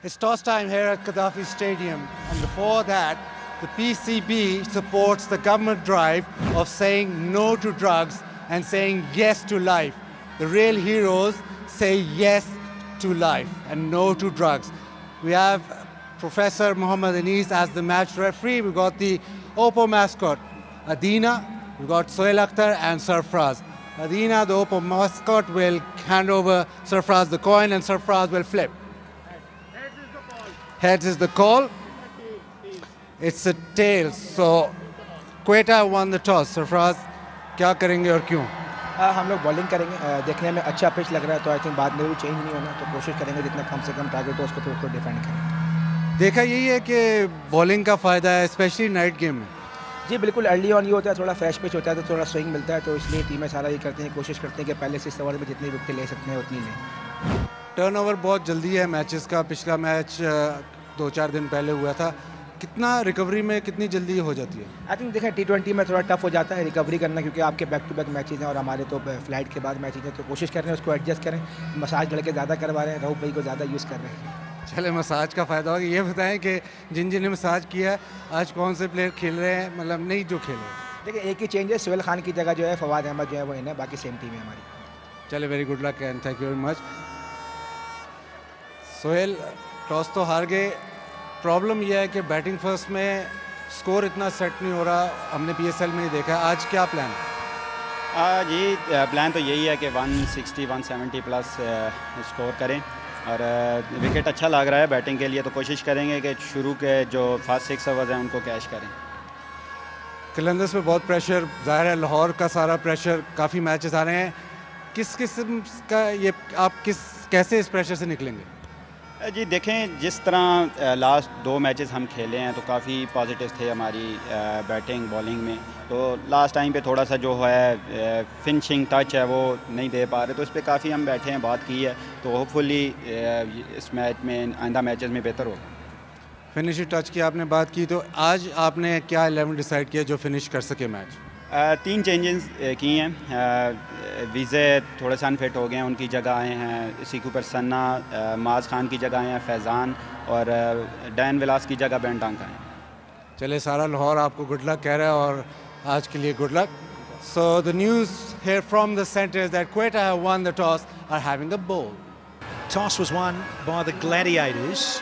It's toss time here at Gaddafi Stadium, and before that, the PCB supports the government drive of saying no to drugs and saying yes to life. The real heroes say yes to life and no to drugs. We have Professor Muhammad Anis as the match referee. We've got the Oppo mascot, Adina. We've got Sohail Akhtar and Sarfraz. Adina, the Oppo mascot, will hand over Sarfraz the coin and Sarfraz will flip. Heads is the call. It's a tail. So Quetta won the toss. Sarfraz, क्या करेंगे और क्यों? हम लोग bowling करेंगे. देखने में अच्छा पिच लग रहा है तो आई थिंक बाद में भी चेंज नहीं होना, तो कोशिश करेंगे जितना कम से कम टारगेट हो उसको थोड़ा डिफेंड करें. देखा यही है कि बॉलिंग का फ़ायदा है स्पेशली नाइट गेम में. जी बिल्कुल, अर्ली ऑन ये होता है, थोड़ा फ्रेश पिच होता है तो थोड़ा स्विंग मिलता है, तो इसलिए टीमें सारा ये करते हैं, कोशिश करते हैं कि पहले से इस ओवर में जितनी विकेट ले सकते हैं उतनी लें. टर्नओवर बहुत जल्दी है मैचेस का. पिछला मैच 2-4 दिन पहले हुआ था. कितना रिकवरी में कितनी जल्दी हो जाती है? आई थिंक देखें T20 में थोड़ा टफ हो जाता है रिकवरी करना, क्योंकि आपके बैक टू बैक मैचेज हैं और हमारे तो फ्लाइट के बाद मैचेज हैं, तो कोशिश कर रहे हैं उसको एडजस्ट करें. मसाज लड़के ज़्यादा करवा रहे हैं, राहुल भाई को ज़्यादा यूज़ कर रहे हैं. चले, मसाज का फ़ायदा होगा. ये बताएं कि जिन मसाज किया है आज कौन से प्लेयर खेल रहे हैं, मतलब नहीं जो खेल रहे हैं? देखिए एक ही चेंज है, सोहेल खान की जगह जो है फवाद अहमद जो है वो इन्हें, बाकी सेम टीम है हमारी. चले, very good luck and thank you very much. Sohail, toss तो हार गए. प्रॉब्लम यह है कि बैटिंग फर्स्ट में स्कोर इतना सेट नहीं हो रहा. हमने PSL में ही देखा. आज क्या प्लान है? जी प्लान तो यही है कि 160-170 प्लस स्कोर करें, और विकेट अच्छा लग रहा है बैटिंग के लिए, तो कोशिश करेंगे कि शुरू के जो फर्स्ट 6 ओवर्स हैं उनको कैश करें. कलंदर्स में बहुत प्रेशर ज़ाहिर है, लाहौर का सारा प्रेशर, काफ़ी मैचेस आ रहे हैं. किस किस्म का ये आप कैसे इस प्रेशर से निकलेंगे? जी देखें, जिस तरह लास्ट 2 मैचेस हम खेले हैं तो काफ़ी पॉजिटिव थे हमारी बैटिंग बॉलिंग में, तो लास्ट टाइम पे थोड़ा सा जो है फिनिशिंग टच है वो नहीं दे पा रहे, तो इस पर काफ़ी हम बैठे हैं, बात की है, तो होपफुली इस मैच में आइंदा मैचेस में बेहतर होगा. फिनिशिंग टच की आपने बात की, तो आज आपने क्या 11 डिसाइड किया जो फिनिश कर सके मैच? 3 चेंजेस किए हैं. वीज़े थोड़े से अनफिट हो गए हैं, उनकी जगह आए हैं सीकू पर सन्ना, माज खान की जगह आए हैं फैज़ान, और डैन विलास की जगह बेंटांग आए हैं. चले, सारा लाहौर आपको गुड लक कह रहा है और आज के लिए good luck. So the news here from the centre is that Quetta have won the toss, are having the ball. Toss was won by the Gladiators.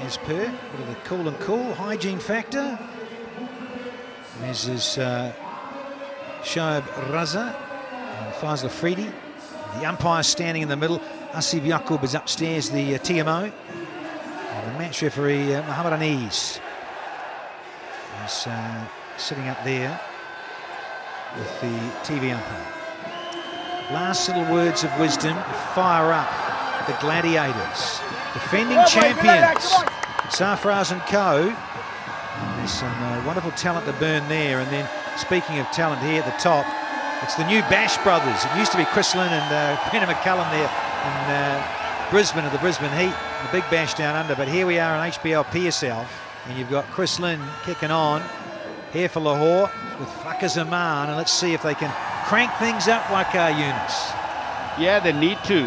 As per, bit of the cool and cool hygiene factor. This is Shoaib Raza and Fazl Afridi. The umpire standing in the middle. Asif Yaqub is upstairs, the TMO. And the match referee, Muhammad Anis, is sitting up there with the TV umpire. Last little words of wisdom. Fire up the Gladiators. Defending champions, Sarfraz and Co. And there's some wonderful talent to burn there. And then, speaking of talent here at the top, it's the new Bash brothers. It used to be Chris Lynn and Peter McCullum there in Brisbane, of the Brisbane Heat, the big Bash down under. But here we are in HBL PSL, and you've got Chris Lynn kicking on here for Lahore with Fakar Zaman. And let's see if they can crank things up, Waqar Yunus. Yeah, they need to.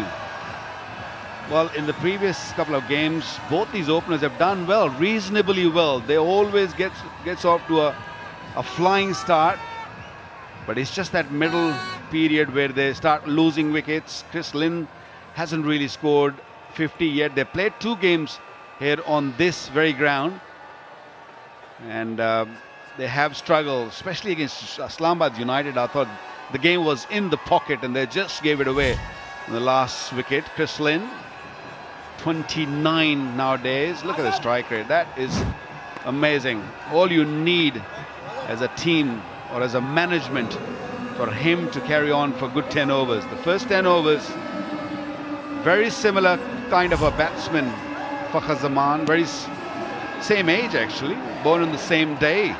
Well, in the previous couple of games, both these openers have done well, reasonably well. They always gets off to a flying start, but it's just that middle period where they start losing wickets. Chris Lynn hasn't really scored 50 yet. They played 2 games here on this very ground, and they have struggled, especially against Islamabad United. I thought the game was in the pocket and they just gave it away in the last wicket. Chris Lynn, 29 nowadays. Look at the strike rate. That is amazing. All you need as a team or as a management for him to carry on for good 10 overs. The first 10 overs, very similar kind of a batsman, Fakar Zaman, very same age actually, born on the same day,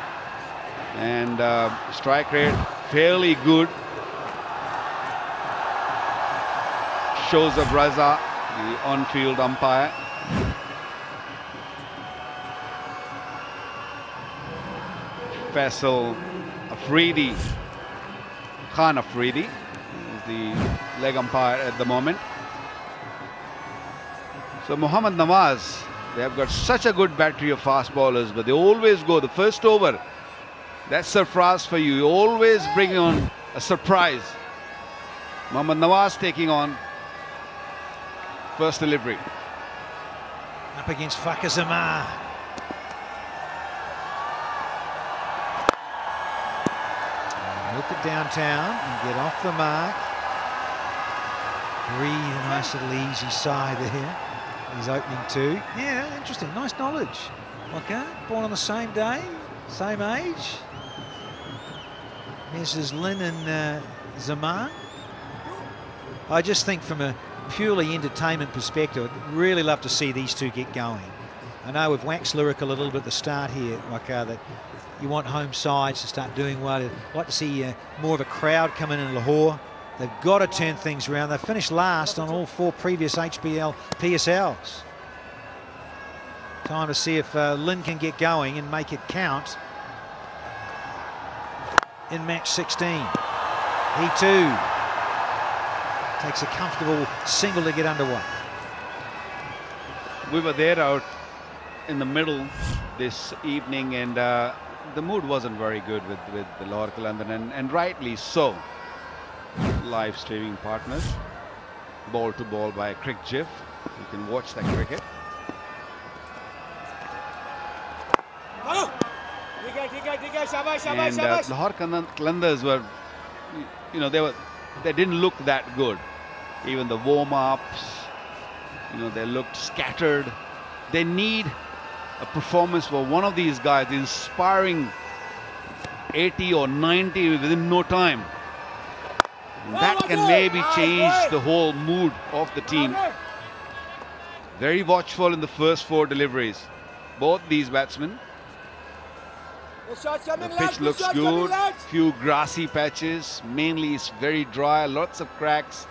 and strike rate fairly good. Shows of Raza, the on-field umpire. Faisal Afridi, Khan Afridi is the leg umpire at the moment. So Mohammad Nawaz, they have got such a good battery of fast bowlers, but they always go the first over. That's surprise for you. You always bring on a surprise. Mohammad Nawaz taking on first delivery. Up against Fakhar Zaman. Look at downtown and get off the mark. Breathe, a nice little easy sigh there. He's opening two. Yeah, interesting. Nice knowledge. Okay, born on the same day, same age. Mrs. Lynn and Zaman. I just think from a purely entertainment perspective, I'd really love to see these two get going. I know we've waxed lyrical a little bit at the start here, Waka, that you want home sides to start doing well. I'd like to see more of a crowd come in Lahore. They've got to turn things around. They've finished last on all 4 previous HBL PSLs. Time to see if Lynn can get going and make it count in match 16. He too takes a comfortable single to get underway. We were there out in the middle this evening, and the mood wasn't very good with the Lahore Qalandars, and rightly so. Live streaming partners, ball to ball by Crick Jiff. You can watch that cricket. And Lahore Qalandars were, you know, they didn't look that good. Even the warm-ups, you know, they looked scattered. They need a performance for one of these guys, inspiring 80 or 90 within no time. That can maybe change the whole mood of the team. Very watchful in the first 4 deliveries, both these batsmen. The pitch looks good, few grassy patches, mainly it's very dry, lots of cracks.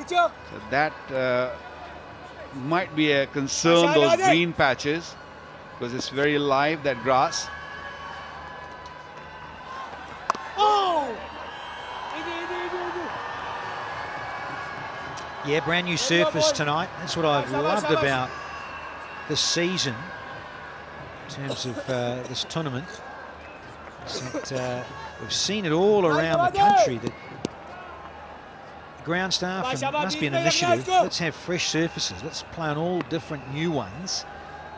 So that might be a concern, those green patches, because it's very live, that grass. Yeah, brand new surface tonight. That's what I've loved about this season in terms of this tournament. That, we've seen it all around the country. That ground staff, and it must be an initiative, let's have fresh surfaces. Let's play on all different new ones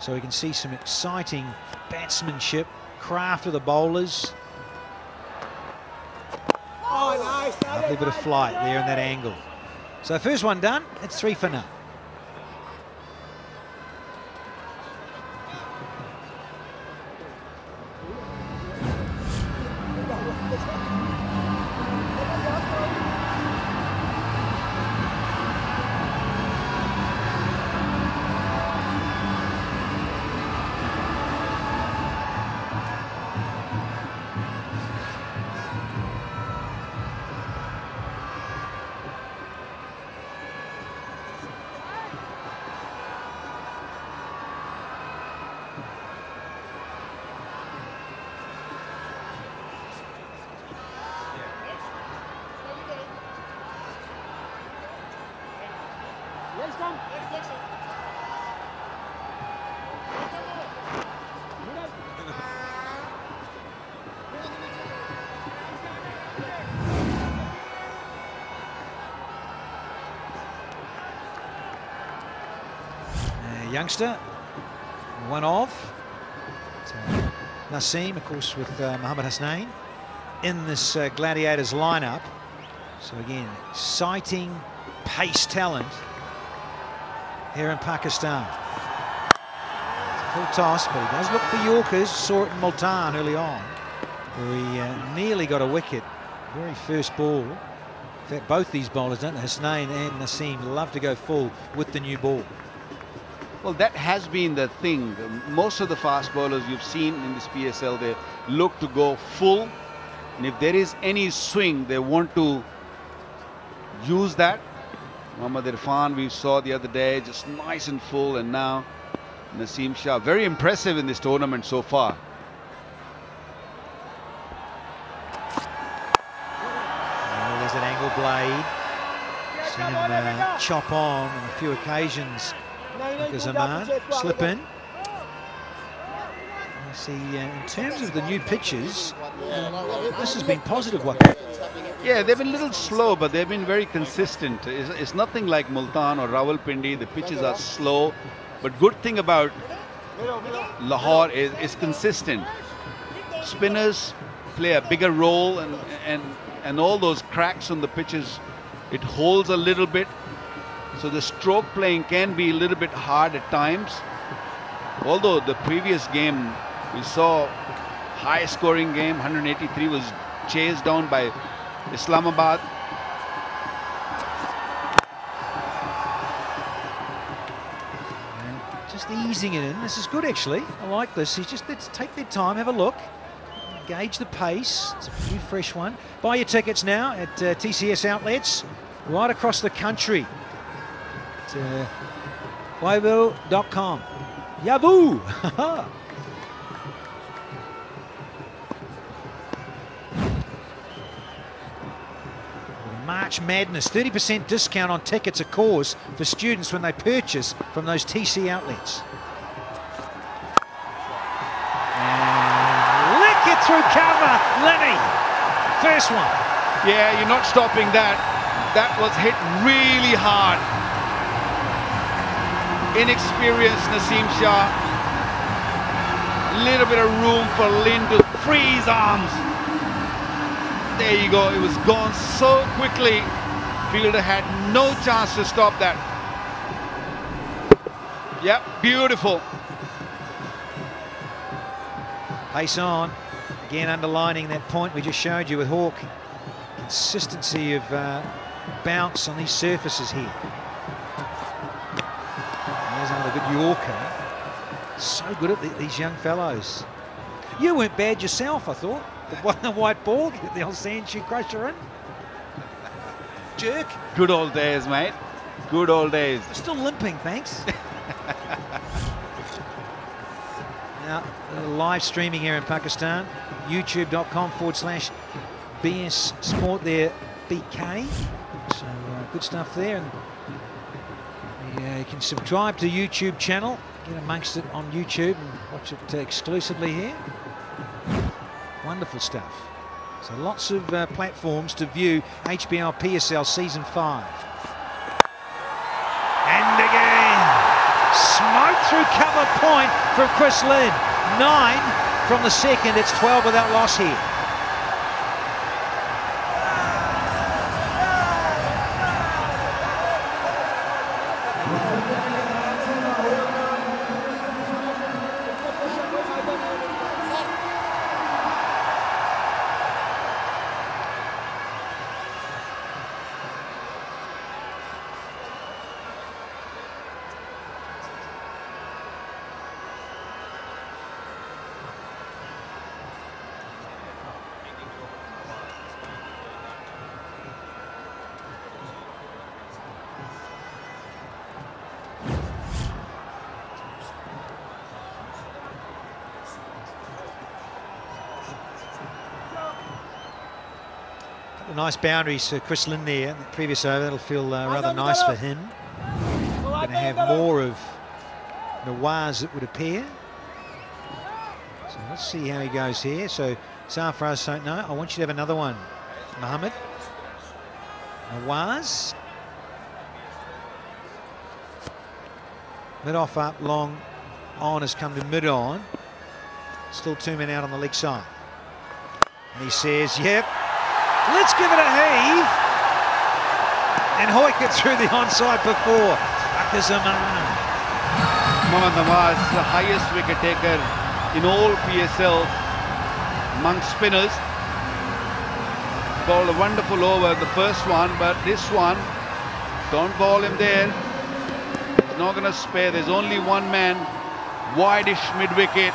so we can see some exciting batsmanship, craft of the bowlers. Lovely bit of flight there in that angle. So first one done, it's 3 for none. Youngster, one of Naseem, of course, with Mohammad Hasnain in this Gladiators lineup. So again, exciting pace talent here in Pakistan. It's a full toss, but he does look for Yorkers. Saw it in Multan early on, where he nearly got a wicket. Very first ball. In fact, both these bowlers, don't they? Hasnain and Naseem, love to go full with the new ball. Well, that has been the thing. Most of the fast bowlers you've seen in this PSL, they look to go full. And if there is any swing, they want to use that. Mohammad Irfan, we saw the other day, just nice and full. And now Naseem Shah, very impressive in this tournament so far. Oh, there's an angle blade. Seen him chop on a few occasions Zaman, slip in. I see, in terms of the new pitches, this has been positive. Yeah, they've been a little slow, but they've been very consistent. It's nothing like Multan or Rawalpindi. The pitches are slow, but good thing about Lahore is consistent. Spinners play a bigger role, and all those cracks on the pitches, it holds a little bit. So the stroke playing can be a little bit hard at times. Although the previous game, we saw high scoring game, 183 was chased down by Islamabad. Just easing it in. This is good, actually. I like this. Let's take their time, have a look, gauge the pace. It's a new fresh one. Buy your tickets now at TCS outlets right across the country. At Weibo.com. Yaboo! March Madness, 30% discount on tickets, of course, for students when they purchase from those TC outlets. And lick it through cover, Lenny. First one. Yeah, you're not stopping that. That was hit really hard. Inexperienced Naseem Shah. Little bit of room for Lin to freeze arms. There you go, it was gone so quickly. Fielder had no chance to stop that. Yep, beautiful. Pace on. Again, underlining that point we just showed you with Hawk. Consistency of bounce on these surfaces here. There's another good Yorker. So good at these young fellows. You weren't bad yourself, I thought. The white ball, get the old sand shoe crusher in. Jerk. Good old days, mate. Good old days. Still limping, thanks. Now, live streaming here in Pakistan. YouTube.com/BS Sport there, BK. So good stuff there. And you can subscribe to YouTube channel. Get amongst it on YouTube and watch it exclusively here. Wonderful stuff. So lots of platforms to view HBL PSL Season 5. And again, smoke through cover point from Chris Lynn. 9 from the second, it's 12 without loss here. Nice boundaries for Chris Lynn there. The previous over, that'll feel rather nice for him. Going to have more of Nawaz, it would appear. So let's see how he goes here. So Sarfraz don't know. I want you to have another one, Mohammed. Nawaz. Mid off up, long on has come to mid on. Still 2 men out on the leg side. And he says, yep. Let's give it a heave. And Hoyt gets through the onside before. Zaman. Mohammad Nawaz, the highest wicket taker in all PSL among spinners. Bowled a wonderful over, the first one, but this one, don't bowl him there. He's not going to spare. There's only one man, wide-ish mid-wicket.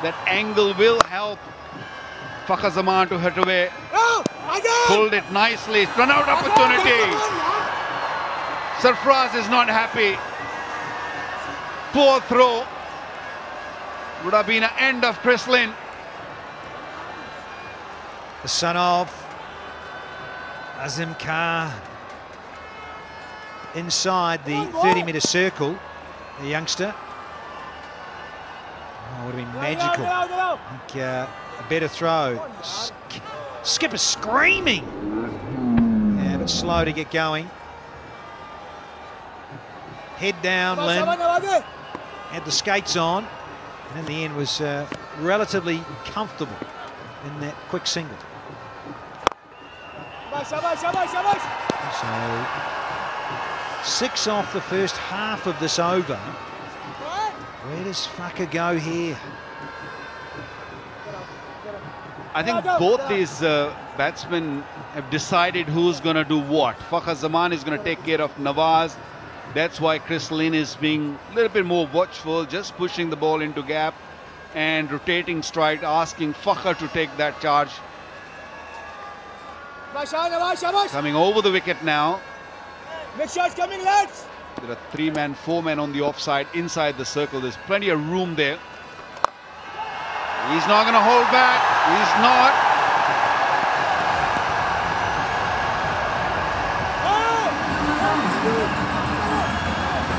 That angle will help Fakhar Zaman to hit away. Pulled it nicely. Run out opportunity. Sarfraz is not happy. Poor throw. Would have been an end of Chris Lynn. The son of Azim Khan inside the 30-metre circle. the youngster. Oh, would have been magical. I think a better throw. Skipper screaming. Yeah, but slow to get going. Head down, Lynn. Had the skates on, and in the end was relatively comfortable in that quick single. So 6 off the first half of this over. Where does Fucker go here? I think both these batsmen have decided who's going to do what. Fakhar Zaman is going to take care of Nawaz. That's why Chris Lynn is being a little bit more watchful, just pushing the ball into gap and rotating stride, asking Fakhar to take that charge. Coming over the wicket now. Next shot's coming, lads. There are 3-man, 4-man on the offside inside the circle. There's plenty of room there. He's not going to hold back. He's not.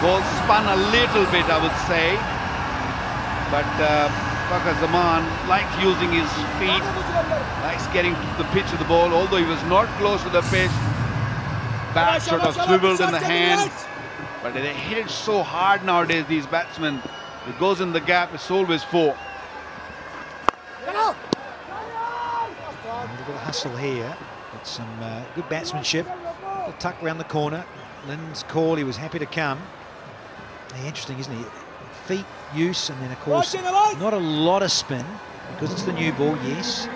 Ball spun a little bit, I would say. But Fakhar Zaman likes using his feet, likes getting to the pitch of the ball, although he was not close to the pitch. Bat sort of swiveled in the hand. But they hit it so hard nowadays, these batsmen. It goes in the gap, it's always 4. A little bit of hustle here, but some good batsmanship. A little tuck around the corner. Lynn's call, he was happy to come. Interesting, isn't he? Feet use, and then of course not a lot of spin because it's the new ball. Yes,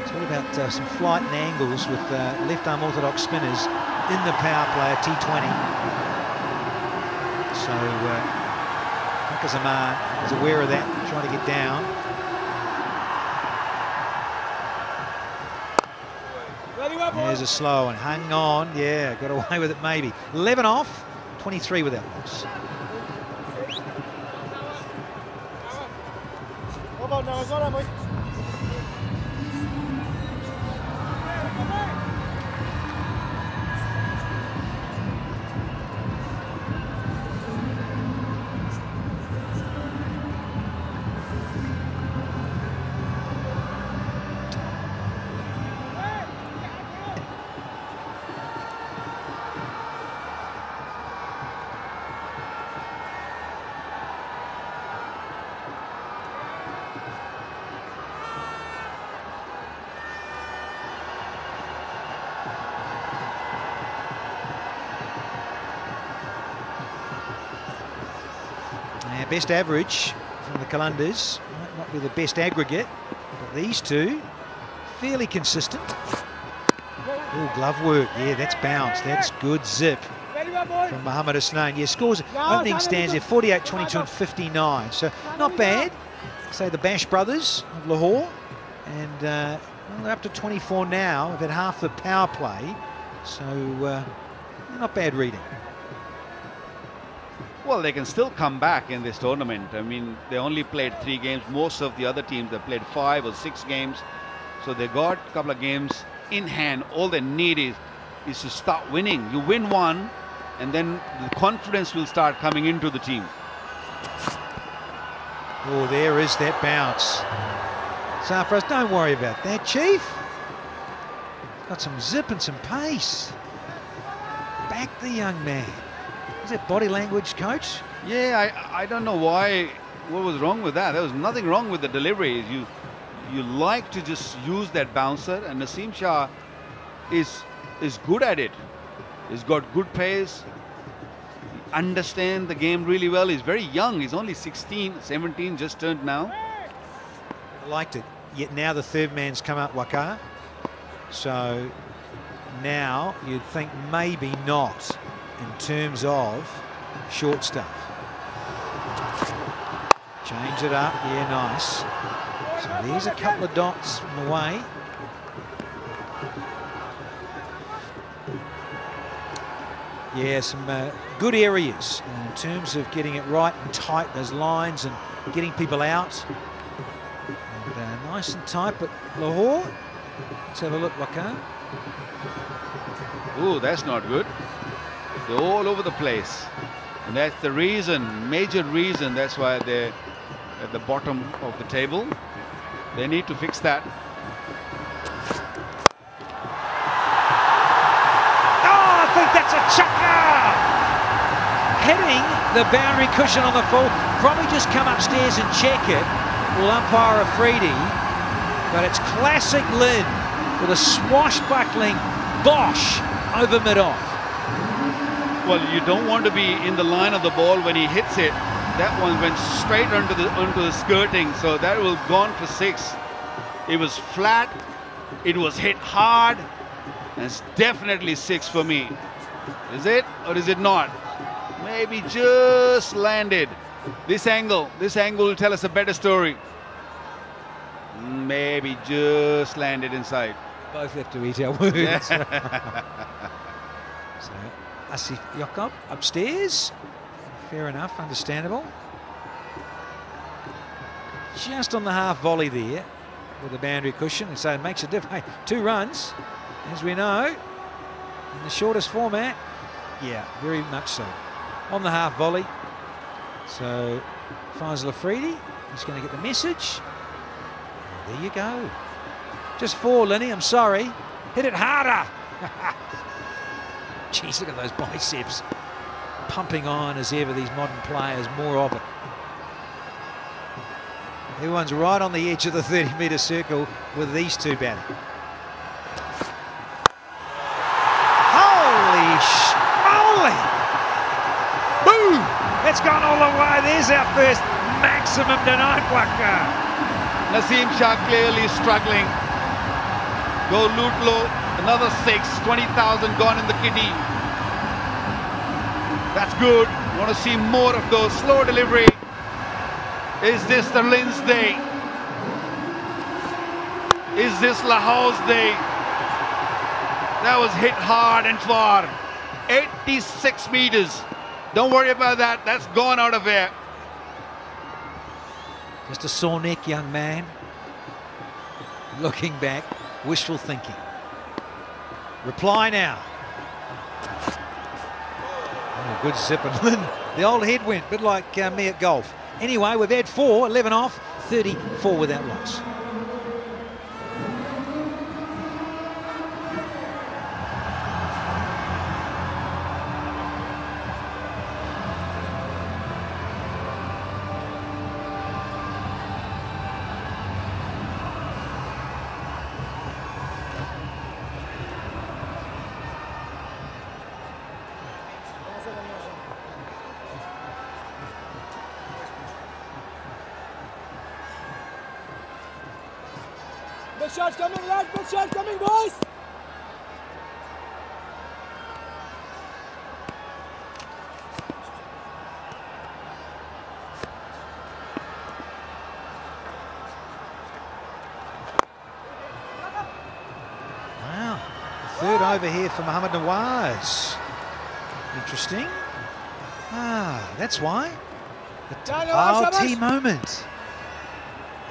it's all about some flight and angles with left arm orthodox spinners in the power play, T20. So Fakhar Zaman is aware of that, trying to get down. There's a slow and hung on. Yeah, got away with it maybe. 11 off, 23 without loss. Best average from the Qalandars, might not be the best aggregate, but these two fairly consistent. Oh, glove work, yeah, that's bounce, that's good zip from Mohammad Hasnain. Yeah, scores, opening stands there 48, 22 and 59, so not bad. Say the Bash brothers of Lahore, and well, they're up to 24 now. We've had half the power play, so not bad reading. Well, they can still come back in this tournament. I mean, they only played 3 games. Most of the other teams have played 5 or 6 games. So they got a couple of games in hand. All they need is to start winning. You win one, and then the confidence will start coming into the team. Oh, there is that bounce. Sarfraz, don't worry about that, Chief. Got some zip and some pace. Back the young man. Is that body language, coach? Yeah, I don't know why. What was wrong with that? There was nothing wrong with the delivery. You like to just use that bouncer, and Naseem Shah is good at it. He's got good pace. Understand the game really well. He's very young. He's only 16, 17, just turned now. I liked it. Yet now the third man's come up, Waqar. So now you'd think maybe not in terms of short stuff. Change it up, yeah, nice. So there's a couple of dots on the way. Yeah, some good areas in terms of getting it right and tight, those lines, and getting people out. And nice and tight, but Lahore, let's have a look, Waqar. Oh, that's not good. They're all over the place. And that's the reason, major reason, that's why they're at the bottom of the table. They need to fix that. Oh, I think that's a chucker! Hitting the boundary cushion on the full. Probably just come upstairs and check it. Will umpire Afridi. But it's classic Lynn with a swashbuckling bosh over mid-off. Well, you don't want to be in the line of the ball when he hits it. That one went straight onto the skirting, so that will gone for 6. It was flat, it was hit hard, and it's definitely 6 for me. Is it or is it not? Maybe just landed. This angle will tell us a better story. Maybe just landed inside. Both have to eat our words. Yeah. So, Asif Yacob upstairs. Fair enough, understandable. Just on the half volley there with the boundary cushion, and so it makes a difference. 2 runs, as we know, in the shortest format. Yeah, very much so. On the half volley. So, Faisal Afridi, he's going to get the message. And there you go. Just 4, Linny, I'm sorry. Hit it harder. Jeez, look at those biceps. Pumping on as ever, these modern players, more of it. Everyone's right on the edge of the 30-metre circle with these 2 batting. Holy schmoly! Boom! That's gone all the way. There's our first maximum tonight, Waka. Naseem Shah clearly struggling. Go Lutlo, another 6, 20,000 gone in the kitty. That's good. Want to see more of those. Slow delivery. Is this the Lynn's day? Is this Lahore's day? That was hit hard and far. 86 meters. Don't worry about that. That's gone out of air. Just a sore neck, young man. Looking back, wishful thinking. Reply now. Oh, good zip and Lynn. The old head went, a bit like me at golf. Anyway, we've had 4, 11 off, 34 without loss. Big shots coming, lads. Big shots coming, boys. Wow. Third over here for Mohammad Nawaz. Interesting. Ah, that's why. The tea moment.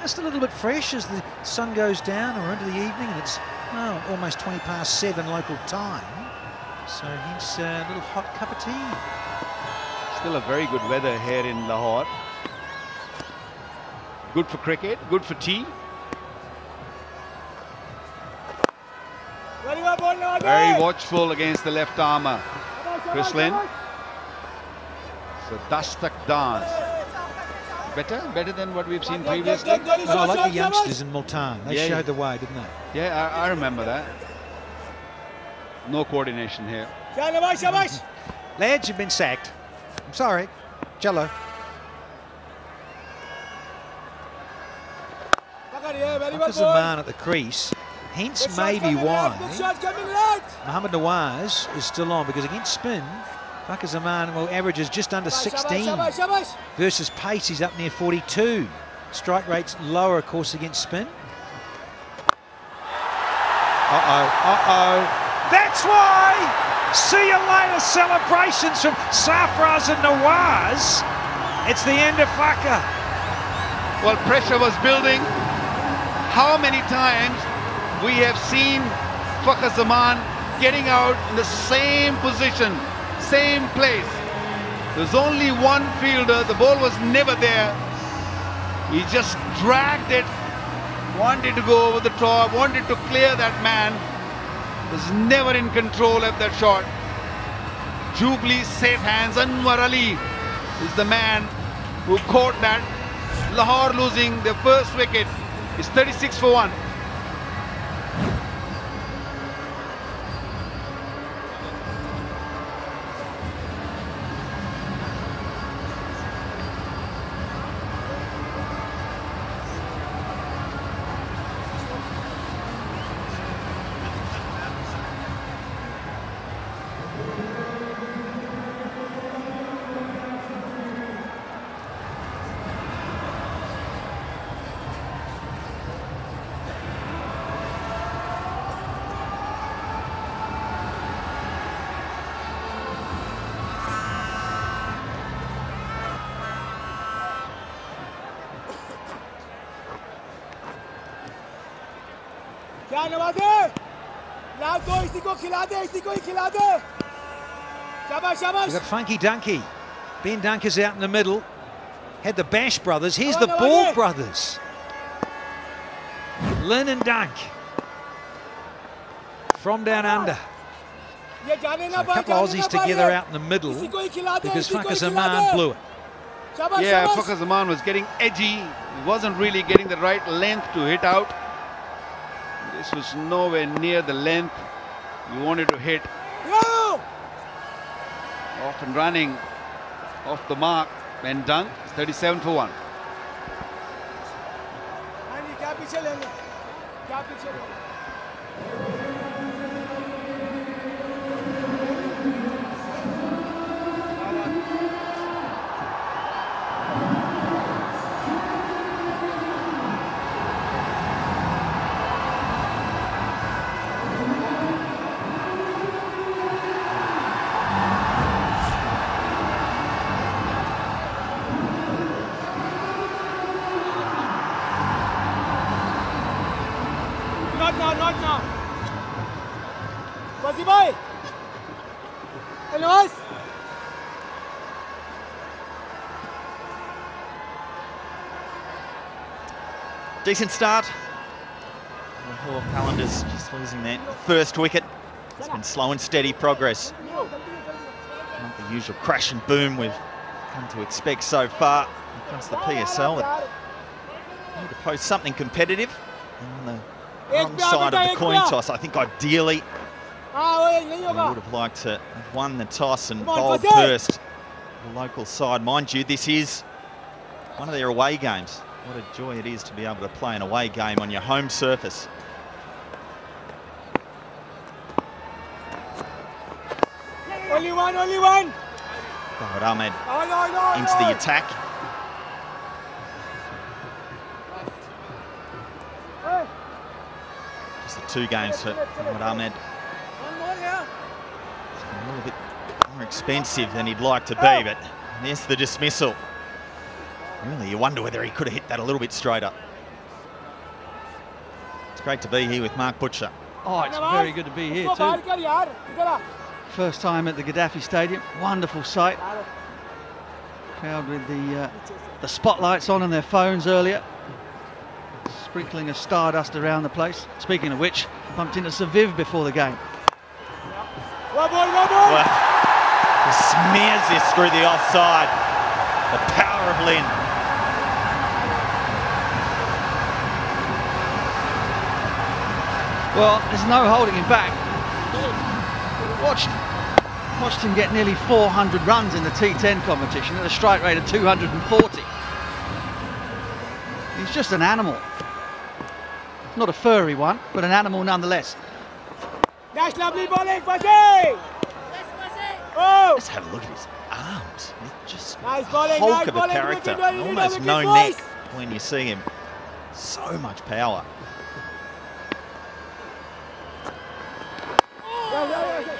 Just a little bit fresh as the sun goes down or into the evening, and it's almost 20 past 7 local time. So hence a little hot cup of tea. Still a very good weather here in Lahore. Good for cricket, good for tea. Very watchful against the left armour, Chris Lynn. So Dastak dance. Better than what we've seen previously. I like the youngsters in Multan. They showed the way, didn't they? Yeah, I remember that. No coordination here. Lads, you've been sacked. I'm sorry. Jello. Zaman at the crease. Hence maybe why Mohammad Nawaz is still on, because against spin, Fakar Zaman averages just under 16 versus pace. He's up near 42. Strike rate's lower, of course, against spin. That's why! See you later celebrations from Sarfraz and Nawaz. It's the end of Fakar. Well, pressure was building. How many times we have seen Fakar Zaman getting out in the same position, same place. There was only one fielder. The ball was never there. He just dragged it, wanted to go over the top, wanted to clear that man. Was never in control of that shot. Jubilee safe hands. Anwar Ali is the man who caught that. Lahore losing their first wicket. It's 36 for 1. क्या नवाजे लाल दो इसी को खिला दे इसी को ही खिला दे शाबाश शाबाश We've got Funky Donkey. Ben Dunker's out in the middle. Had the Bash brothers. Here's the Ball brothers. Lynn and Dunk. From down under. ये जाने ना So a couple of Aussies together out in the middle because Fakhr Zaman blew it. Yeah, Fakhr Zaman was getting edgy. He wasn't really getting the right length to hit out. This was nowhere near the length you wanted to hit. Off and running, off the mark. Ben Dunk, 37 for 1. Not now. Fuzzy boy. Anyways. Decent start. Lahore Qalandars just losing their first wicket. It's been slow and steady progress. Not the usual crash and boom we've come to expect so far across the PSL. They need to post something competitive on the wrong side of the coin toss. I think ideally they would have liked to have won the toss and bowled first. The local side, mind you, this is one of their away games. What a joy it is to be able to play an away game on your home surface. Only one. Fahad Ahmed into the attack. Just the 2 games for Fahad Ahmed. It's a little bit more expensive than he'd like to be, but there's the dismissal. Really, you wonder whether he could have hit that a little bit straighter. It's great to be here with Mark Butcher. Oh, it's very good to be here too. First time at the Gaddafi Stadium. Wonderful sight. Crowd with the spotlights on their phones earlier. Sprinkling of stardust around the place. Speaking of which, bumped into Saviv before the game. Well, he smears this through the offside. The power of Lynn. Well, there's no holding him back. Watched him get nearly 400 runs in the T10 competition at a strike rate of 240. He's just an animal. Not a furry one, but an animal nonetheless. That's lovely bowling, Fuzzy! Oh! Let's have a look at his arms. He's just nice bowling, a hulk nice of bowling, a character. Almost no neck when you see him. So much power.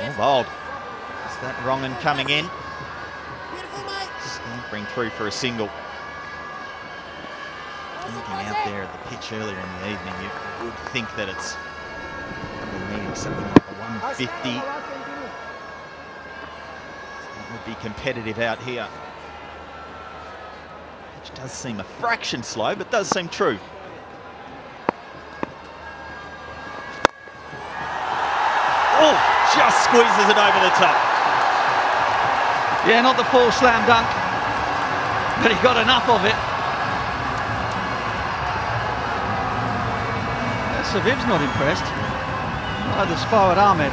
Well bowled. Is that Rongan coming in? Scampering through for a single. Looking out there at the pitch earlier in the evening, you would think that it's probably needing something like a 150. would be competitive out here. Which does seem a fraction slow, but does seem true. Oh, just squeezes it over the top. Yeah, not the full slam dunk, but he got enough of it. Saviv's not impressed. Neither's Fawad Ahmed.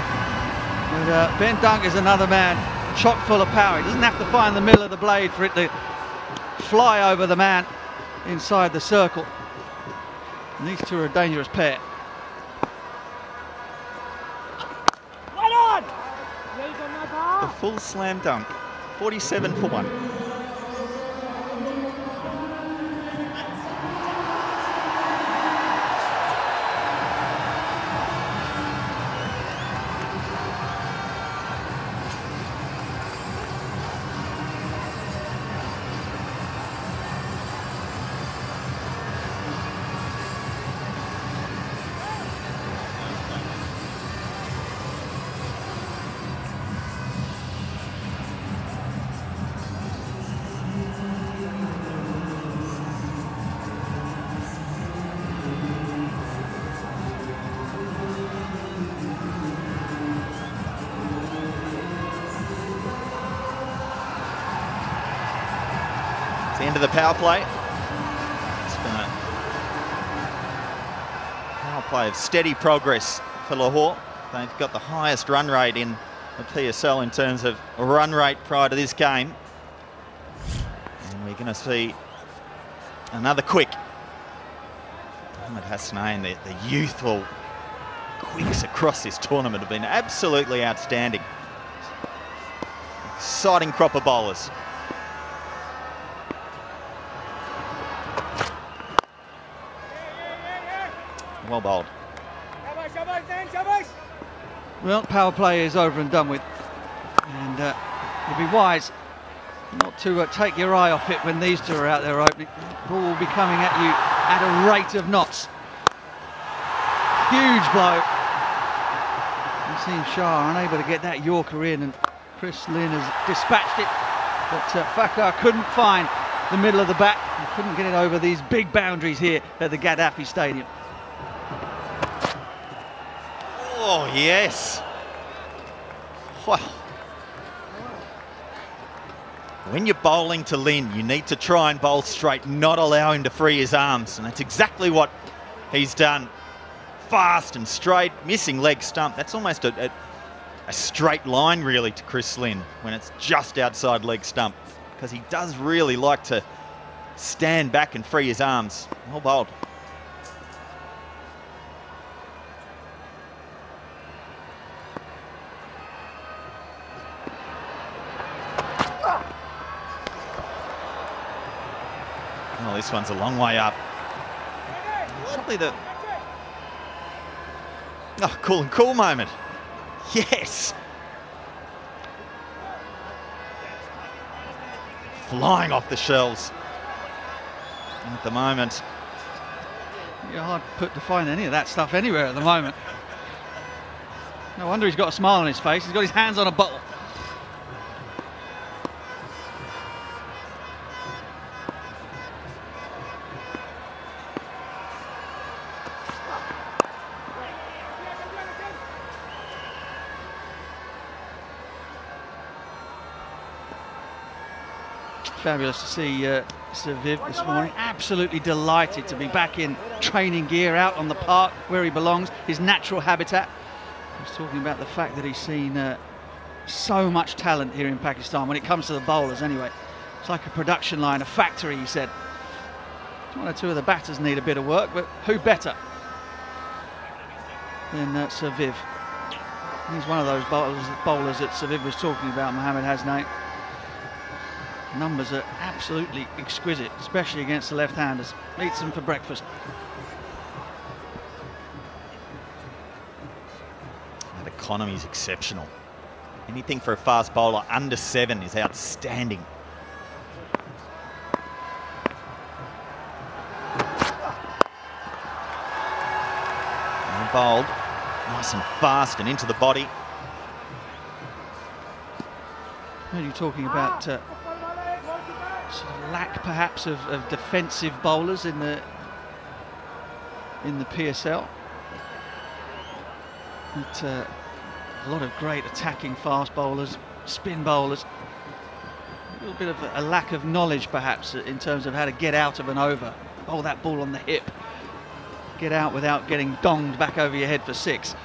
But Ben Dunk is another man, chock full of power. He doesn't have to find the middle of the blade for it to fly over the man inside the circle. And these two are a dangerous pair. The full slam dunk, 47 for 1. The end of the power play. It's been a power play of steady progress for Lahore. They've got the highest run rate in the PSL in terms of run rate prior to this game. And we're going to see another quick. Mohamed Hasnain, the youthful quicks across this tournament have been absolutely outstanding. Exciting crop of bowlers. Well bowled. Well, power play is over and done with. And you'll be wise not to take your eye off it when these two are out there opening. The ball will be coming at you at a rate of knots. Huge blow. Naseem Shah unable to get that Yorker in, and Chris Lynn has dispatched it. But Fakar couldn't find the middle of the bat. He couldn't get it over these big boundaries here at the Gaddafi Stadium. Oh, yes. Wow. When you're bowling to Lynn, you need to try and bowl straight, not allow him to free his arms. And that's exactly what he's done. Fast and straight, missing leg stump. That's almost a straight line, really, to Chris Lynn when it's just outside leg stump, because he does really like to stand back and free his arms. Well bowled. Oh, this one's a long way up. Probably the... Oh, cool and cool moment. Yes! Flying off the shelves at the moment. You're hard put to find any of that stuff anywhere at the moment. No wonder he's got a smile on his face. He's got his hands on a bottle. Fabulous to see Saviv this morning. Absolutely delighted to be back in training gear, out on the park where he belongs, his natural habitat. He was talking about the fact that he's seen so much talent here in Pakistan when it comes to the bowlers anyway. It's like a production line, a factory, he said. One or two of the batters need a bit of work, but who better than Saviv? He's one of those bowlers that Saviv was talking about, Mohamed Hasnain. Numbers are absolutely exquisite, especially against the left-handers. Eats them for breakfast. That economy is exceptional. Anything for a fast bowler under 7 is outstanding. And bowled, nice and fast and into the body. When you're talking about sort of lack, perhaps, of defensive bowlers in the PSL, but a lot of great attacking fast bowlers, spin bowlers. A little bit of a lack of knowledge, perhaps, in terms of how to get out of an over. Bowl that ball on the hip, get out without getting donged back over your head for 6.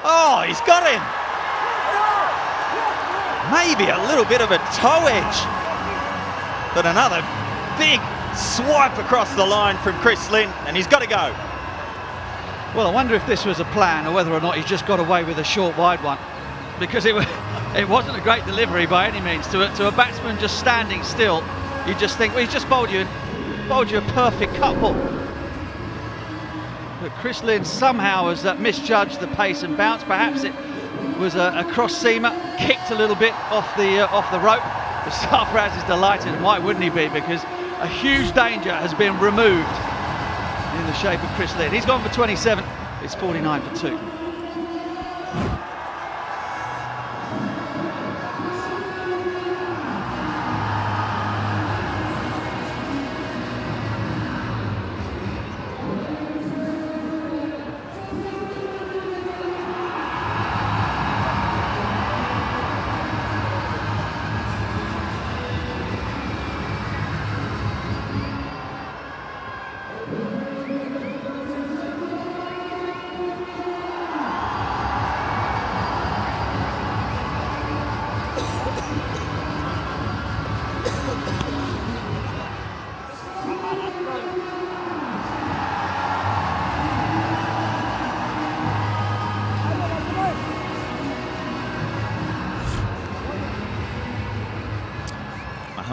Oh, he's got him. Maybe a little bit of a toe edge, but another big swipe across the line from Chris Lynn, and he's got to go. Well, I wonder if this was a plan, or whether or not he's just got away with a short wide one, because it wasn't a great delivery by any means to a batsman just standing still. You just think, well, he's just bowled you a perfect cut ball. But Chris Lynn somehow has misjudged the pace and bounce. Perhaps it was a cross seamer, kicked a little bit off the rope. The Sarfaraz is delighted, and why wouldn't he be? Because a huge danger has been removed in the shape of Chris Lynn. He's gone for 27. It's 49 for 2.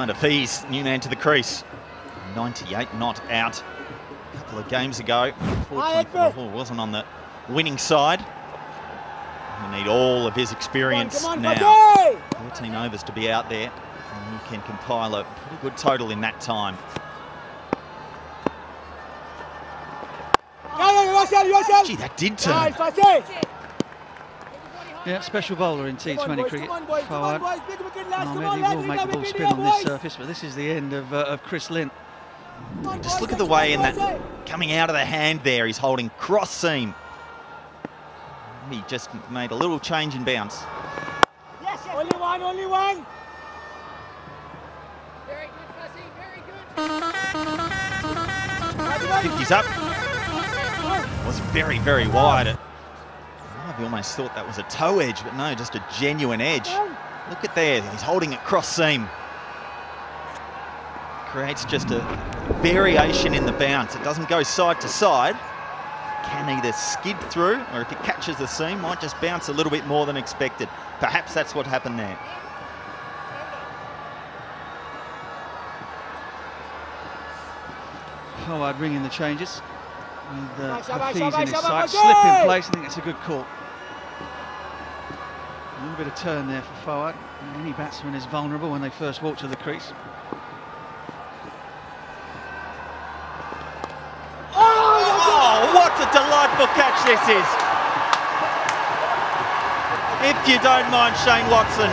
Hafiz, new man to the crease. 98 not out a couple of games ago. Unfortunately, Lahore wasn't on the winning side. We need all of his experience now. 13 overs to be out there, and he can compile a pretty good total in that time. Gee, that did turn. Yeah, special bowler in T20 cricket. Fawad Ahmed, he will make the ball spin on this surface, but this is the end of Chris Lynn. Just look at the way in that coming out of the hand there. He's holding cross seam. He just made a little change in bounce. Yes, only one. Very good, Fussy, very good. 50's up. Was very, very wide. I almost thought that was a toe edge, but no, just a genuine edge. Look at there, he's holding it cross seam. Creates just a variation in the bounce. It doesn't go side to side. Can either skid through, or if it catches the seam, might just bounce a little bit more than expected. Perhaps that's what happened there. Fawad ringing the changes. With Hafiz in his sight, slip in place. I think that's a good call. A little bit of turn there for Fawad. Any batsman is vulnerable when they first walk to the crease. Oh, what a delightful catch this is. If you don't mind, Shane Watson,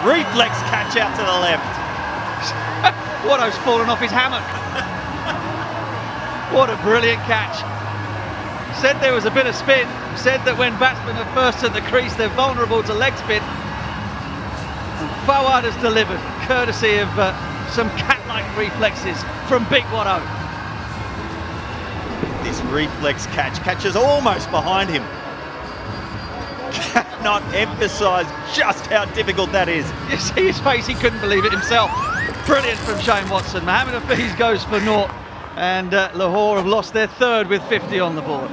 reflex catch out to the left. Watto's fallen off his hammock. What a brilliant catch. Said there was a bit of spin, said that when batsmen are first at the crease they're vulnerable to leg spin. And Fawad has delivered, courtesy of some cat-like reflexes from Big Watto. This reflex catches almost behind him. Cannot emphasise just how difficult that is. You see his face, he couldn't believe it himself. Brilliant from Shane Watson. Mohamed Hafiz goes for naught, and Lahore have lost their third with 50 on the board.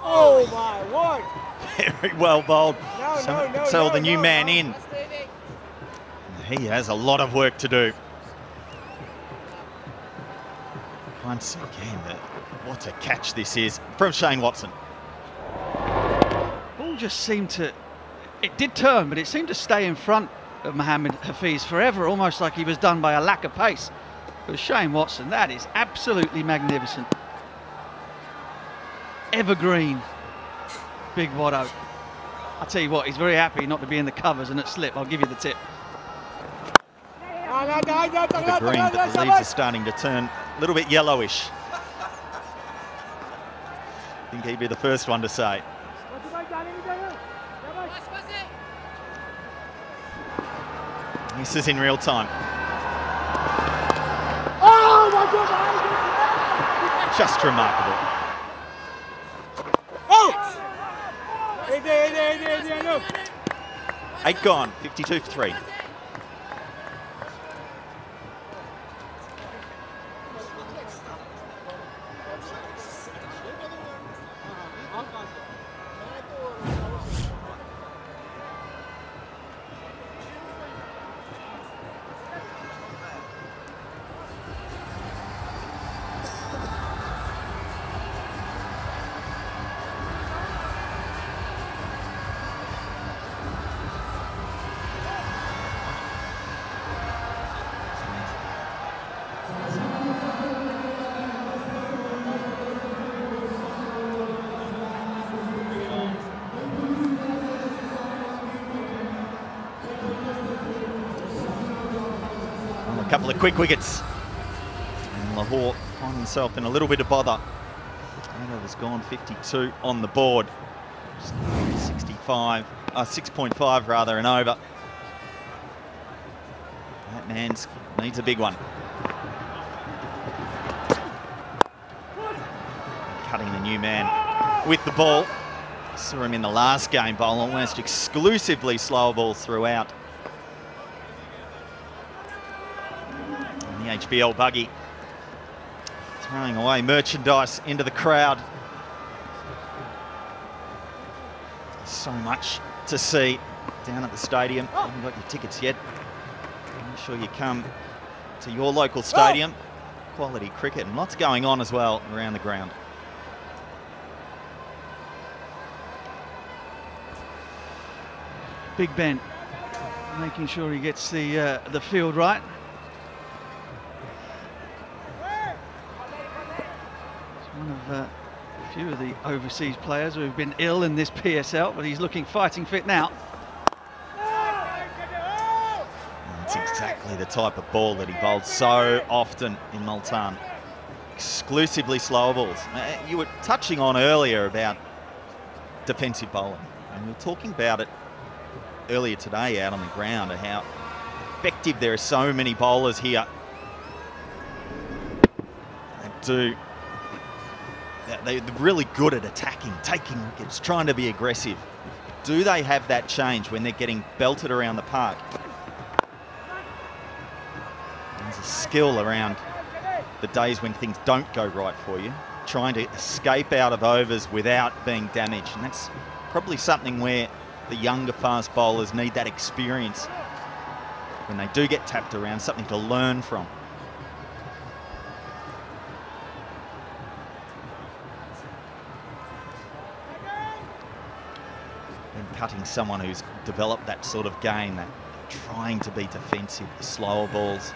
Oh my word! Very well bowled. No, Tell the new man in. He has a lot of work to do. Once again, what a catch this is from Shane Watson. Ball just seemed to, it did turn, but it seemed to stay in front of Mohammed Hafiz forever, almost like he was done by a lack of pace. But Shane Watson, that is absolutely magnificent. Evergreen, big Watto. I'll tell you what, he's very happy not to be in the covers and at slip. I'll give you the tip. The green, but the leaves are starting to turn a little bit yellowish. I think he'd be the first one to say. This is in real time. Oh my God! Just remarkable. Oh! 8 gone, 52 for 3. A couple of quick wickets. And Lahore find himself in a little bit of bother. Taylor has gone 52 on the board. 6.5 rather, and over. That man needs a big one. Cutting the new man with the ball. Saw him in the last game bowl, almost exclusively slower balls throughout. The HBL buggy throwing away merchandise into the crowd. So much to see down at the stadium. Haven't got your tickets yet. Make sure you come to your local stadium. Quality cricket and lots going on as well around the ground. Big Ben making sure he gets the field right. One of a few of the overseas players who have been ill in this PSL, but he's looking fighting fit now. That's exactly the type of ball that he bowled so often in Multan. Exclusively slower balls. You were touching on earlier about defensive bowling, and we were talking about it earlier today out on the ground, and how effective there are so many bowlers here that do. They're really good at attacking, taking wickets, trying to be aggressive. Do they have that change when they're getting belted around the park? There's a skill around the days when things don't go right for you, trying to escape out of overs without being damaged. And that's probably something where the younger fast bowlers need that experience when they do get tapped around, something to learn from. Cutting someone who's developed that sort of game, that trying to be defensive, the slower balls.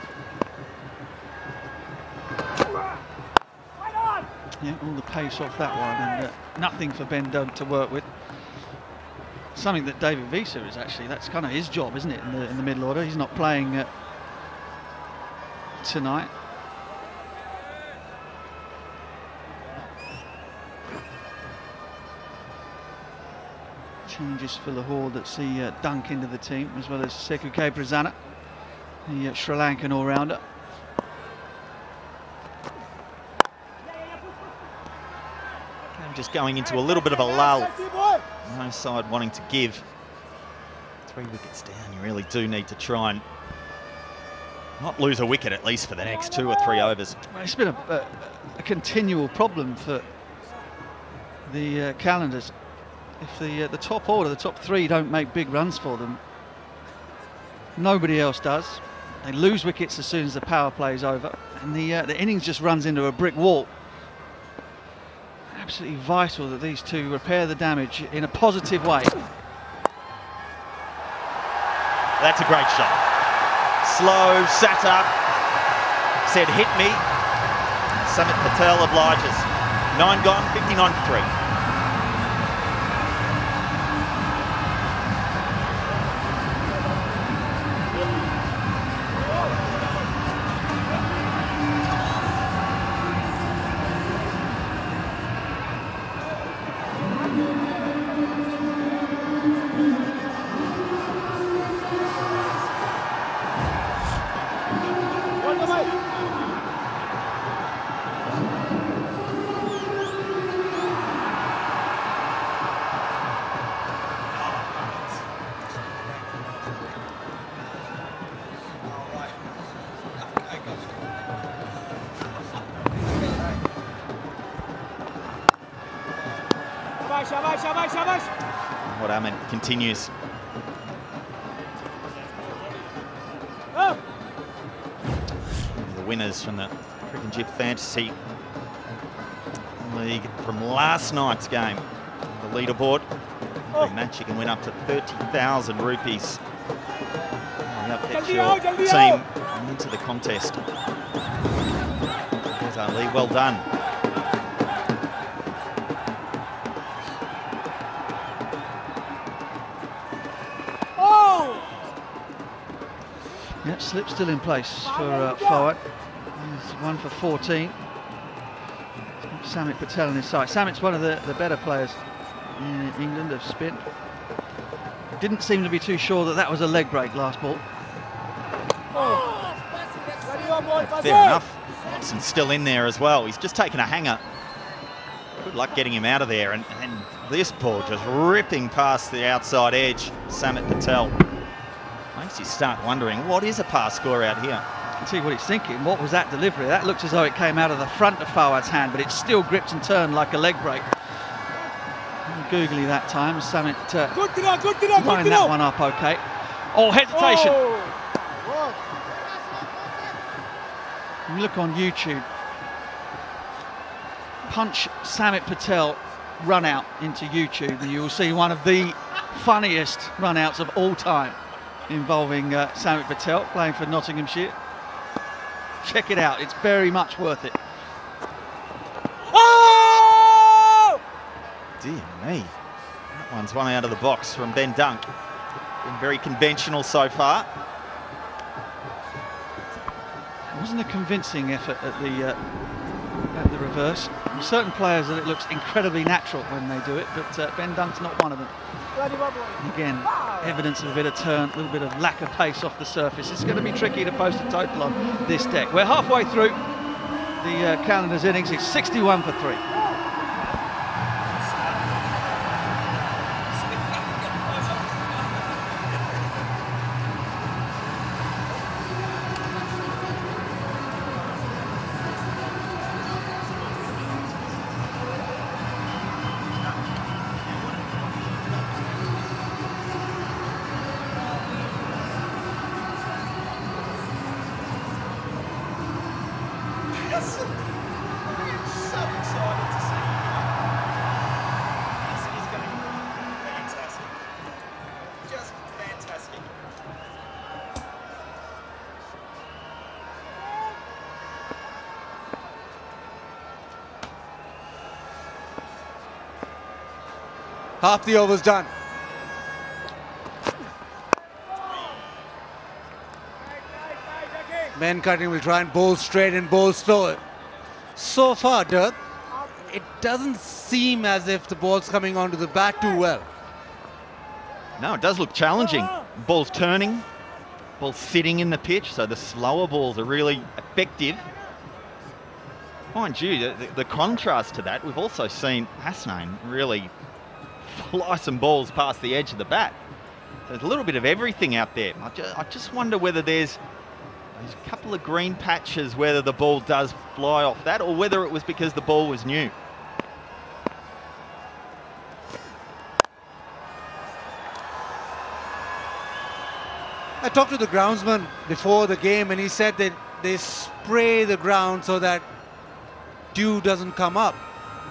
Yeah, all the pace off that one, and nothing for Ben Doug to work with. Something that David Visa is actually, that's kind of his job, isn't it, in the middle order? He's not playing tonight. Changes for Lahore that see Dunk into the team, as well as Seku K. Prasanna, the Sri Lankan all-rounder. I'm just going into a little bit of a lull. No side wanting to give. 3 wickets down, you really do need to try and not lose a wicket at least for the next 2 or 3 overs. It's been a continual problem for the Qalandars. If the top order, the top 3 don't make big runs for them, nobody else does. They lose wickets as soon as the power play is over, and the innings just runs into a brick wall. Absolutely vital that these two repair the damage in a positive way. That's a great shot. Slow, sat up, said hit me. Samit Patel obliges. 9 gone, 59 for 3. What Ahmed continues. The winners from the Cricket Jib Fantasy League from last night's game. The leaderboard. Every match you can win up to 30,000 rupees. That gets your team into the contest. There's Ali, well done. Yep, slip still in place for Fawad. He's 1 for 14. Samit Patel on his side. Samit's one of the better players in England of spin. Didn't seem to be too sure that was a leg break last ball. Fair enough. Thompson's still in there as well. He's just taken a hanger. Good luck getting him out of there. And this ball just ripping past the outside edge. Samit Patel. Makes you start wondering, what is a pass score out here? I can see what he's thinking. What was that delivery? That looks as though it came out of the front of Fawad's hand, but it's still gripped and turned like a leg break. Googly that time. Samit lined that one up okay. Oh, hesitation. You look on YouTube. Punch Samit Patel run out into YouTube and you will see one of the funniest run outs of all time involving Samit Patel playing for Nottinghamshire. Check it out, it's very much worth it. Oh! Dear me. That one's one out of the box from Ben Dunk. Been very conventional so far. It wasn't a convincing effort at the reverse. There are certain players that it looks incredibly natural when they do it, but Ben Dunk's not one of them. Again, evidence of a bit of turn, a little bit of lack of pace off the surface. It's going to be tricky to post a total on this deck. We're halfway through the Qalandars innings. It's 61 for 3. Half the over's done. Men cutting will try and bowl straight and bowl slower. So far, Dirk, it doesn't seem as if the ball's coming onto the bat too well. No, it does look challenging. Ball's turning, ball's sitting in the pitch, so the slower balls are really effective. Mind you, the contrast to that, we've also seen Hasnain really fly some balls past the edge of the bat. There's a little bit of everything out there. I just wonder whether there's There's a couple of green patches whether the ball does fly off that or whether it was because the ball was new. I talked to the groundsman before the game and he said that they spray the ground so that dew doesn't come up.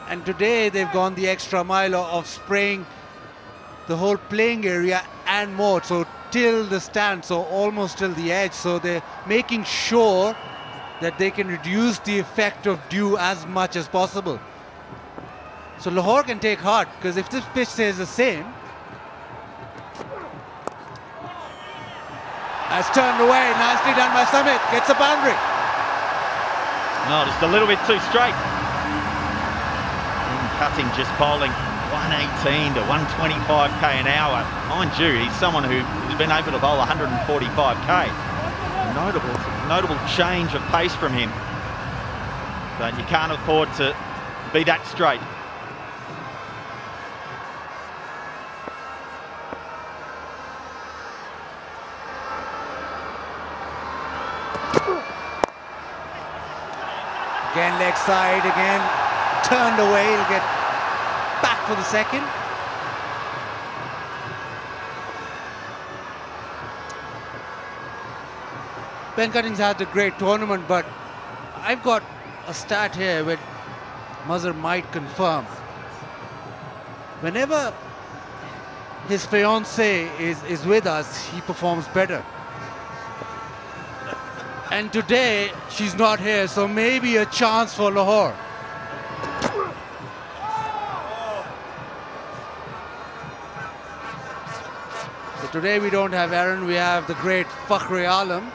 And today they've gone the extra mile of spraying the whole playing area and more, so till the stand, so almost till the edge. So they're making sure that they can reduce the effect of dew as much as possible. So Lahore can take heart, because if this pitch stays the same, that's turned away, nicely done by Samit, gets a boundary. No, just a little bit too straight. Cutting just bowling 118 to 125k an hour. Mind you, he's someone who's been able to bowl 145k. Notable change of pace from him. But you can't afford to be that straight. Again leg side, again turned away, he'll get back for the second. Ben Cuttings had a great tournament, but I've got a stat here which Mazhar might confirm. Whenever his fiancée is with us, he performs better. And today, she's not here, so maybe a chance for Lahore. So today we don't have Aaron, we have the great Fakhri Alam.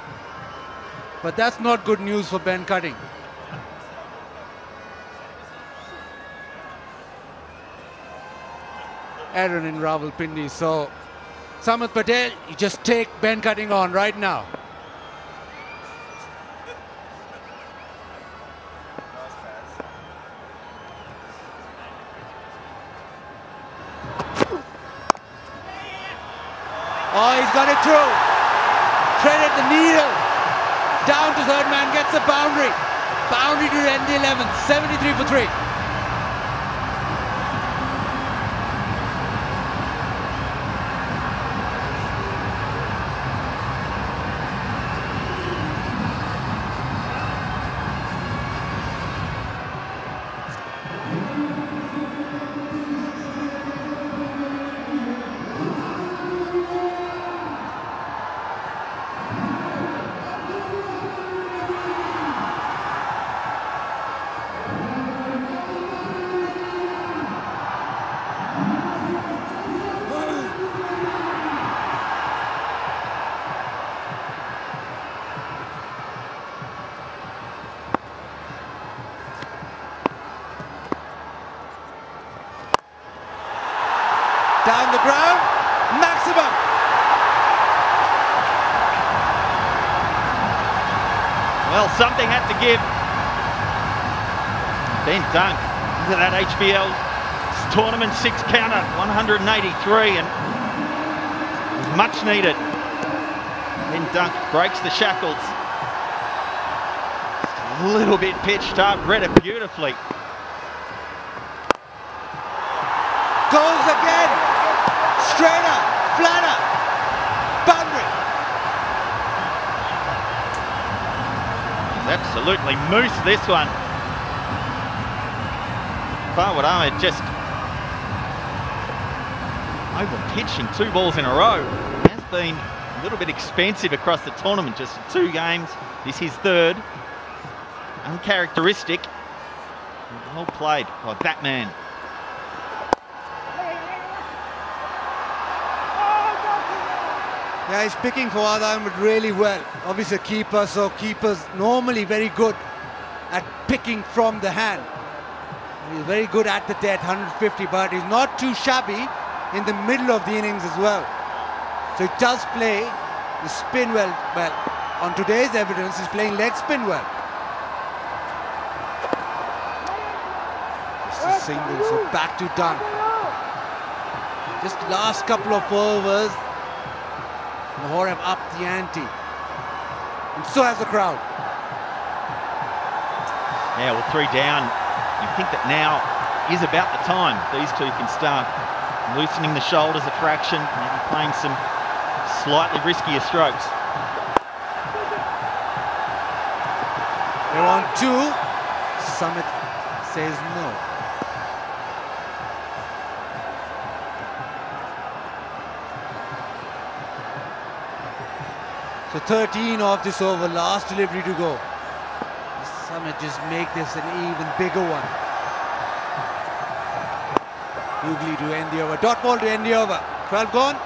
But that's not good news for Ben Cutting. Aaron in Rawalpindi. So, Samit Patel, you just take Ben Cutting on right now. Oh, he's got it through. Threaded the needle. Down to third man, gets a boundary. Boundary to end the 11th, 73 for 3. Down the ground, maximum. Well, something had to give. Ben Dunk into that HBL tournament 6 counter, 183, and it was much needed. Ben Dunk breaks the shackles. A little bit pitched up, read it beautifully. Goes again. Straighter, flatter, boundary. Absolutely moose this one. Farwood Ahmed just over pitching 2 balls in a row. Has been a little bit expensive across the tournament, just 2 games. This is 3rd. Uncharacteristic. Well played by that man. Yeah, he's picking Fawad Ahmed really well. Obviously a keeper, so keepers normally very good at picking from the hand. He's very good at the death, 150, but he's not too shabby in the middle of the innings as well. So he does play the spin well. Well, on today's evidence, he's playing leg spin well. Just a single, so back to Dunn. Just last couple of overs, Lahore have upped the ante. And so has the crowd. Yeah, well, 3 down. You think that now is about the time these two can start loosening the shoulders a fraction, maybe playing some slightly riskier strokes. They're on 2. Summit says no. So 13 off this over, last delivery to go. Summit just make this an even bigger one. Googly to end the over, dot ball to end the over. 12 gone,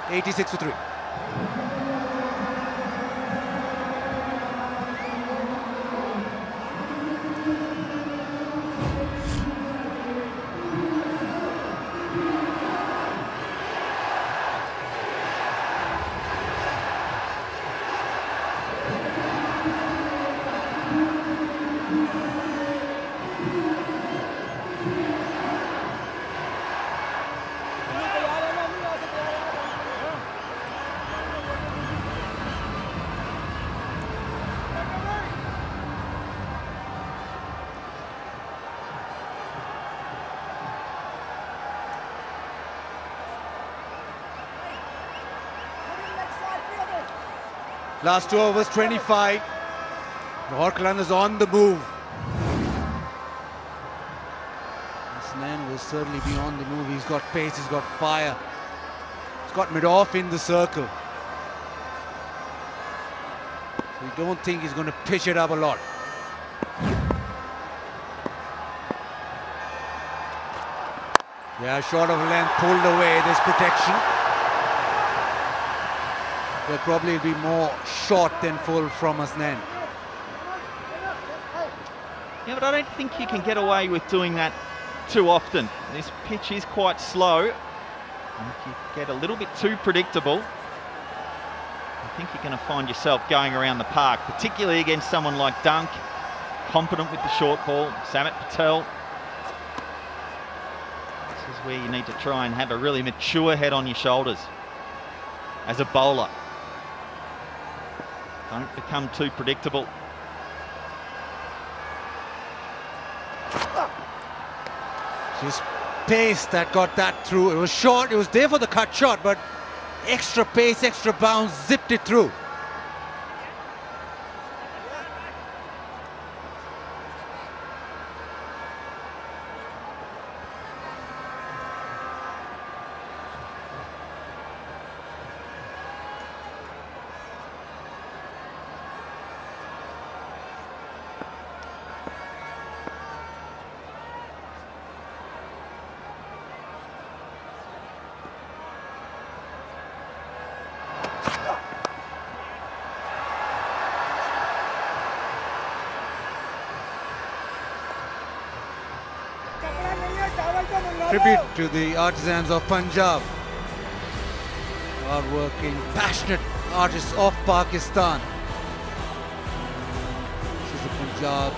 86 for 3. Last 2 overs, 25. Lahore Qalandars on the move. This man will certainly be on the move. He's got pace, he's got fire. He's got mid-off in the circle. So you don't think he's going to pitch it up a lot. Yeah, short of length, pulled away. There's protection. There'll probably be more short than full from Asnan. Yeah, but I don't think you can get away with doing that too often. This pitch is quite slow. And if you get a little bit too predictable, I think you're going to find yourself going around the park, particularly against someone like Dunk, competent with the short ball, Samit Patel. This is where you need to try and have a really mature head on your shoulders as a bowler. Don't become too predictable. Just pace that got that through. It was short, it was there for the cut shot, but extra pace, extra bounce, zipped it through. Tribute to the artisans of Punjab. Hard-working, passionate artists of Pakistan. This is the Punjab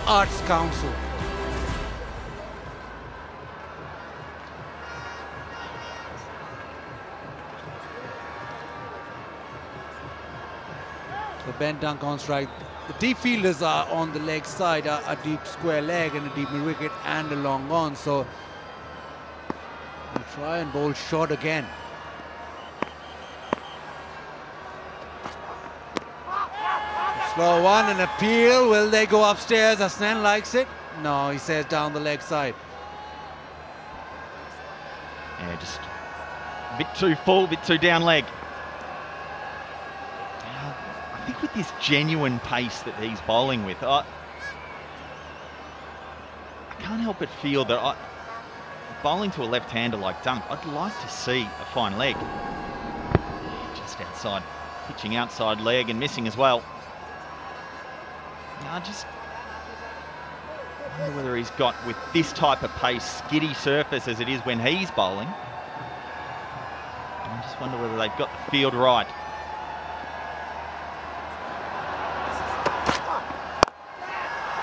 Arts Council. The bent dunk on strike. The deep fielders are on the leg side, a deep square leg and a deep mid wicket and a long on. So we'll try and bowl short again. Slow one, an appeal. Will they go upstairs? Asnan likes it. No, he says down the leg side. Yeah, just a bit too full, a bit too down leg. I think with this genuine pace that he's bowling with, I can't help but feel that bowling to a left-hander like Dunk, I'd like to see a fine leg. Just outside, pitching outside leg and missing as well. I just wonder whether he's got, with this type of pace, skiddy surface as it is when he's bowling, I just wonder whether they've got the field right.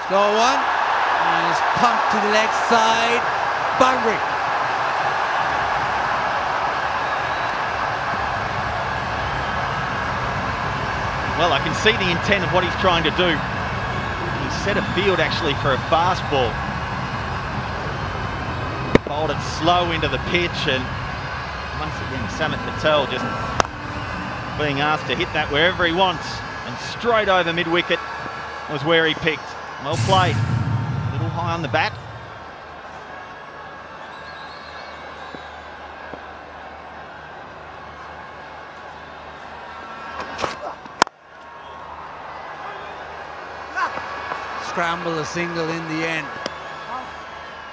Slow one, and it's pumped to the leg side, boundary. Well, I can see the intent of what he's trying to do. He set a field actually for a fast ball. Bowled it slow into the pitch, and once again Samit Patel just being asked to hit that wherever he wants, and straight over mid-wicket was where he picked. Well played. A little high on the bat. Scramble, a single in the end.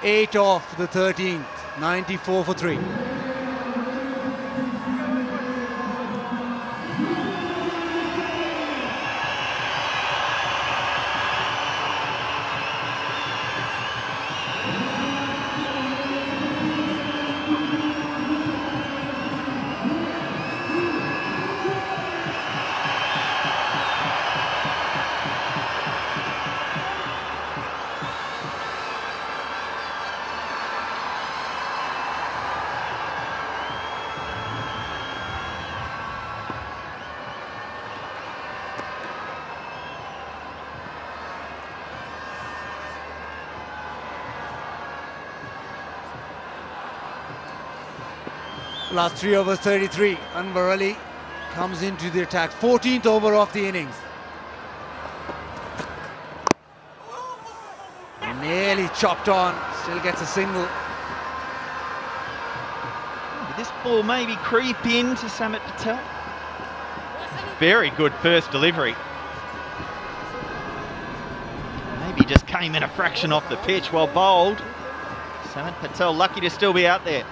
8 off the 13th, 94 for 3. Last 3 overs, 33. Anwar Ali comes into the attack. 14th over of the innings. Nearly chopped on. Still gets a single. Did this ball maybe creep in to Samit Patel? Very good first delivery. Maybe just came in a fraction off the pitch. Well bowled. Samit Patel lucky to still be out there.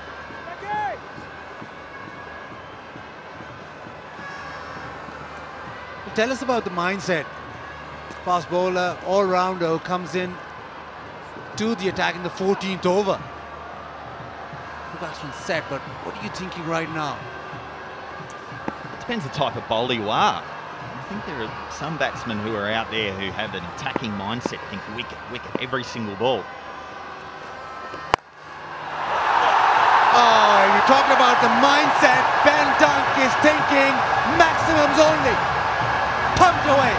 Tell us about the mindset. Fast bowler, all-rounder who comes in to the attack in the 14th over. The batsman's set, but what are you thinking right now? It depends the type of bowler you are. I think there are some batsmen who are out there who have an attacking mindset, think wicket, wicket, every single ball. Oh, you're talking about the mindset. Ben Dunk is thinking maximums only. Pumped away.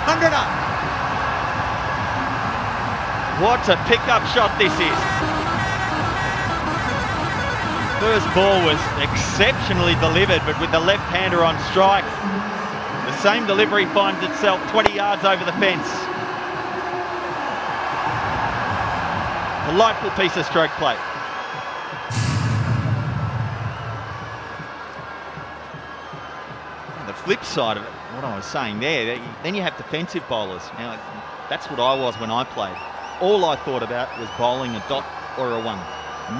100 up. What a pickup shot this is. First ball was exceptionally delivered, but with the left-hander on strike, the same delivery finds itself 20 yards over the fence. Delightful piece of stroke play. And the flip side of it, what I was saying there, then you have defensive bowlers. Now, that's what I was when I played. All I thought about was bowling a dot or a one.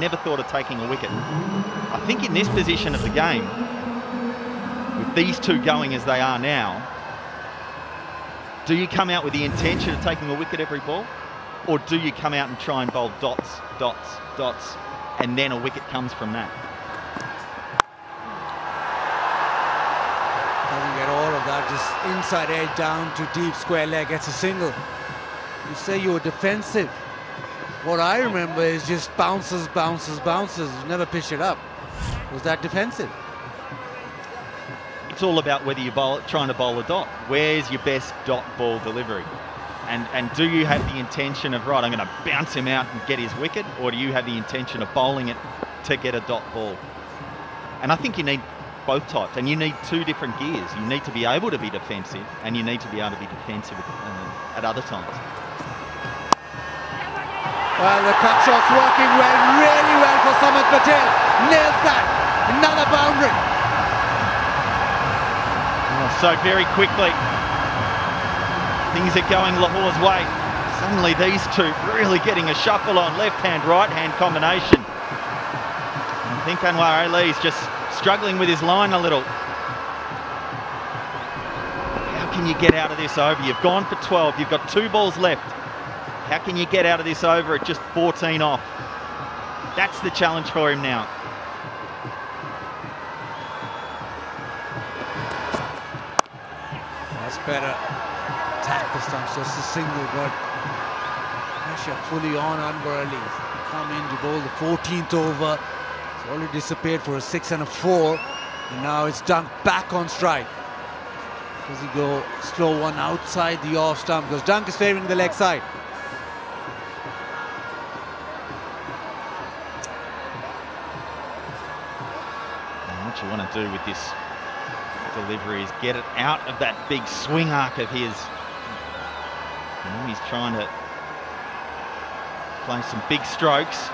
Never thought of taking a wicket. I think in this position of the game, with these two going as they are now, do you come out with the intention of taking a wicket every ball? Or do you come out and try and bowl dots, dots, dots, and then a wicket comes from that? Doesn't get all of that, just inside edge down to deep square leg, gets a single. You say you were defensive. What I remember is just bounces, bounces, bounces. You never pitch it up. Was that defensive? It's all about whether you're trying to bowl a dot. Where's your best dot ball delivery? And do you have the intention of, right, I'm going to bounce him out and get his wicket, or do you have the intention of bowling it to get a dot ball? And I think you need both types, and you need two different gears. You need to be able to be defensive, and you need to be able to be defensive at other times. Well, the cut shot's working well, really well for Samit Patel. Nails that. Another boundary. Oh, so very quickly, things are going Lahore's way. Suddenly these two really getting a shuffle on left-hand, right-hand combination. I think Anwar Ali's just struggling with his line a little. How can you get out of this over? You've gone for 12, you've got 2 balls left. How can you get out of this over at just 14 off? That's the challenge for him now. That's better. Attack this time, just a single, but pressure fully on Anwar Ali. Come in to bowl the 14th over. It's already disappeared for a 6 and a 4. And now it's Dunk back on strike. Does he go slow one outside the off stump? Because Dunk is favouring the leg side. And what you want to do with this delivery is get it out of that big swing arc of his. And he's trying to play some big strokes.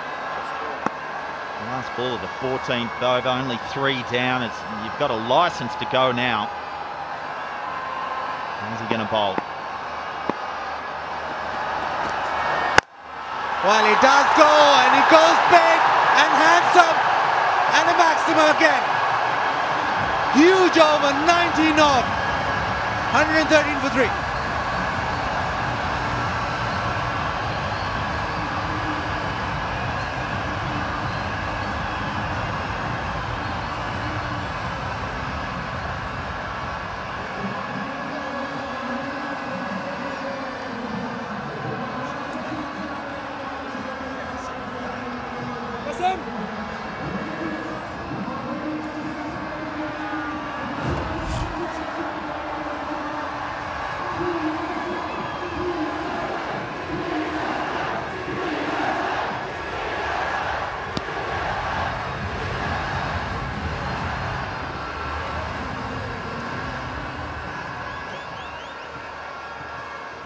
The last ball of the 14th over, only 3 down. You've got a licence to go now. How's he going to bowl? Well, he does go, and he goes big and handsome, and a maximum again. Huge over, 19 off, 113 for 3.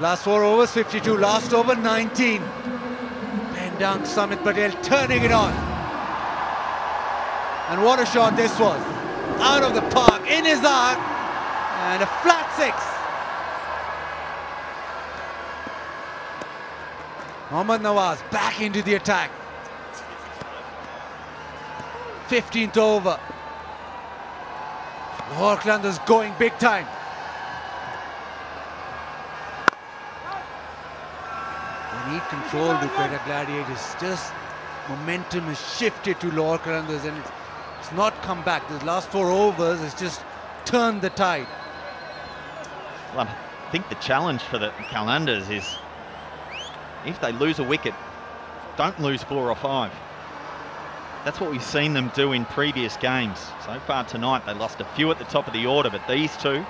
Last 4 overs, 52. Last over, 19. Ben Dunk, Samit Patel turning it on. And what a shot this was. Out of the park, in his arc, and a flat 6. Mohammad Nawaz back into the attack. 15th over. Lahore Qalandars going big time. They need control to Quetta Gladiators. Just momentum has shifted to Lahore Qalandars, and it's not come back. The last 4 overs has just turned the tide. Well, I think the challenge for the Qalandars is if they lose a wicket, don't lose 4 or 5. That's what we've seen them do in previous games. So far tonight, they lost a few at the top of the order, but these two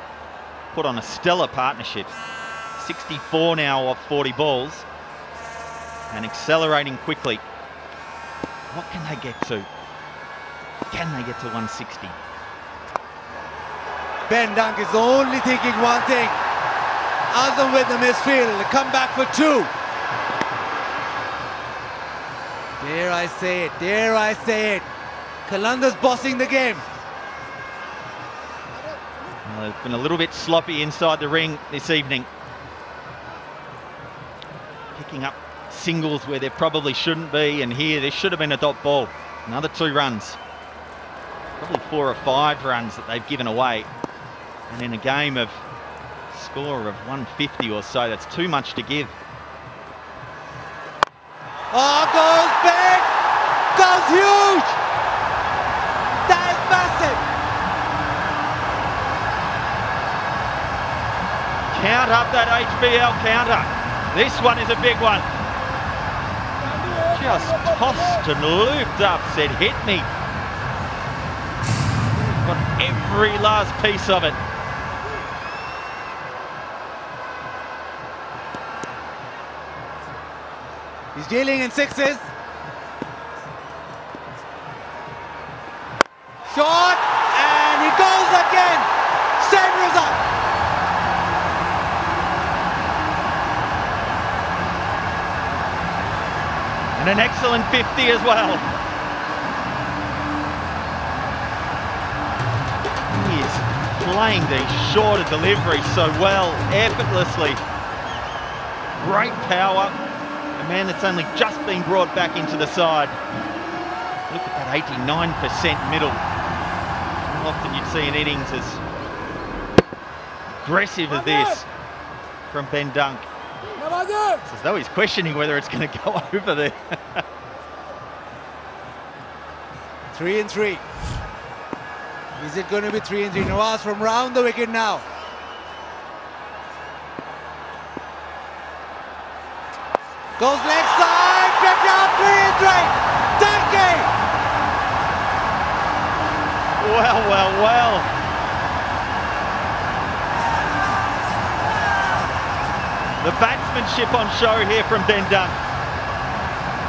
put on a stellar partnership. 64 now off 40 balls and accelerating quickly. What can they get to? Can they get to 160? Ben Dunk is only thinking one thing. Azam with the misfield, come back for 2. Dare I say it, dare I say it. Qalandars bossing the game. Well, they've been a little bit sloppy inside the ring this evening. Picking up singles where there probably shouldn't be, and here there should have been a dot ball. Another 2 runs. Probably 4 or 5 runs that they've given away. And in a game of score of 150 or so, that's too much to give. Oh, goes big! Goes huge! That is massive! Count up that HBL counter. This one is a big one. Just tossed and looped up, said hit me. Got every last piece of it. He's dealing in 6s. Shot, and he goes again. Same result. And an excellent 50 as well. He is playing these shorter deliveries so well, effortlessly. Great power. A man that's only just been brought back into the side. Look at that 89% middle. How often you'd see an innings as aggressive as this from Ben Dunk. It's as though he's questioning whether it's going to go over there. 3 and 3. Is it going to be 3 and 3? Nawaz from round the wicket now. Goes leg side, picked up, 3 and 3. Donkey! Well, well, well. The batsmanship on show here from Ben Dunk.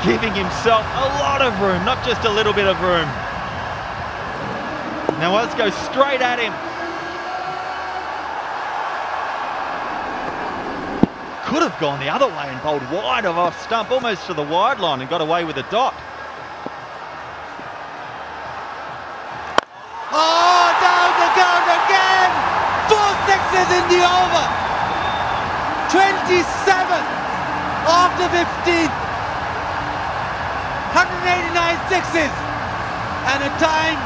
Giving himself a lot of room, not just a little bit of room. Now let's go straight at him. Could have gone the other way and bowled wide of off stump, almost to the wide line, and got away with a dot. Oh, down the ground again! 4 sixes in the over! 27 after 15th. 189 sixes and a time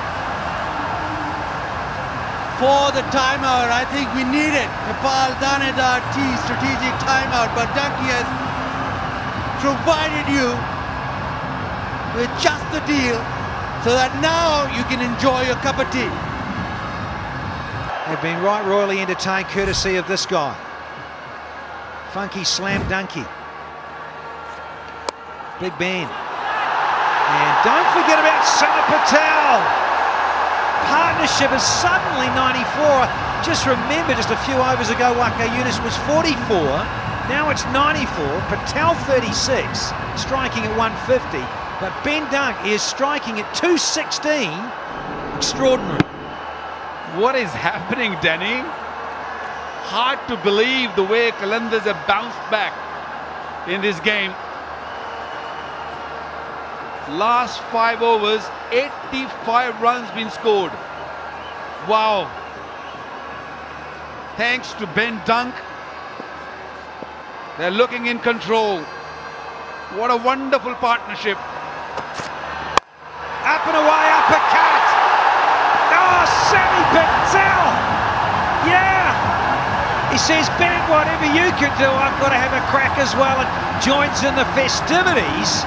for the timeout. I think we need it. Nepal Danedar T strategic timeout, but Dunky has provided you with just the deal so that now you can enjoy your cup of tea. They've been right royally entertained courtesy of this guy. Funky slam dunky. Big Ben. And don't forget about Sana Patel. Partnership is suddenly 94. Just remember, just a few overs ago, Waka Yunus was 44. Now it's 94. Patel 36, striking at 150. But Ben Dunk is striking at 216. Extraordinary. What is happening, Danny? Hard to believe the way Qalandars have bounced back in this game. Last 5 overs, 85 runs been scored. Wow. Thanks to Ben Dunk. They're looking in control. What a wonderful partnership. Up and away, uppercut. Oh, Sammy Patel. Yeah. He says, Ben, whatever you can do, I've got to have a crack as well, and joins in the festivities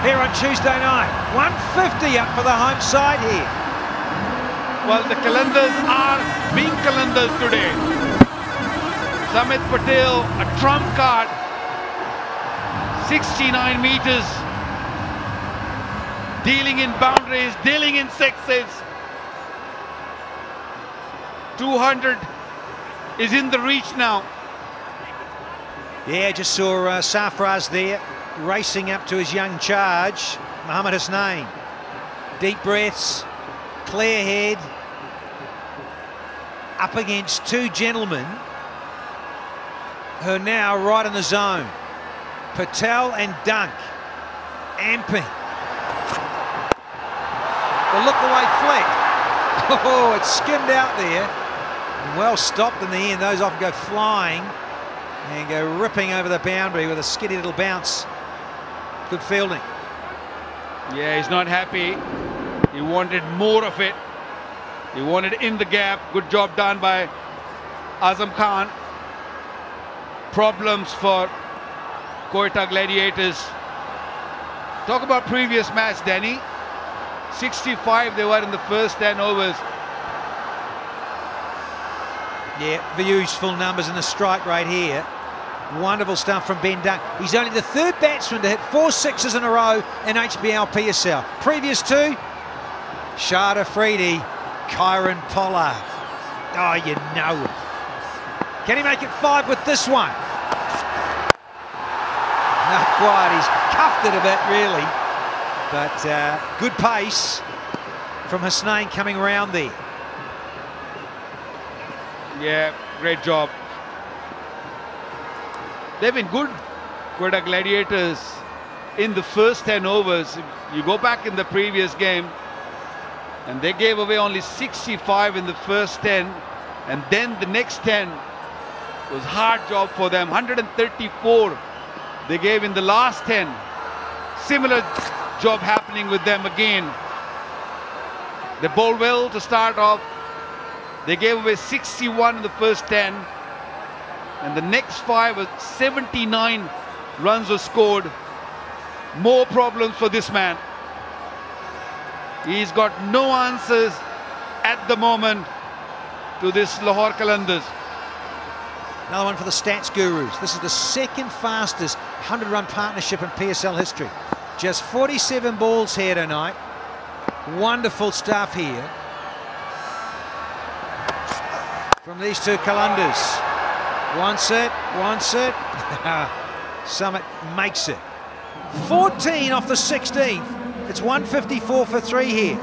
here on Tuesday night. 150 up for the home side here. Well, the Qalandars are being Qalandars today. Samit Patel, a trump card. 69 meters. Dealing in boundaries, dealing in sixes. 200 is in the reach now. Yeah, just saw Sarfraz there, racing up to his young charge, Mohammad Hussain. Deep breaths, clear head, up against 2 gentlemen who are now right in the zone. Patel and Dunk, amping. The look away flick. Oh, it's skimmed out there. Well stopped in the end. Those often go flying and go ripping over the boundary with a skiddy little bounce. Good fielding. Yeah, he's not happy. He wanted more of it. He wanted in the gap. Good job done by Azam Khan. Problems for Quetta Gladiators. Talk about previous match, Danny. 65 they were in the first 10 overs. Yeah, the useful numbers in the strike rate here. Wonderful stuff from Ben Dunk. He's only the 3rd batsman to hit 4 sixes in a row in HBL PSL. Previous 2, Shah Afridi, Kyron Pollard. Oh, you know it. Can he make it 5 with this one? Not quite. He's cuffed it a bit, really. But good pace from Hussain coming around there. Yeah, great job. They've been good, Quetta Gladiators, in the first 10 overs. You go back in the previous game, and they gave away only 65 in the first 10, and then the next 10 was hard job for them. 134 they gave in the last 10. Similar job happening with them again. They bowled well to start off. They gave away 61 in the first 10, and the next 5 was 79 runs were scored. More problems for this man. He's got no answers at the moment to this Lahore Qalandars. Another one for the stats gurus. This is the 2nd fastest 100-run partnership in PSL history. Just 47 balls here tonight. Wonderful stuff here from these 2 Qalandars. Wants it. Summit makes it. 14 off the 16th. It's 154 for 3 here.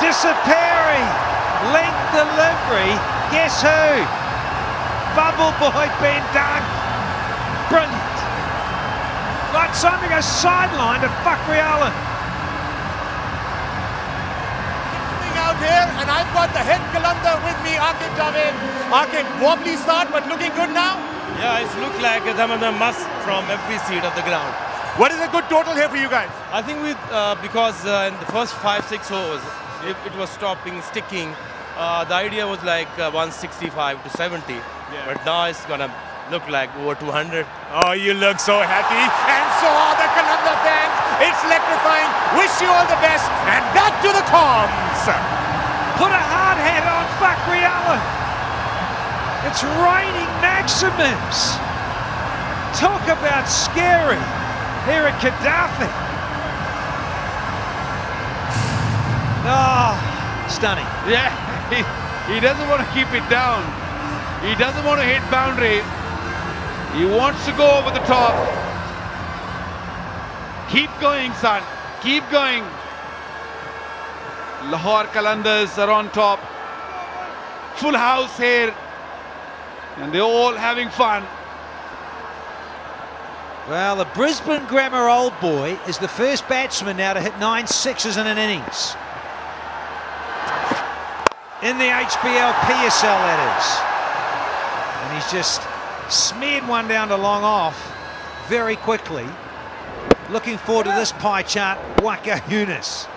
Disappearing, length delivery, guess who? Bubble boy Ben Dunk. Brilliant. Like something a sideline to fuck Realan. Out here, and I've got the head Qalandar with me, Aqib Javed. Aqib, wobbly start, but looking good now? Yeah, it's looked like a must from every seat of the ground. What is a good total here for you guys? I think because in the first 5-6 overs, it was stopping, sticking. The idea was like 165 to 70, but now it's gonna look like over 200. Oh, you look so happy, and so are the Qalandar fans. It's electrifying. Wish you all the best, and back to the comms. Put a hard hat on, fuck Realan. It's raining maximums. Talk about scary here at Gaddafi. Oh, stunning. Yeah, he doesn't want to keep it down. He doesn't want to hit boundary. He wants to go over the top. Keep going, son. Keep going. Lahore Qalandars are on top. Full house here. And they're all having fun. Well, the Brisbane Grammar old boy is the first batsman now to hit 9 sixes in an innings. In the HBL PSL, that is. And he's just smeared one down to long off very quickly. Looking forward to this pie chart, Waka Yunus.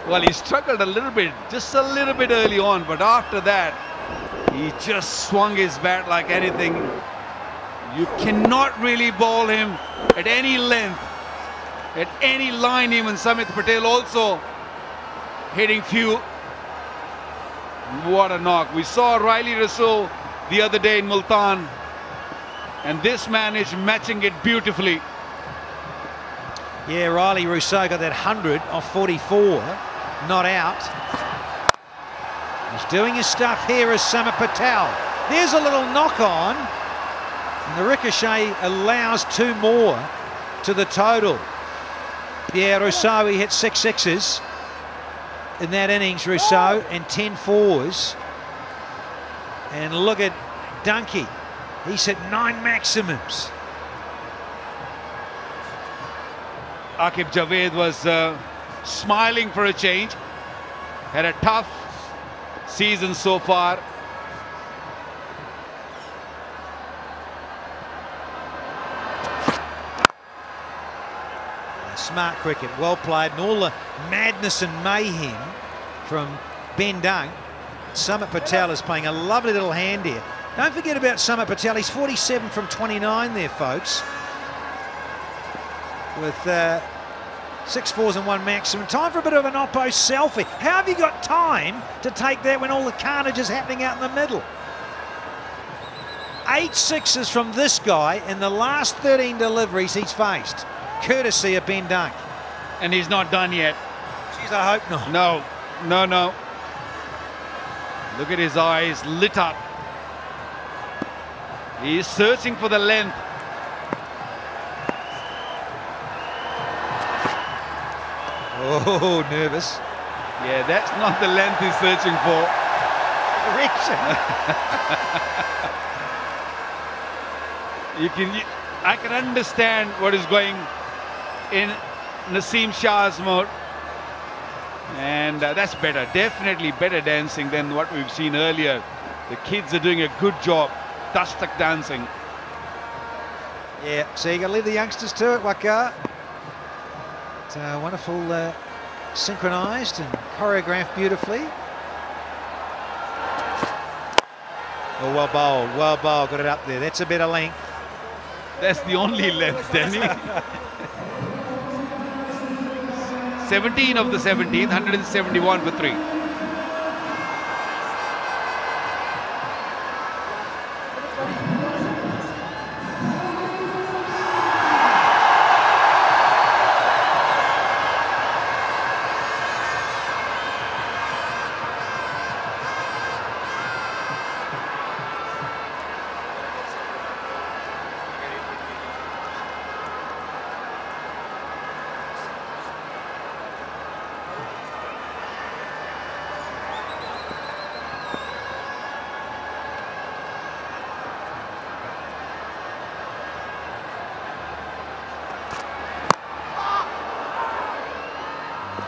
Well, he struggled a little bit, just a little bit early on, but after that, he just swung his bat like anything. You cannot really bowl him at any length, at any line. Even Samit Patel also hitting few. What a knock. We saw Riley Rousseau the other day in Multan, and this man is matching it beautifully. Yeah, Riley Rousseau got that 100 off 44, not out. He's doing his stuff here as Samit Patel. There's a little knock on, and the ricochet allows 2 more to the total. Yeah, Rousseau, he hit 6 sixes in that innings, Rousseau, and 10 fours. And look at Dunkey, he's hit 9 maximums. Aqib Javed was smiling for a change. Had a tough season so far. Smart cricket, well played, and all the madness and mayhem from Ben Dunk. Samit Patel is playing a lovely little hand here. Don't forget about Samit Patel, he's 47 from 29 there, folks. With 6 fours and 1 maximum. Time for a bit of an oppo selfie. How have you got time to take that when all the carnage is happening out in the middle? 8 sixes from this guy in the last 13 deliveries he's faced, courtesy of Ben Dunk. And he's not done yet. Jeez, I hope not. No, no, no. Look at his eyes lit up. He's searching for the length. Oh, nervous. Yeah, that's not the length he's searching for. Look direction. I can understand what is going in Naseem Shah's mode. And that's better, definitely better dancing than what we've seen earlier. The kids are doing a good job, dastak dancing. Yeah, so you got to leave the youngsters to it, Waka. It's wonderful, synchronised and choreographed beautifully. Oh, well bowled, got it up there. That's a bit of length. That's the only length, Danny. 17 of the 17th, 171 for 3.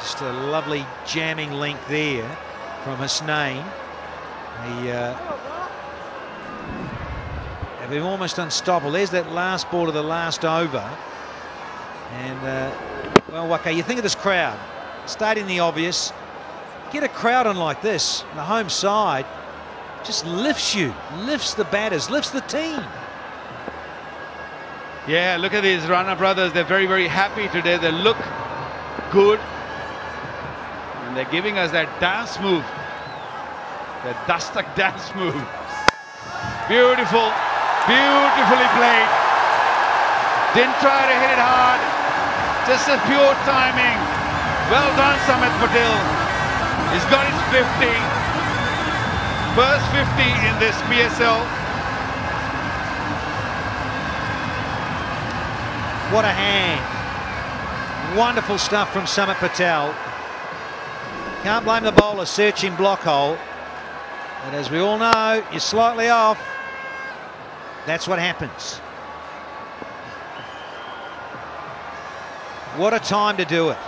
Just a lovely jamming length there from Hussain. They've been almost unstoppable. There's that last ball of the last over. And, well, Waka, you think of this crowd. Stating the obvious. Get a crowd on like this, the home side, just lifts you, lifts the batters, lifts the team. Yeah, look at these Rana brothers. They're very, very happy today. They look good. And they're giving us that dance move. The dastak dance move. Beautiful. Beautifully played. Didn't try to hit it hard. Just a pure timing. Well done, Samit Patel. He's got his 50. First 50 in this PSL. What a hand. Wonderful stuff from Samit Patel. Can't blame the bowler searching block hole. But as we all know, you're slightly off. That's what happens. What a time to do it.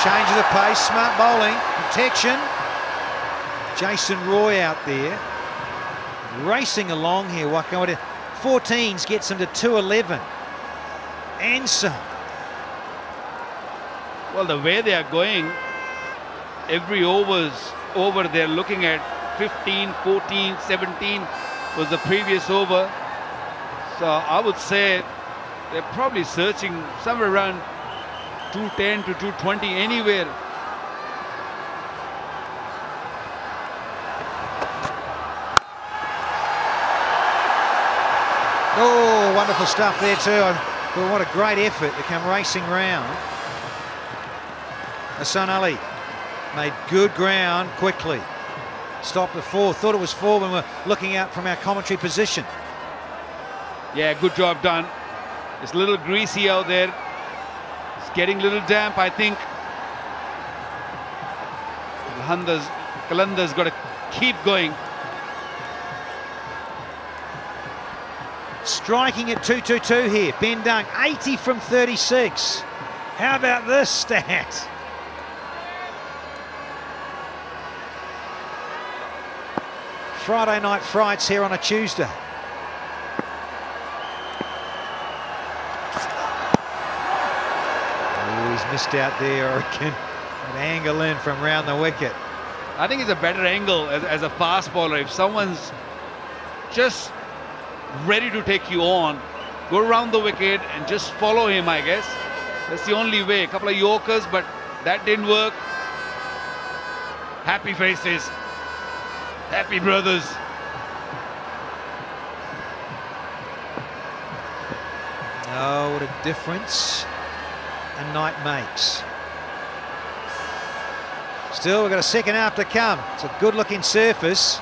Change of the pace, smart bowling, protection. Jason Roy out there. Racing along here. 14s gets them to 211. And some. Well, the way they are going, every over they're looking at 15, 14, 17 was the previous over. So I would say they're probably searching somewhere around 210 to 220 anywhere. Oh, wonderful stuff there too. But what a great effort to come racing round. Hassan Ali made good ground quickly. Stopped at 4. Thought it was 4 when we're looking out from our commentary position. Yeah, good job done. It's a little greasy out there. It's getting a little damp, I think. Qalandars got to keep going. Striking at 222 here. Ben Dunk, 80 from 36. How about this stat? Friday night frights here on a Tuesday. Oh, he's missed out there, I reckon. An angle in from round the wicket. I think it's a better angle as a fast bowler. If someone's just ready to take you on, go around the wicket and just follow him, I guess. That's the only way. A couple of Yorkers, but that didn't work. Happy faces. Happy brothers. Oh, what a difference a night makes. Still, we've got a second half to come. It's a good-looking surface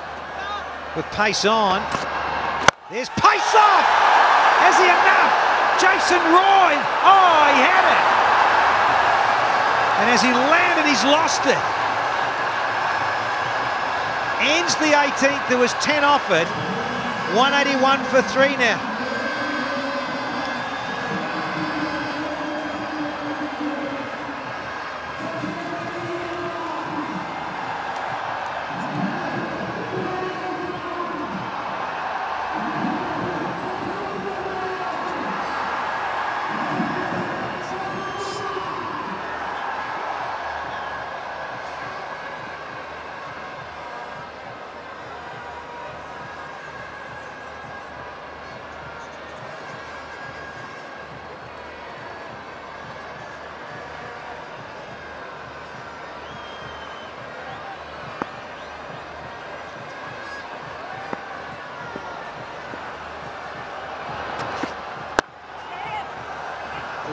with pace on. There's pace off! Has he enough? Jason Roy! Oh, he had it! And as he landed, he's lost it. ends the 18th. There was 10 offered. 181 for 3 now.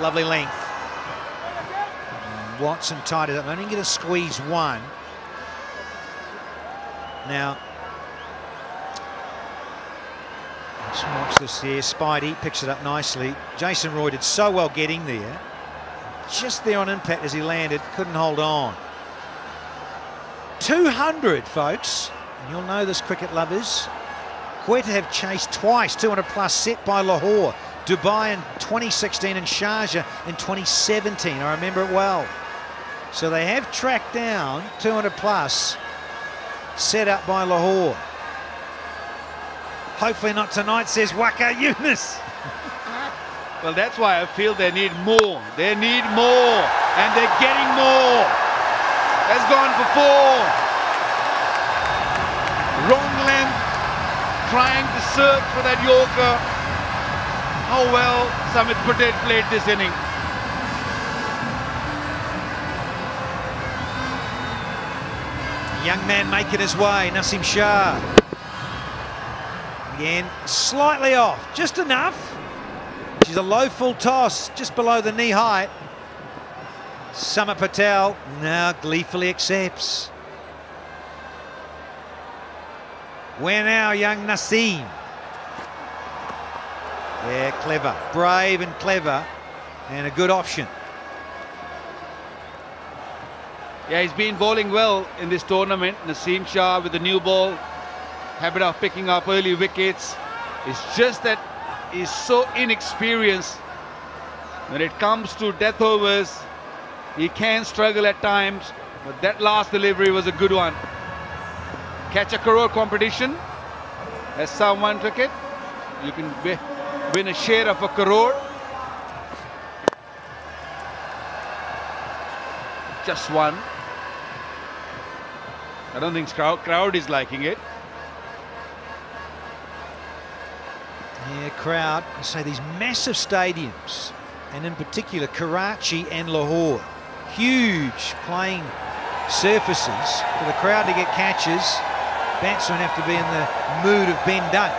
Lovely length. And Watson tied it up. Only get a squeeze one. Now, let's watch this here. Spidey picks it up nicely. Jason Roy did so well getting there. Just there on impact as he landed, couldn't hold on. 200, folks. And you'll know this, cricket lovers. Quetta have chased twice, 200 plus, set by Lahore. Dubai in 2016 and Sharjah in 2017. I remember it well. So they have tracked down 200 plus, set up by Lahore. Hopefully not tonight, says Waka Yunus. Well, that's why I feel they need more. They need more, and they're getting more. Has gone for 4. Wrong length, trying to search for that Yorker. How well Samit Patel played this inning. Young man making his way, Nasim Shah. Again, slightly off, just enough. She's a low full toss, just below the knee height. Samit Patel now gleefully accepts. Where now, young Nasim? Yeah, clever, brave and clever, and a good option. Yeah, he's been bowling well in this tournament. Nasim Shah with the new ball, habit of picking up early wickets. It's just that he's so inexperienced. When it comes to death overs, he can struggle at times, but that last delivery was a good one. Catch a crore competition, as someone took it. You can win a share of a crore. Just one. I don't think crowd is liking it. Yeah, crowd. I say these massive stadiums, and in particular Karachi and Lahore, huge playing surfaces for the crowd to get catches. Batsmen have to be in the mood of Ben Dunk.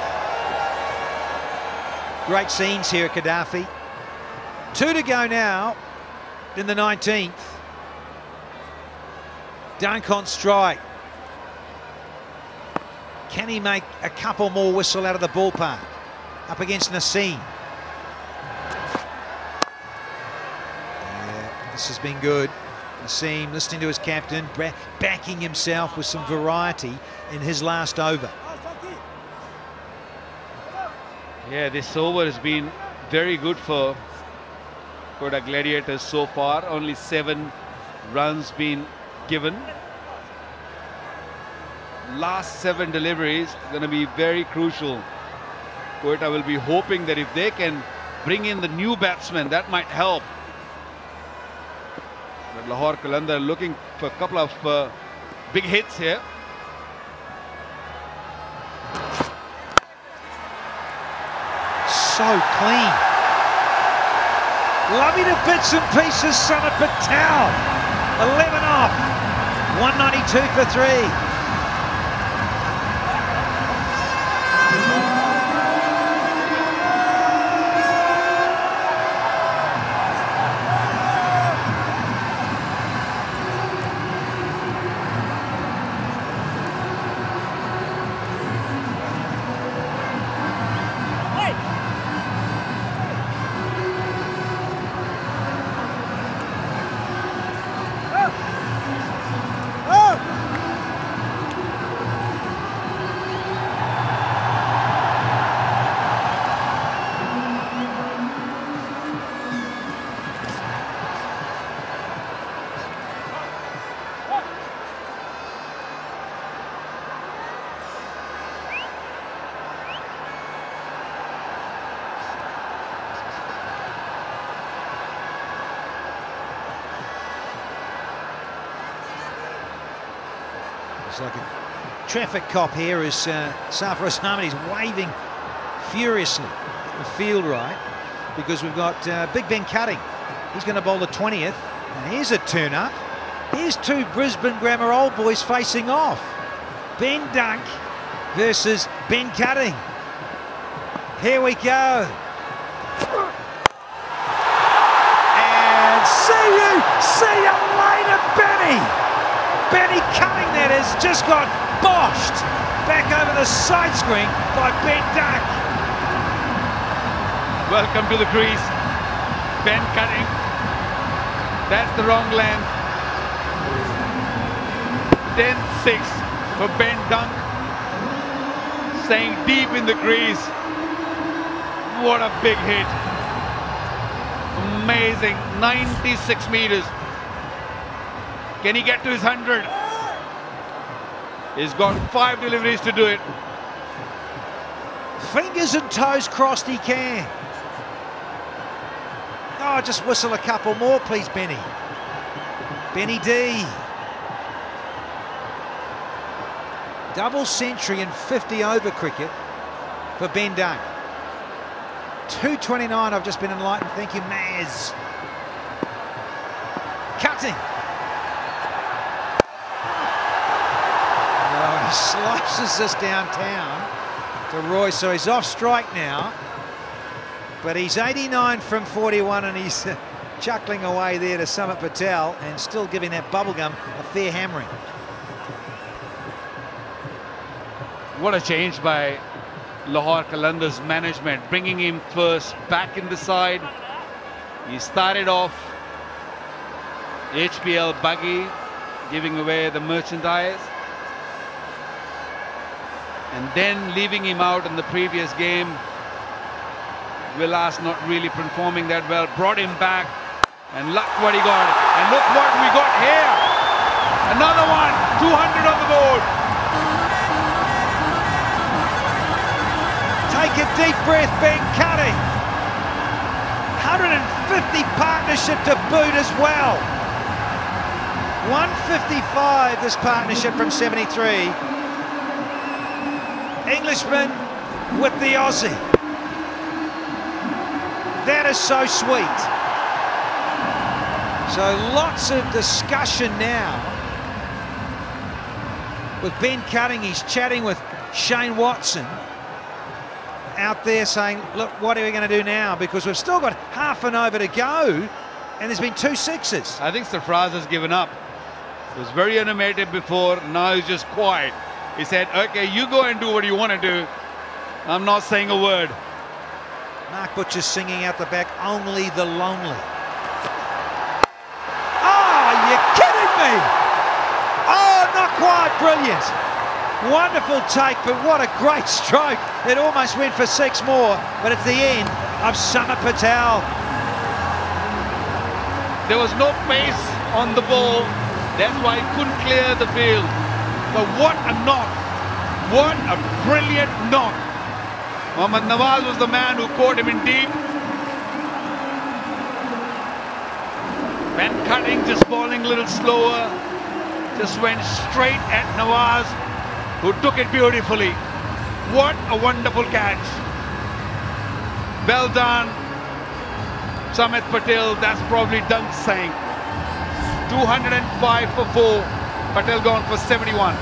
Great scenes here at Gaddafi. 2 to go now in the 19th. Dunk on strike. Can he make a couple more whistle out of the ballpark? Up against Nasim. Yeah, this has been good. Nasim listening to his captain, backing himself with some variety in his last over. Yeah, this over has been very good for Quetta Gladiators so far. Only 7 runs been given. Last 7 deliveries are going to be very crucial. Quetta will be hoping that if they can bring in the new batsman, that might help. But Lahore Qalandars looking for a couple of big hits here. So clean. Loving to bits and pieces, Samit Patel. 11 off. 192 for 3. It's like a traffic cop here as Sarfaraz Ahmed is waving furiously at the field right, because we've got Big Ben Cutting. He's going to bowl the 20th, and here's a turn-up. Here's two Brisbane Grammar old boys facing off. Ben Dunk versus Ben Cutting. Here we go. And see you later, Benny. Benny Cutting, that is, just got boshed back over the side screen by Ben Dunk. Welcome to the crease. Ben Cutting. That's the wrong length. 10-6 for Ben Dunk. Staying deep in the crease. What a big hit. Amazing. 96 meters. Can he get to his 100? He's got 5 deliveries to do it. Fingers and toes crossed he can. Oh, just whistle a couple more, please, Benny. Benny D. Double century in 50 over cricket for Ben Dunk. 229, I've just been enlightened. Thank you, Maz. Cutting. Oh, he slices this downtown to Roy, so he's off strike now. But he's 89 from 41, and he's chuckling away there to Samit Patel and still giving that bubblegum a fair hammering. What a change by Lahore Qalandars management, bringing him first back in the side. He started off HBL buggy, giving away the merchandise, and then leaving him out in the previous game. Vilas not really performing that well, brought him back, and look what he got. And look what we got here. Another one, 200 on the board. Take a deep breath, Ben Cutting. 150 partnership to boot as well. 155 this partnership from 73. Englishman with the Aussie. That is so sweet. So lots of discussion now with Ben Cutting. He's chatting with Shane Watson out there saying, look, what are we going to do now? Because we've still got half an over to go, and there's been 2 sixes. I think Sarfaraz has given up. He was very animated before, now he's just quiet. He said, okay, you go and do what you want to do. I'm not saying a word. Mark Butcher's singing out the back, Only the Lonely. Oh, are you kidding me? Oh, not quite brilliant. Wonderful take, but what a great stroke. It almost went for 6 more, but it's the end of Samit Patel. There was no pace on the ball. That's why he couldn't clear the field. But what a knock. What a brilliant knock. Mohammad Nawaz was the man who caught him in deep. Ben Cutting just bowling a little slower. Just went straight at Nawaz, who took it beautifully. What a wonderful catch. Well done, Samit Patel. That's probably Dunk's saying. 205 for 4. Patel gone for 71.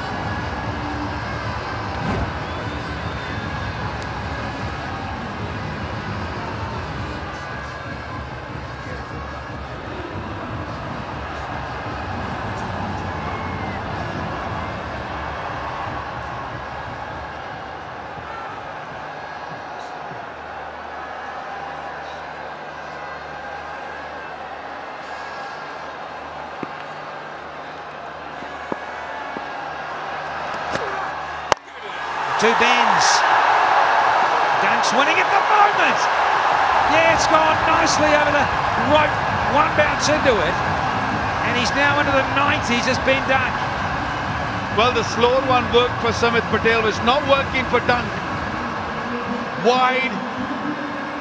Two bends. Dunk's winning at the moment. Yeah, it's gone nicely over the rope. 1 bounce into it. And he's now into the 90s as Ben Dunk. Well, the slower one worked for Samit Patel. It's not working for Dunk. Wide,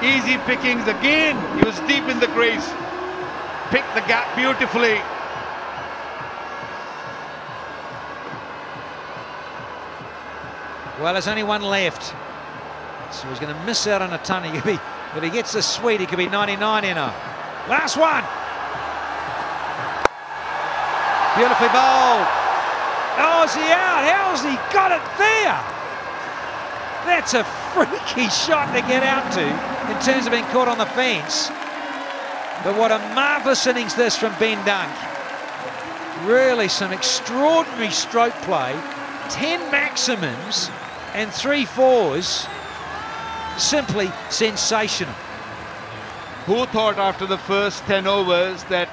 easy pickings again. He was deep in the crease. Picked the gap beautifully. Well, there's only one left. So he's going to miss out on a ton. If he gets the sweet, he could be 99 in her. Last one. Beautifully bowled. Oh, is he out? How's he got it there? That's a freaky shot to get out to in terms of being caught on the fence. But what a marvellous innings this from Ben Dunk. Really some extraordinary stroke play. 10 maximums and 3 fours. Simply sensational. Who thought after the first 10 overs that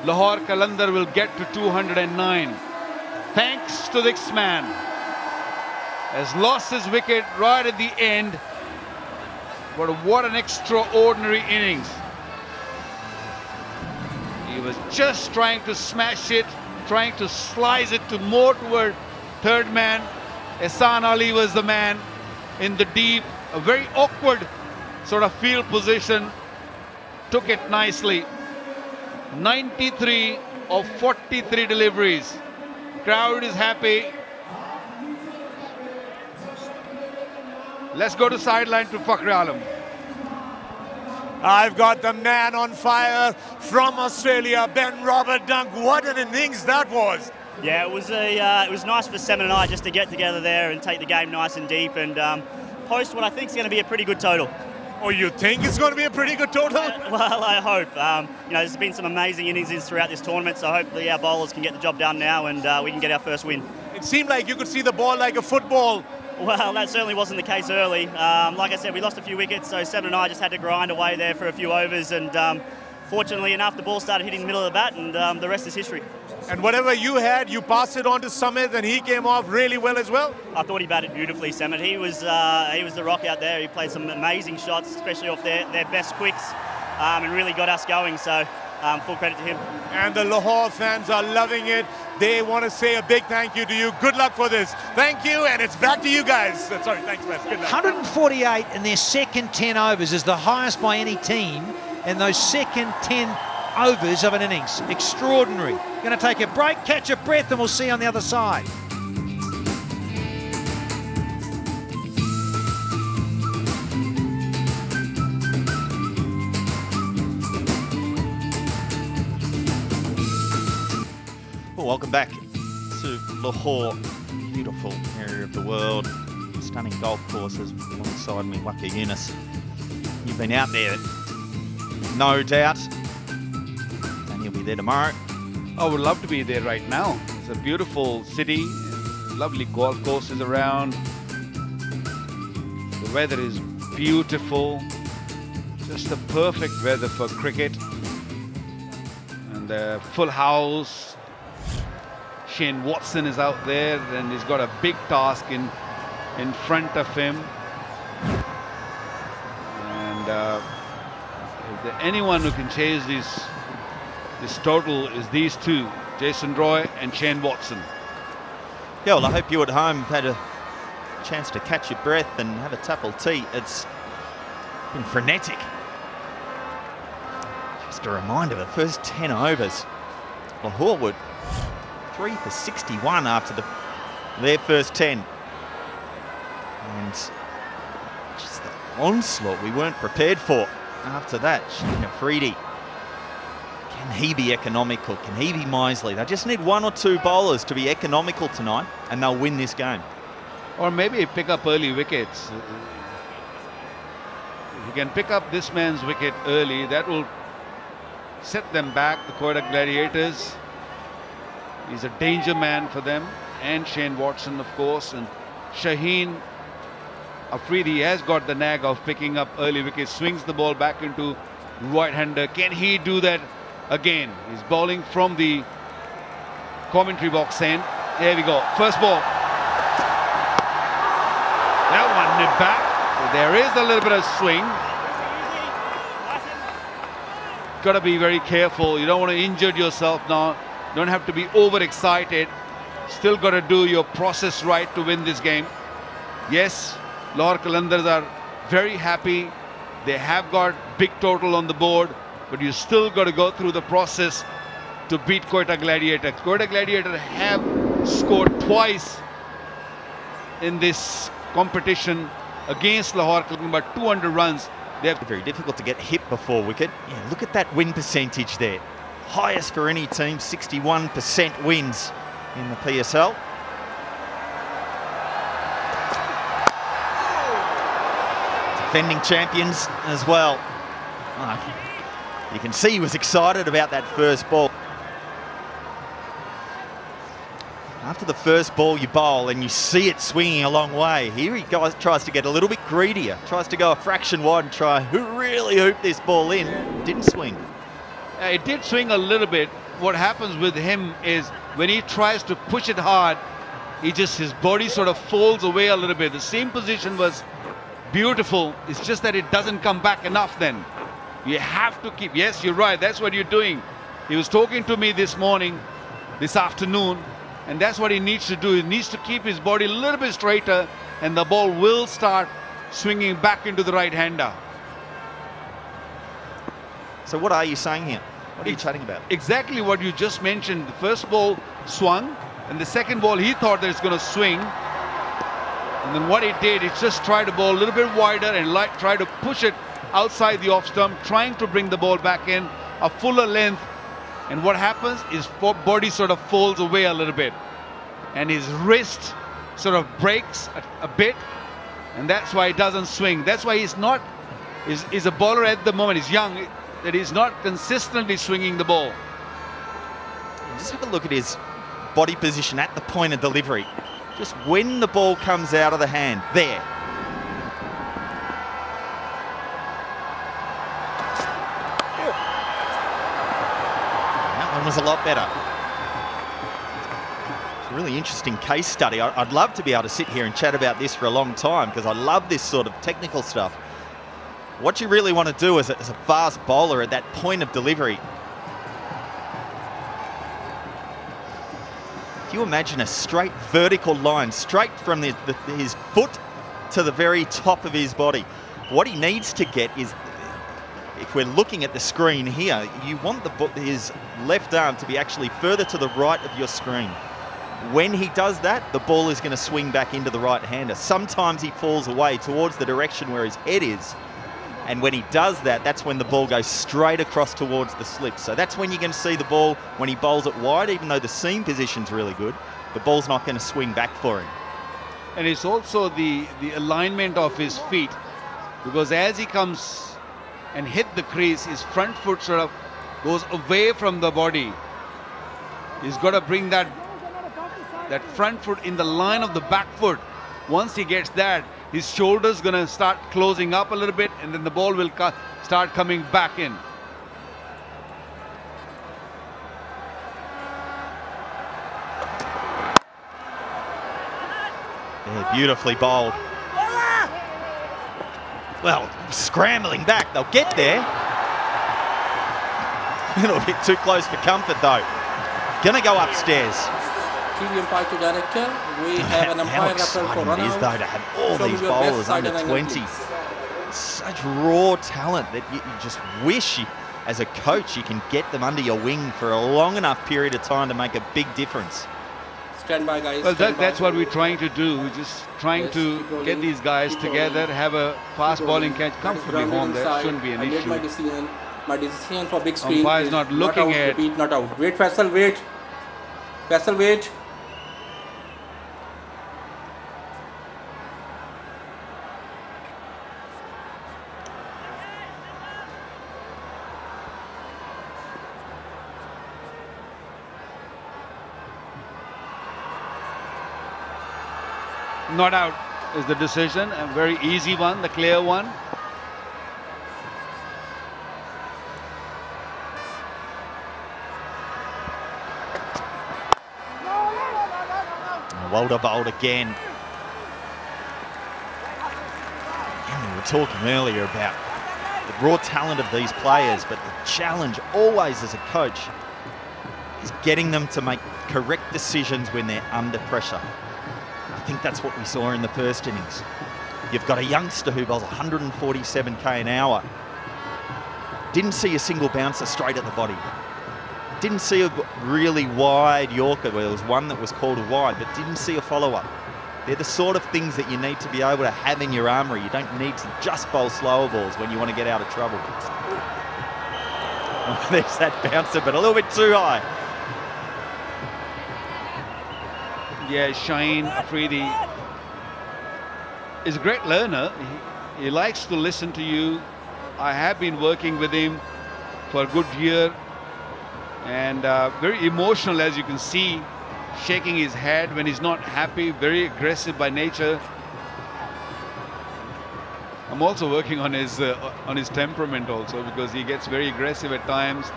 Lahore Qalandars will get to 209? Thanks to this man. Has lost his wicket right at the end. But what an extraordinary innings. He was just trying to smash it, trying to slice it to more toward third man. Ehsan Ali was the man in the deep, a very awkward sort of field position. Took it nicely. 93 of 43 deliveries. Crowd is happy. Let's go to sideline to Fakhri Alam. I've got the man on fire from Australia, Ben Robert Dunk. What an innings that was. Yeah, it was nice for Seven and I just to get together there and take the game nice and deep and post what I think is going to be a pretty good total. Oh, you think it's going to be a pretty good total? Well, I hope. You know, there's been some amazing innings throughout this tournament, so hopefully our bowlers can get the job done now and we can get our first win. It seemed like you could see the ball like a football. Well, that certainly wasn't the case early. Like I said, we lost a few wickets, so Seven and I just had to grind away there for a few overs, and fortunately enough, the ball started hitting the middle of the bat, and the rest is history. And whatever you had, you passed it on to Samit, and he came off really well as well. I thought he batted beautifully, Samit. He was the rock out there. He played some amazing shots, especially off their best quicks, and really got us going. So full credit to him. And the Lahore fans are loving it. They want to say a big thank you to you. Good luck for this. Thank you, and it's back to you guys. Sorry, thanks, Wes. Good luck. 148 in their second 10 overs is the highest by any team in those second 10 overs of an innings. Extraordinary. Going to take a break, catch a breath, and we'll see you on the other side. Well, welcome back to Lahore, beautiful area of the world, stunning golf courses alongside me, Waka Yunus. You've been out there, no doubt, and you'll be there tomorrow. I would love to be there right now. It's a beautiful city, lovely golf courses around. The weather is beautiful, just the perfect weather for cricket. And the full house. Shane Watson is out there and he's got a big task in front of him. And if there's anyone who can chase this total is these two, Jason Roy and Shane Watson. Yeah, well, I hope you at home have had a chance to catch your breath and have a tapple tea. It's been frenetic. Just a reminder, the first 10 overs, Lahore would 3 for 61 after their first 10. And just the onslaught we weren't prepared for after that. Shane Afridi. Can he be economical? Can he be miserly? They just need 1 or 2 bowlers to be economical tonight and they'll win this game. Or maybe pick up early wickets. If you can pick up this man's wicket early, that will set them back, the Quetta Gladiators. He's a danger man for them, and Shane Watson, of course, and Shaheen Afridi has got the knack of picking up early wickets, swings the ball back into right-hander. Can he do that again? He's bowling from the commentary box end. There we go, first ball. That one nipped back. There is a little bit of swing. Got to be very careful. You don't want to injure yourself now. Don't have to be overexcited. Still got to do your process right to win this game. Yes, Lahore Qalandars are very happy. They have got big total on the board, but you still got to go through the process to beat Quetta Gladiators. Quetta Gladiators have scored twice in this competition against Lahore Qalandars, about 200 runs. They're very difficult to get hit before wicket. Yeah, look at that win percentage there. Highest for any team, 61% wins in the PSL. Defending champions as well. You can see he was excited about that first ball. After the first ball you bowl and you see it swinging a long way, here he tries to get a little bit greedier, tries to go a fraction wide and try really hoop this ball in. Didn't swing. It did swing a little bit. What happens with him is when he tries to push it hard, his body sort of folds away a little bit. The same position was beautiful. It's just that it doesn't come back enough then. You have to keep, yes, you're right, that's what you're doing. He was talking to me this morning, this afternoon, and that's what he needs to do. He needs to keep his body a little bit straighter and the ball will start swinging back into the right-hander. So what are you saying here? What are you chatting about? Exactly what you just mentioned. The first ball swung and the second ball he thought that it's going to swing. And then what he did, he just tried to bowl a little bit wider and try to push it outside the off stump, trying to bring the ball back in a fuller length. And what happens is body sort of folds away a little bit. And his wrist sort of breaks a bit. And that's why he doesn't swing. That's why he's not, he's a bowler at the moment. He's young, that he's not consistently swinging the ball. Just have a look at his body position at the point of delivery. Just when the ball comes out of the hand, there. That one was a lot better. It's a really interesting case study. I'd love to be able to sit here and chat about this for a long time because I love this sort of technical stuff. What you really want to do as a fast bowler at that point of delivery, if you imagine a straight vertical line, straight from his foot to the very top of his body, what he needs to get is, if we're looking at the screen here, you want his left arm to be actually further to the right of your screen. When he does that, the ball is going to swing back into the right-hander. Sometimes he falls away towards the direction where his head is. And when he does that, that's when the ball goes straight across towards the slip. So that's when you're going to see the ball, when he bowls it wide, even though the seam position's really good, the ball's not going to swing back for him. And it's also the alignment of his feet, because as he comes and hit the crease, his front foot sort of goes away from the body. He's got to bring that front foot in the line of the back foot. Once he gets that, his shoulder's going to start closing up a little bit and then the ball will start coming back in. Yeah, beautifully bowled. Well, scrambling back, they'll get there. A little bit too close for comfort though. Gonna go upstairs. TV umpire to director. We have an umpire referral for run out. Though to have all these bowlers under 20, such raw talent that you just wish, as a coach, you can get them under your wing for a long enough period of time to make a big difference. Stand by, guys. Well, that's what we're trying to do. We're just trying to get these guys together, have a fast bowling catch comfortably home. There shouldn't be an issue. My decision for big screen. Umpire is not looking at. Repeat, not out. Wait, Faisal, wait. Faisal, wait. Not out is the decision, a very easy one, the clear one. Walder bowled again. And we were talking earlier about the raw talent of these players, but the challenge always as a coach is getting them to make correct decisions when they're under pressure. I think that's what we saw in the first innings. You've got a youngster who bowls 147k an hour. Didn't see a single bouncer straight at the body. Didn't see a really wide Yorker. Well, there was one that was called wide, but didn't see a follow-up. They're the sort of things that you need to be able to have in your armoury. You don't need to just bowl slower balls when you want to get out of trouble. Oh, there's that bouncer, but a little bit too high. Yeah, Shaheen Afridi is a great learner. He likes to listen to you. I have been working with him for a good year, and very emotional, as you can see, shaking his head when he's not happy, very aggressive by nature. I'm also working on his temperament also, because he gets very aggressive at times.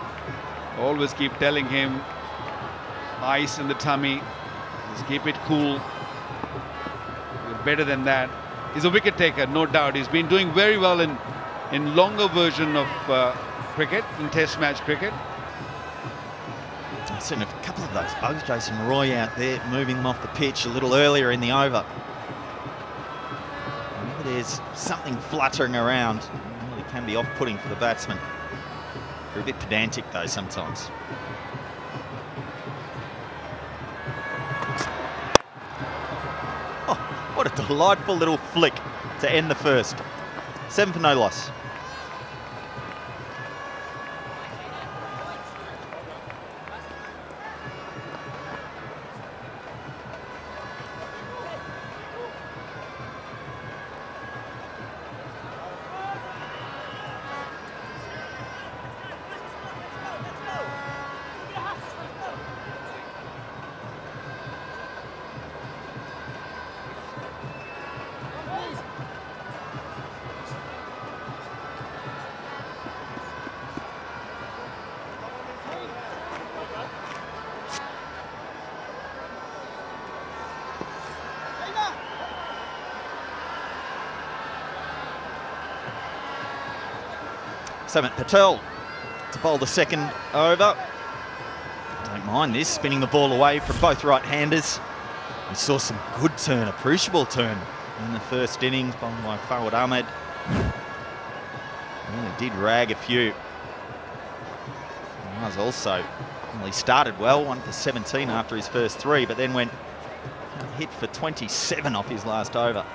I always keep telling him, ice in the tummy, just keep it cool. You're better than that. He's a wicket taker, no doubt. He's been doing very well in longer version of cricket, in test match cricket. I've seen a couple of those bugs, Jason Roy out there, moving them off the pitch a little earlier in the over. Whenever there's something fluttering around, it really can be off-putting for the batsman. They're a bit pedantic though sometimes. Oh, what a delightful little flick to end the first. 7 for no loss. Samit Patel to bowl the second over. Don't mind this, spinning the ball away from both right-handers. We saw some good turn, appreciable turn in the first innings by Fawad Ahmed. Really did rag a few. He was also, well, he started well, 1 for 17 after his first 3, but then went hit for 27 off his last over.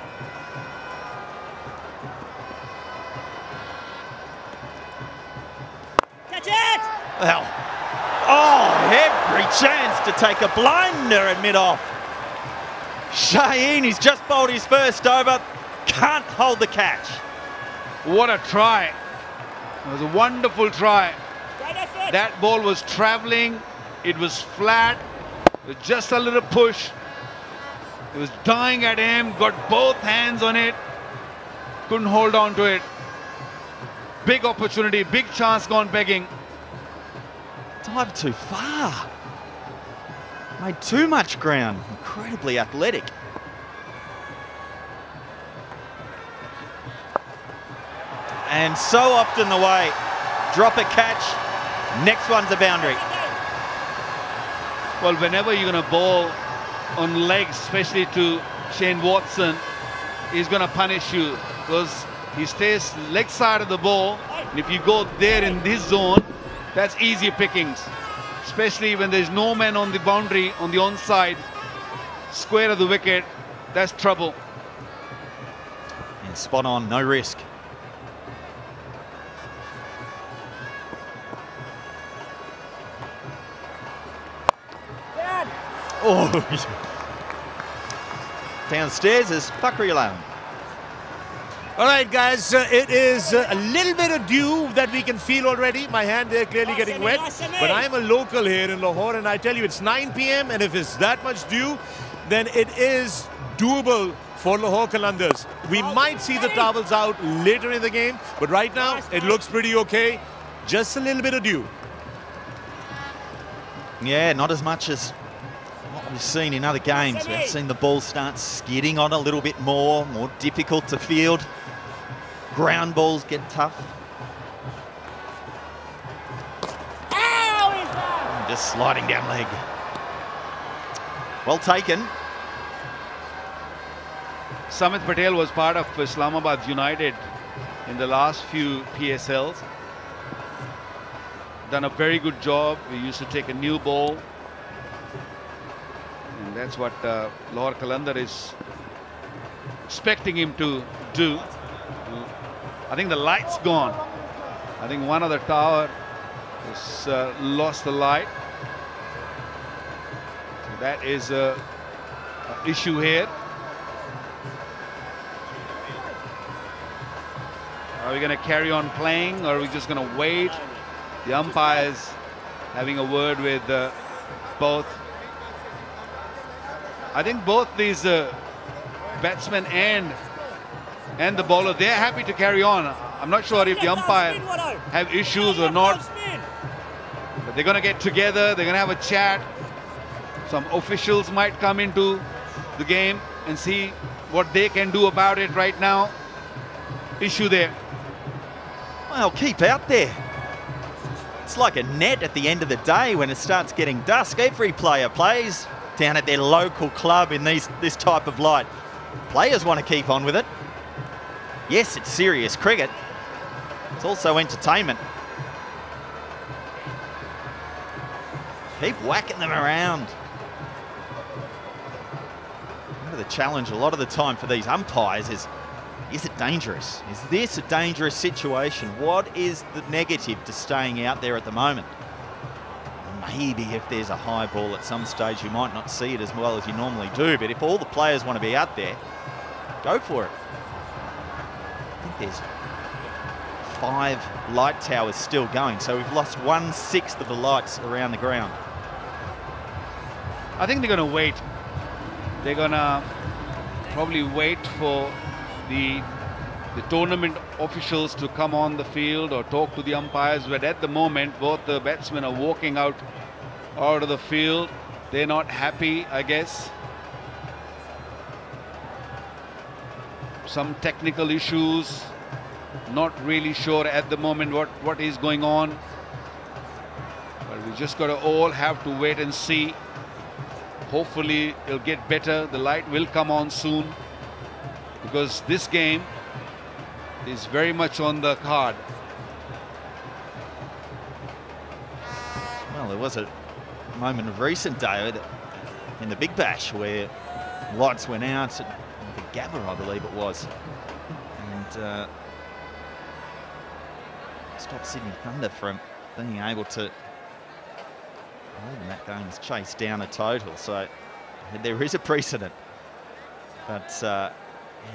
Well, oh, every chance to take a blinder at mid-off. Shaheen, he's just bowled his first over, can't hold the catch. What a try. It was a wonderful try. That ball was travelling, it was flat, with just a little push. It was dying at him, got both hands on it, couldn't hold on to it. Big opportunity, big chance gone begging. Dive too far. Made too much ground. Incredibly athletic. And so often the way. Drop a catch. Next one's a boundary. Well, whenever you're going to bowl on legs, especially to Shane Watson, he's going to punish you, because he stays leg side of the ball. And if you go there in this zone, that's easy pickings, especially when there's no man on the boundary, on the onside, square of the wicket. That's trouble. And spot on, no risk. Dad. Oh, downstairs is Fakri Alam. All right, guys, it is a little bit of dew that we can feel already. My hand there clearly getting wet, but I'm a local here in Lahore, and I tell you, it's 9 p.m, and if it's that much dew, then it is doable for Lahore Qalandars. We might see the towels out later in the game, but right now, it looks pretty okay. Just a little bit of dew. Yeah, not as much as what we've seen in other games. We've seen the ball start skidding on a little bit more difficult to field. Ground balls get tough. Just sliding down leg. Well taken. Samit Patel was part of Islamabad United in the last few PSLs. Done a very good job. We used to take a new ball. And that's what Lahore Qalandars is expecting him to do. I think the light's gone. I think one of the tower has lost the light. So that is an issue here. Are we going to carry on playing, or are we just going to wait? The umpires having a word with both. I think both these batsmen and the bowler, they're happy to carry on. I'm not sure if the umpire have issues or not. But they're going to get together. They're going to have a chat. Some officials might come into the game and see what they can do about it right now. Issue there. Well, keep out there. It's like a net at the end of the day when it starts getting dusk. Every player plays down at their local club in this type of light. Players want to keep on with it. Yes, it's serious cricket. It's also entertainment. Keep whacking them around. Remember the challenge a lot of the time for these umpires is it dangerous? Is this a dangerous situation? What is the negative to staying out there at the moment? Maybe if there's a high ball at some stage, you might not see it as well as you normally do, but if all the players want to be out there, go for it. I think there's 5 light towers still going, so we've lost 1/6 of the lights around the ground. I think they're going to wait. They're going to probably wait for the tournament officials to come on the field or talk to the umpires, but at the moment both the batsmen are walking out of the field. They're not happy, I guess. Some technical issues, not really sure at the moment what is going on, but we just got to all have to wait and see. Hopefully it'll get better. The light will come on soon, because this game is very much on the card. Well, there was a moment of recent day in the Big Bash where lights went out at the Gabba, I believe it was, and stopped Sydney Thunder from being able to. That game's chased down a total, so there is a precedent, but yeah,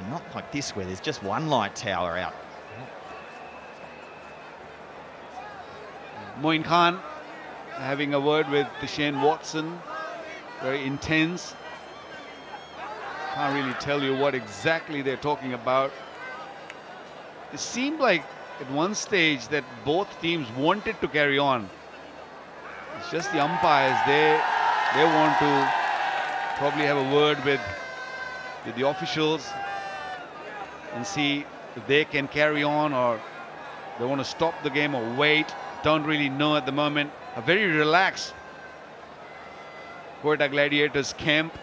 not like this where there's just one light tower out. Moin Khan having a word with Shane Watson, very intense. Can't really tell you what exactly they're talking about. It seemed like at one stage that both teams wanted to carry on. It's just the umpires, they want to probably have a word with the officials and see if they can carry on, or they want to stop the game or wait. Don't really know at the moment. A very relaxed Quetta Gladiators camp.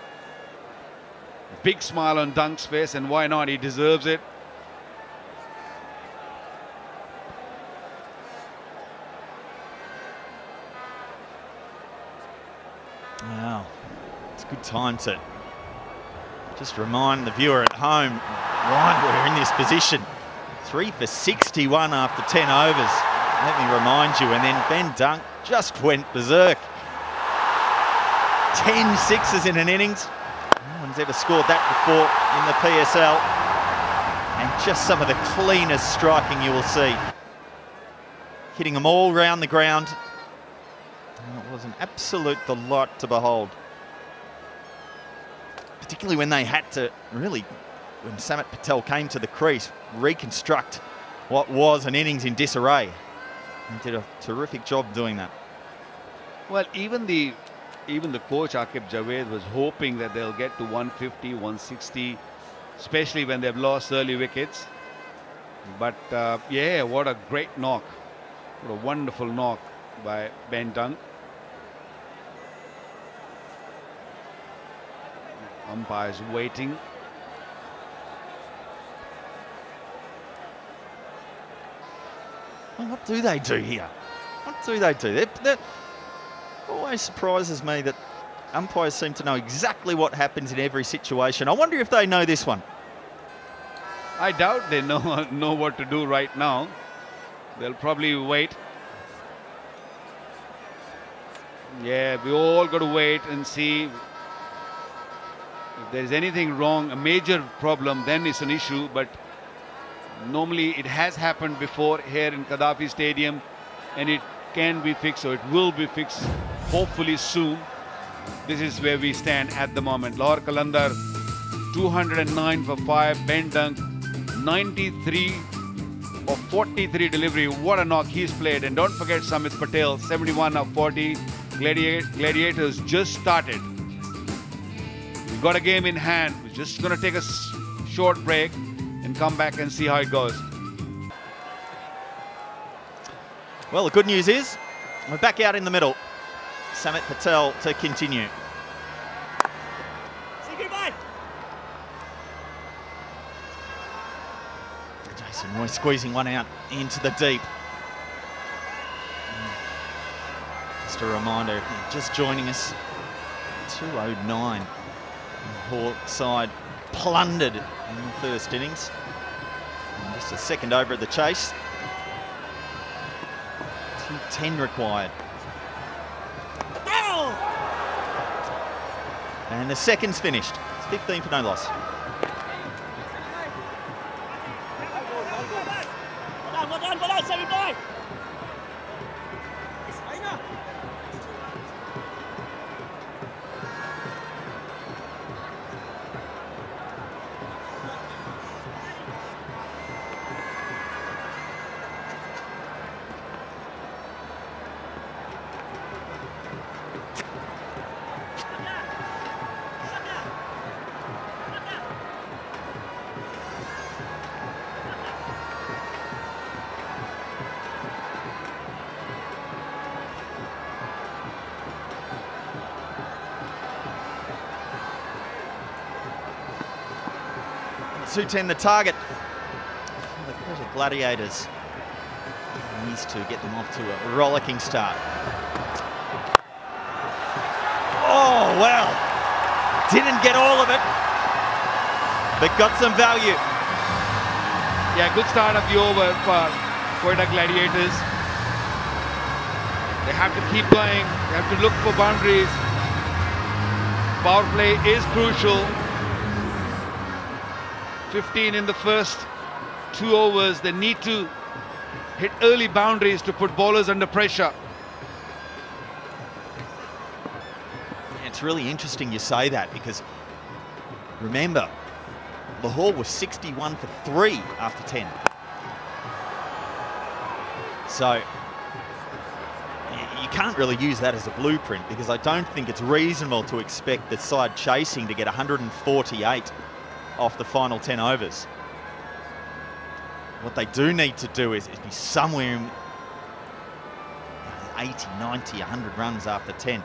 Big smile on Dunk's face, and why not? He deserves it. Wow, it's a good time to just remind the viewer at home why we're in this position. 3 for 61 after 10 overs. Let me remind you, and then Ben Dunk just went berserk. 10 sixes in an innings. No one's ever scored that before in the PSL. And just some of the cleanest striking you will see. Hitting them all round the ground. And it was an absolute delight to behold. Particularly when they had to really, when Samat Patel came to the crease, reconstruct what was an innings in disarray. He did a terrific job doing that. Well, even the coach Aqib Javed was hoping that they'll get to 150, 160, especially when they've lost early wickets. But yeah, what a great knock. What a wonderful knock by Ben Dunk. Umpires waiting. Well, what do they do here? What do they do? That always surprises me that umpires seem to know exactly what happens in every situation. I wonder if they know this one. I doubt they know what to do right now. They'll probably wait. Yeah, we all got to wait and see. If there's anything wrong, a major problem, then it's an issue. But normally it has happened before here in Gaddafi Stadium, and it can be fixed, or it will be fixed hopefully soon. This is where we stand at the moment. Lahore Qalandars 209 for 5, bend dunk, 93 of 43 delivery. What a knock he's played. And don't forget Samit Patel, 71 of 40. Gladiators just started. We've got a game in hand. We're just going to take a short break and come back and see how it goes. Well, the good news is we're back out in the middle. Samit Patel to continue. Say goodbye. Jason Roy squeezing one out into the deep. Just a reminder, if you're just joining us, 209. Lahore side plundered in the first innings. And just a second over at the chase. 210 required. And the second's finished. It's 15 for no loss. Well done, say goodbye. 210 the target for the Quetta Gladiators. Needs to get them off to a rollicking start. Oh, well, didn't get all of it, but got some value. Yeah, good start of the over for Quetta Gladiators. They have to keep playing. They have to look for boundaries. Power play is crucial. 15 in the first 2 overs. They need to hit early boundaries to put bowlers under pressure. It's really interesting you say that, because remember, Lahore was 61 for 3 after 10. So you can't really use that as a blueprint, because I don't think it's reasonable to expect the side chasing to get 148 off the final 10 overs. What they do need to do is be somewhere in 80, 90, 100 runs after 10.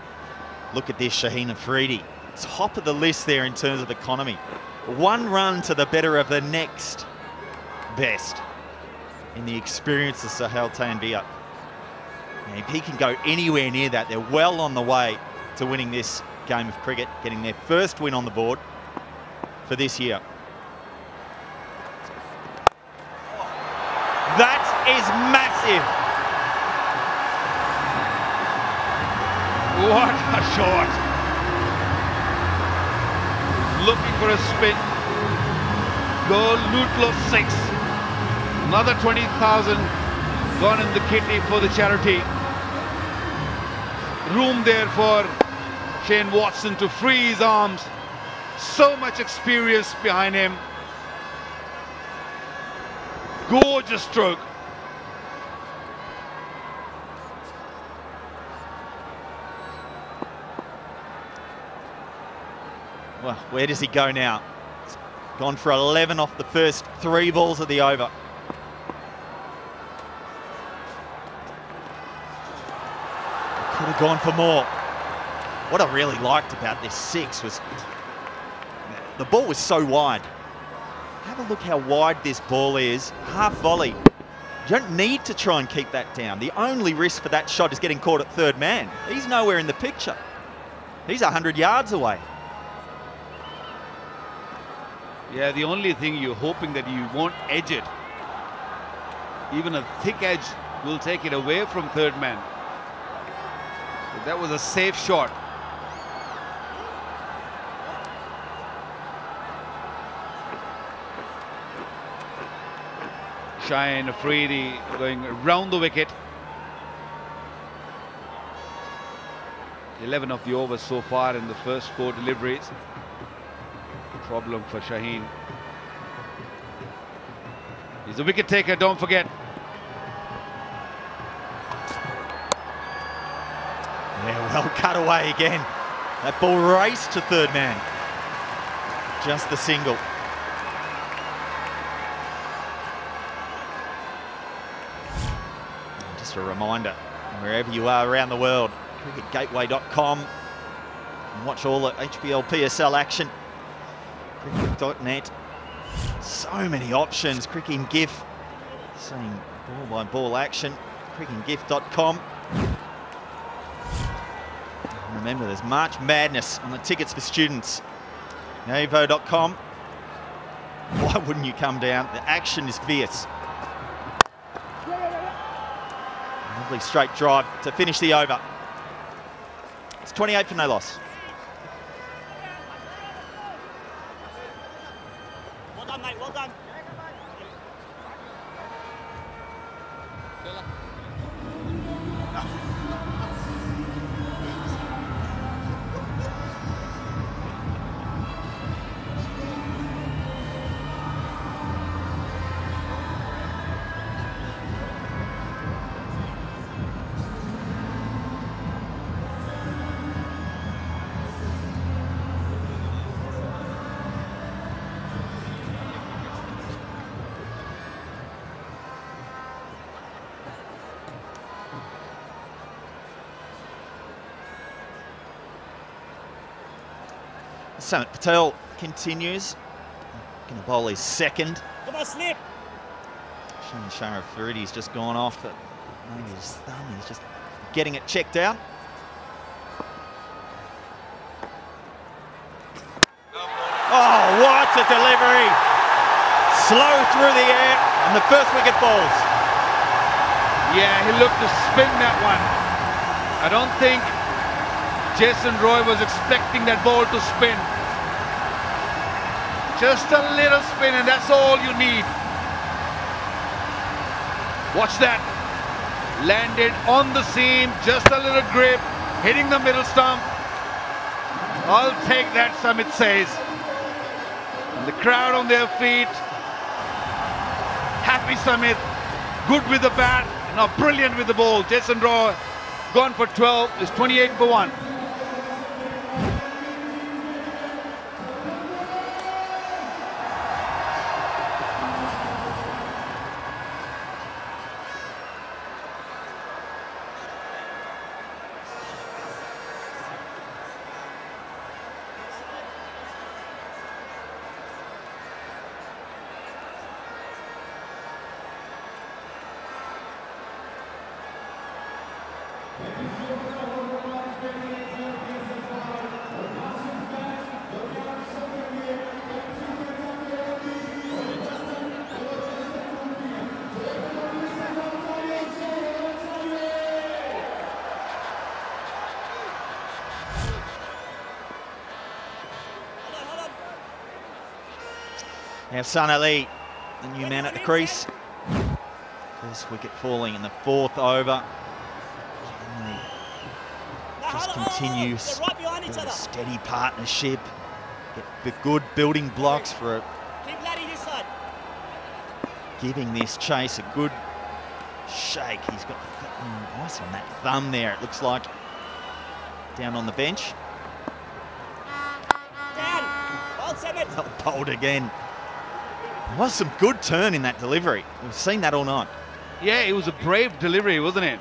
Look at this, Shaheen Afridi. Top of the list there in terms of economy. 1 run to the better of the next best in the experience of Sahel Tanvir. And if he can go anywhere near that, they're well on the way to winning this game of cricket, getting their first win on the board for this year. That is massive. What a shot. Looking for a spin. Goal, Lutlow 6. Another 20,000 gone in the kitty for the charity. Room there for Shane Watson to free his arms. So much experience behind him. Gorgeous stroke. Well, where does he go now? He's gone for 11 off the first 3 balls of the over. Could have gone for more. What I really liked about this 6 was the ball was so wide. Have a look how wide this ball is. Half volley. You don't need to try and keep that down. The only risk for that shot is getting caught at third man. He's nowhere in the picture. He's 100 yards away. Yeah, the only thing you're hoping that you won't edge it. Even a thick edge will take it away from third man. But that was a safe shot. Shine Afridi going around the wicket. 11 of the overs so far in the first 4 deliveries. Problem for Shaheen. He's a wicket taker, don't forget. Yeah, well cut away again. That ball raced to third man. Just the single. Just a reminder, wherever you are around the world, cricketgateway.com. You can watch all the HBL PSL action. Cricket.net. So many options. Cricket in GIF. Seeing ball by ball action. Cricketgif.com. Remember, there's March Madness on the tickets for students. Avo.com. Why wouldn't you come down? The action is fierce. Lovely straight drive to finish the over. It's 28 for no loss. Well done, mate, well done. Samit Patel continues. Going to bowl his second. Come on, snip. Sharif Faridi's just gone off, but maybe his thumb is just getting it checked out. Oh, what a delivery! Slow through the air, and the first wicket falls. Yeah, he looked to spin that one. I don't think Jason Roy was expecting that ball to spin. Just a little spin, and that's all you need. Watch that. Landed on the seam, just a little grip, hitting the middle stump. I'll take that, Samit says. And the crowd on their feet. Happy Samit, good with the bat, now brilliant with the ball. Jason Roy gone for 12, is 28 for 1. Now Sun Ali, the new man at the crease. First wicket falling in the 4th over. Just continues a steady partnership. Get the good building blocks for giving this chase a good shake. He's got nice on that thumb there, it looks like. Down on the bench. Bowled again. There was some good turn in that delivery. We've seen that all night. Yeah, it was a brave delivery, wasn't it?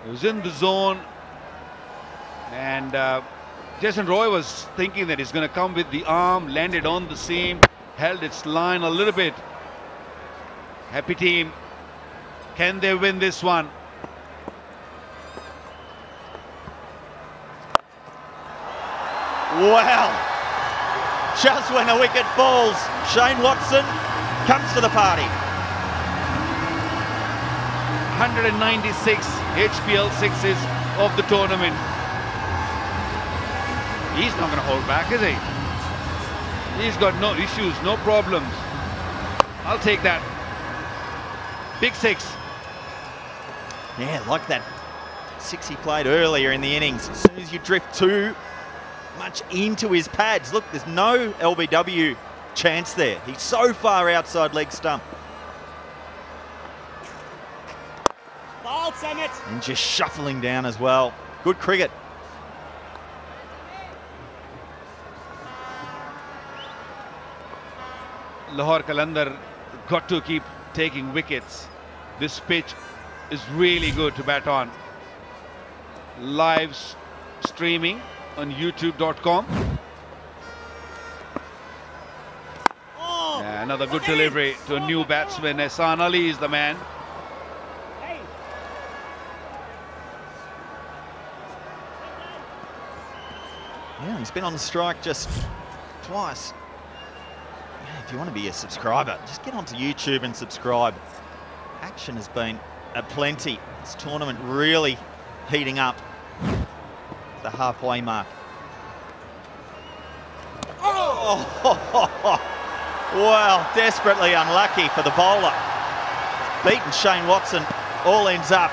It was in the zone. And Jason Roy was thinking that he's going to come with the arm, landed on the seam, held its line a little bit. Happy team. Can they win this one? Wow. just when a wicket falls, Shane Watson comes to the party. 196 HBL sixes of the tournament. He's not going to hold back, is he? He's got no issues, no problems. I'll take that. Big six. Yeah, like that six he played earlier in the innings. As soon as you drift too much into his pads, look, there's no LBW chance there. He's so far outside leg stump. And just shuffling down as well. Good cricket. Lahore Qalandars got to keep taking wickets. This pitch is really good to bat on. Live streaming on youtube.com. Yeah, another good delivery to a new batsman. Ehsan Ali is the man. Yeah, he's been on the strike just twice. Yeah, if you want to be a subscriber, just get onto YouTube and subscribe. Action has been aplenty. This tournament really heating up. The halfway mark. Oh! Well, desperately unlucky for the bowler. Beaten Shane Watson, all ends up.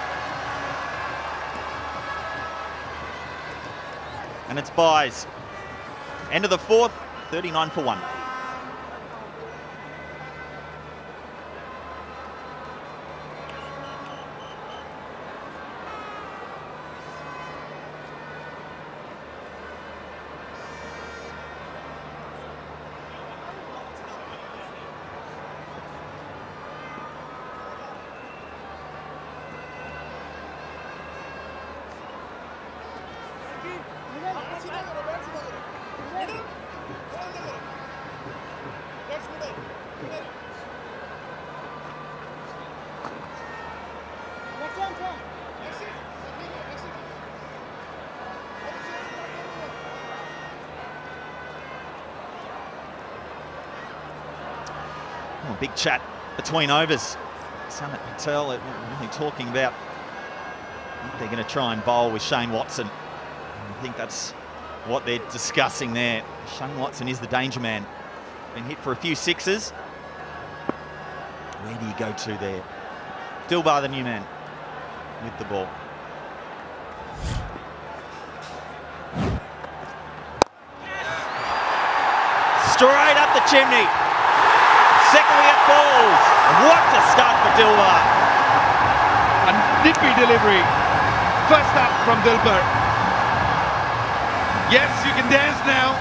And it's byes. End of the fourth, 39 for 1. Oh, big chat between overs. Samit Patel really talking about what they're going to try and bowl with Shane Watson. I think that's what they're discussing there. Shane Watson is the danger man. Been hit for a few sixes. Where do you go to there? Dilbar, the new man, with the ball. Straight up the chimney. Second wicket falls. What a start for Dilbar. A nippy delivery. First up from Dilbar. Yes, you can dance now.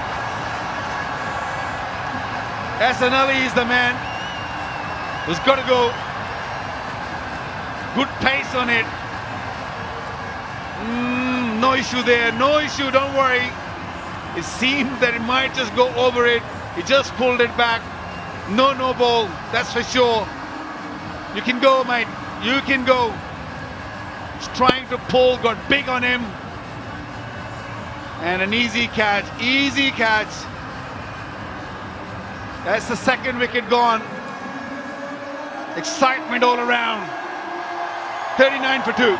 Ehsan Ali is the man who's got to go. Good pace on it. No issue there, no issue, don't worry. It seemed that it might just go over it. He just pulled it back. No ball, that's for sure. You can go, mate, you can go. He's trying to pull, got big on him. And an easy catch, easy catch. That's the second wicket gone. Excitement all around. 39 for 2.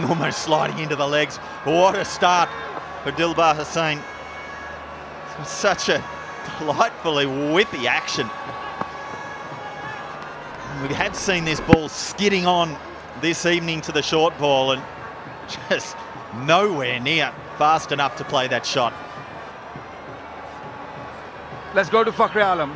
Almost sliding into the legs. What a start for Dilbar Hussain. Such a delightfully whippy action. And we had seen this ball skidding on this evening to the short ball and just nowhere near fast enough to play that shot. Let's go to Fakhri Alam.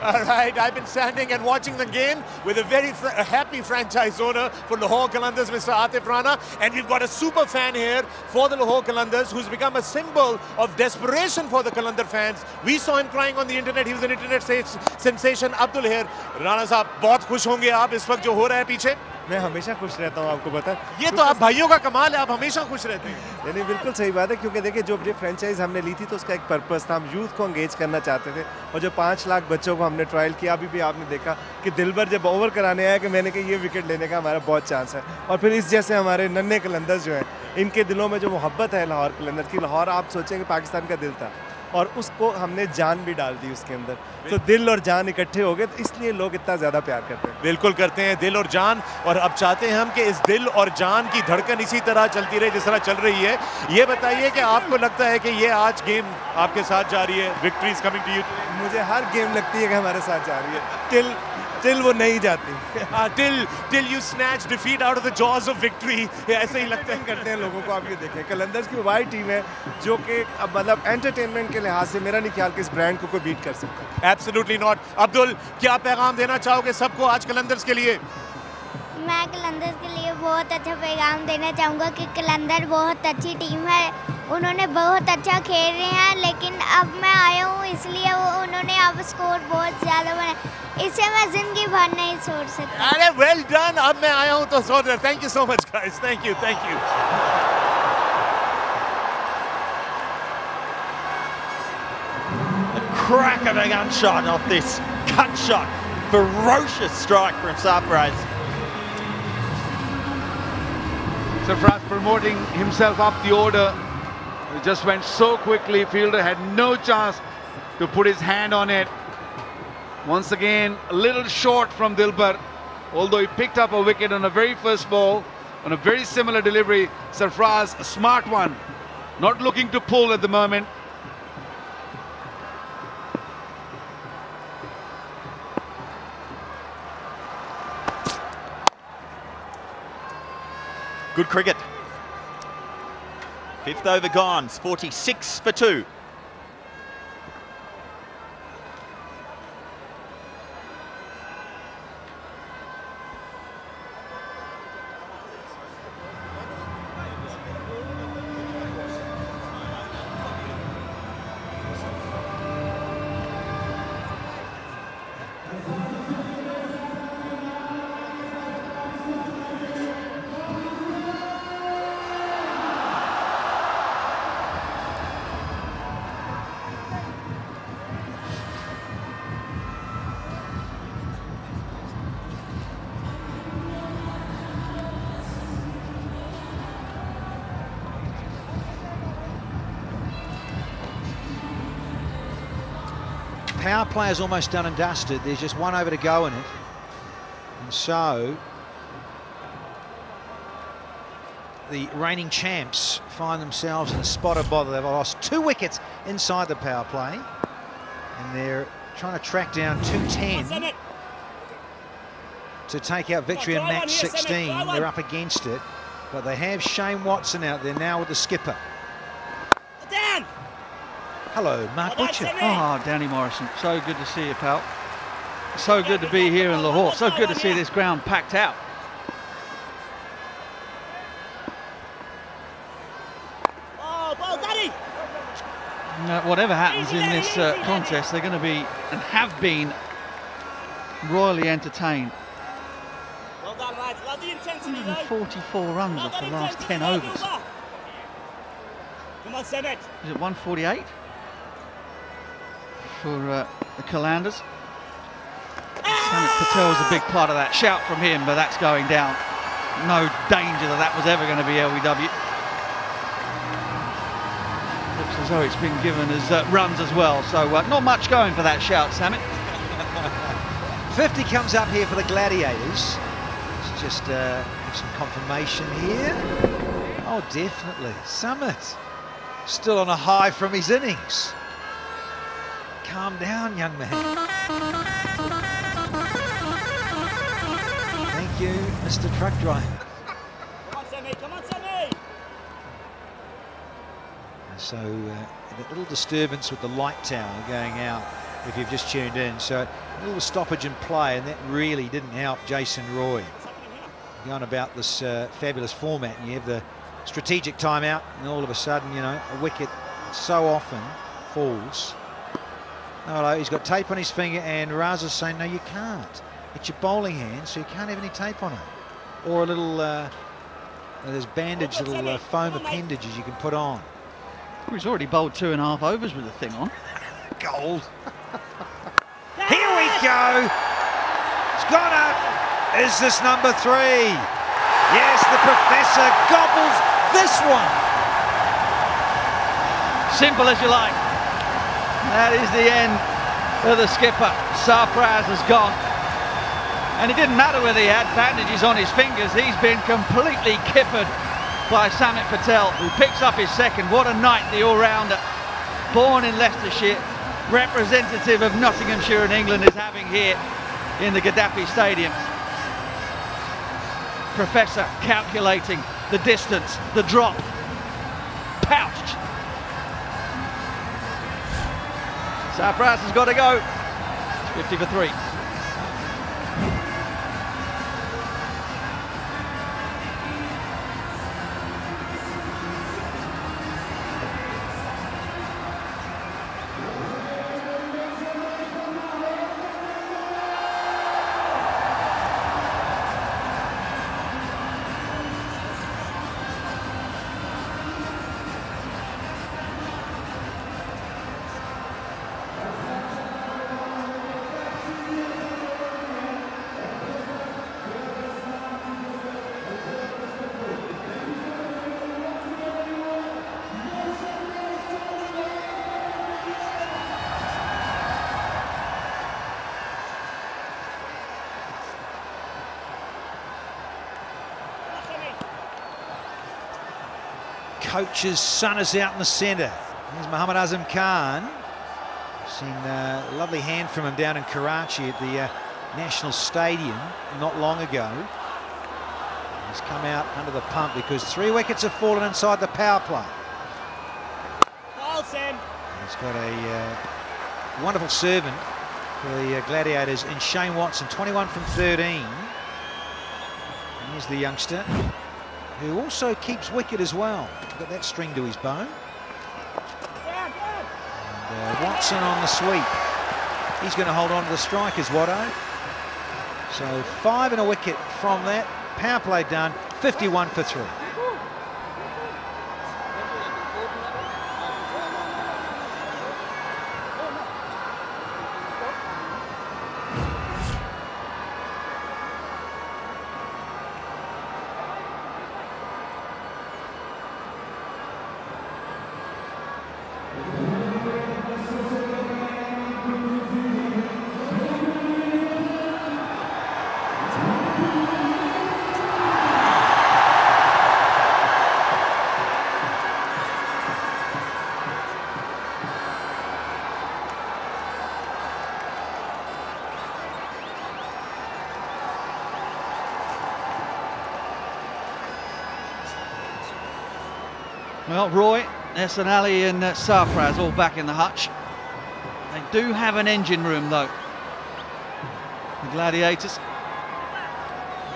All right, I've been standing and watching the game with a very happy franchise owner for Lahore Qalandars, Mr. Atif Rana, and we've got a super fan here for the Lahore Qalandars who's become a symbol of desperation for the Qalandar fans. We saw him crying on the internet. He was an internet sensation. Abdul here. Rana साहब बहुत खुश होंगे आप इस वक्त जो हो रहा है पीछे. मैं हमेशा खुश रहता हूँ, आपको पता है. ये तो आप भाइयों का कमाल है, आप हमेशा खुश रहते हैं. नहीं, बिल्कुल सही बात है, क्योंकि देखिए जो ये फ्रेंचाइज हमने ली थी तो उसका एक पर्पस था, हम यूथ को एंगेज करना चाहते थे. और जो 5 लाख बच्चों को हमने ट्रायल किया, अभी भी आपने देखा कि दिलबर जब ओवर कराने आया कि मैंने कहा ये विकेट लेने का हमारा बहुत चांस है. और फिर इस जैसे हमारे नन्हे कलंदर्स जो हैं, इनके दिलों में जो मोहब्बत है लाहौर कलंदर की, लाहौर आप सोचें कि पाकिस्तान का दिल था और उसको हमने जान भी डाल दी उसके अंदर. तो दिल और जान इकट्ठे हो गए, तो इसलिए लोग इतना ज़्यादा प्यार करते हैं. बिल्कुल करते हैं, दिल और जान. और अब चाहते हैं हम कि इस दिल और जान की धड़कन इसी तरह चलती रहे जिस तरह चल रही है. ये बताइए कि आपको लगता है कि ये आज गेम आपके साथ जा रही है, victory is coming to you? मुझे हर गेम लगती है कि हमारे साथ जा रही है, टिल वो नहीं जाती. Till you snatch defeat out of the jaws of victory. ऐसे ही लगता है करते हैं लोगों को. आप ये देखें, कलंदर्स की वाई टीम है जो कि मतलब एंटरटेनमेंट के लिहाज से मेरा नहीं ख्याल कि इस ब्रांड को कोई बीट कर सकता है. Absolutely not. अब्दुल, क्या पैगाम देना चाहोगे सबको आज कलंदर्स के लिए? मैं कलंदर्स के लिए बहुत अच्छा पैगाम देना चाहूँगा कि कलंदर बहुत अच्छी टीम है. उन्होंने बहुत अच्छा खेल रहे हैं, लेकिन अब मैं आया हूँ इसलिए उन्होंने अब स्कोर बहुत ज़्यादा बनाया. इसे मैं ज़िंदगी भर नहीं छोड़ सकता. अरे वेल डन. अब मैं आया हूँ तो सोल्डर. Thank you so much guys. Thank you. Crack of a gun shot off this cut shot. Ferocious strike from Sarfaraz. Sarfaraz promoting himself up the order. It just went so quickly. Fielder had no chance to put his hand on it. Once again, a little short from Dilbar. Although he picked up a wicket on a very first ball, on a very similar delivery. Sarfaraz, a smart one. Not looking to pull at the moment. Good cricket. 5th over gone, 46 for 2. Power play is almost done and dusted. There's just 1 over to go in it, and so the reigning champs find themselves in a spot of bother. They've lost 2 wickets inside the power play, and they're trying to track down 210 to take out victory in match 16. They're up against it, but they have Shane Watson out there now with the skipper. Hello, Mark Butcher. Oh, Danny Morrison, so good to see you, pal. So good to be here in Lahore. So good to see this ground packed out. Whatever happens in this contest, they're going to be and have been royally entertained. Well done, lads. Love the intensity, 144 runs off the last 10 overs. Come on, Semet. Is it 148? For the Qalandars. Samit Patel's a big part of that. Shout from him, but that's going down. No danger that was ever going to be LBW. Looks as though it's been given as runs as well, so not much going for that shout, Samit. 50 comes up here for the Gladiators. Let's just have some confirmation here. Oh, definitely. Samit still on a high from his innings. Calm down, young man. Thank you, Mr. Truck Driver. Come on, Sammy. Come on, Sammy. So that little disturbance with the light tower going out if you've just tuned in. So a little stoppage in play, and that really didn't help Jason Roy. Going about this fabulous format, and you have the strategic timeout, and all of a sudden, you know, a wicket so often falls. No, he's got tape on his finger, and Raza's saying, no, you can't. It's your bowling hand, so you can't have any tape on it. Or a little, there's bandage, little foam appendages you can put on. He's already bowled 2.5 overs with the thing on. Gold. Here we go. It's gone up. Is this number 3? Yes, the Professor gobbles this one. Simple as you like. That is the end of the skipper. Sarfraz has gone. And it didn't matter whether he had bandages on his fingers. He's been completely kippered by Samit Patel, who picks up his second. What a night, the all-rounder. Born in Leicestershire, representative of Nottinghamshire and England, is having here in the Gaddafi Stadium. Professor calculating the distance, the drop. Pouched. Sarfraz has got to go. It's 50 for 3. Coach's son is out in the centre. Here's Muhammad Azam Khan. Seen a lovely hand from him down in Karachi at the National Stadium not long ago. He's come out under the pump because 3 wickets have fallen inside the power play. He's got a wonderful servant for the Gladiators in Shane Watson, 21 from 13. Here's the youngster, who also keeps wicket as well. Got that string to his bow. And Watson on the sweep. He's going to hold on to the strikers, Watto. So 5 and a wicket from that. Power play done, 51 for 3. Well, Roy, Hassan Ali and Sarfraz all back in the hutch. They do have an engine room, though. The Gladiators.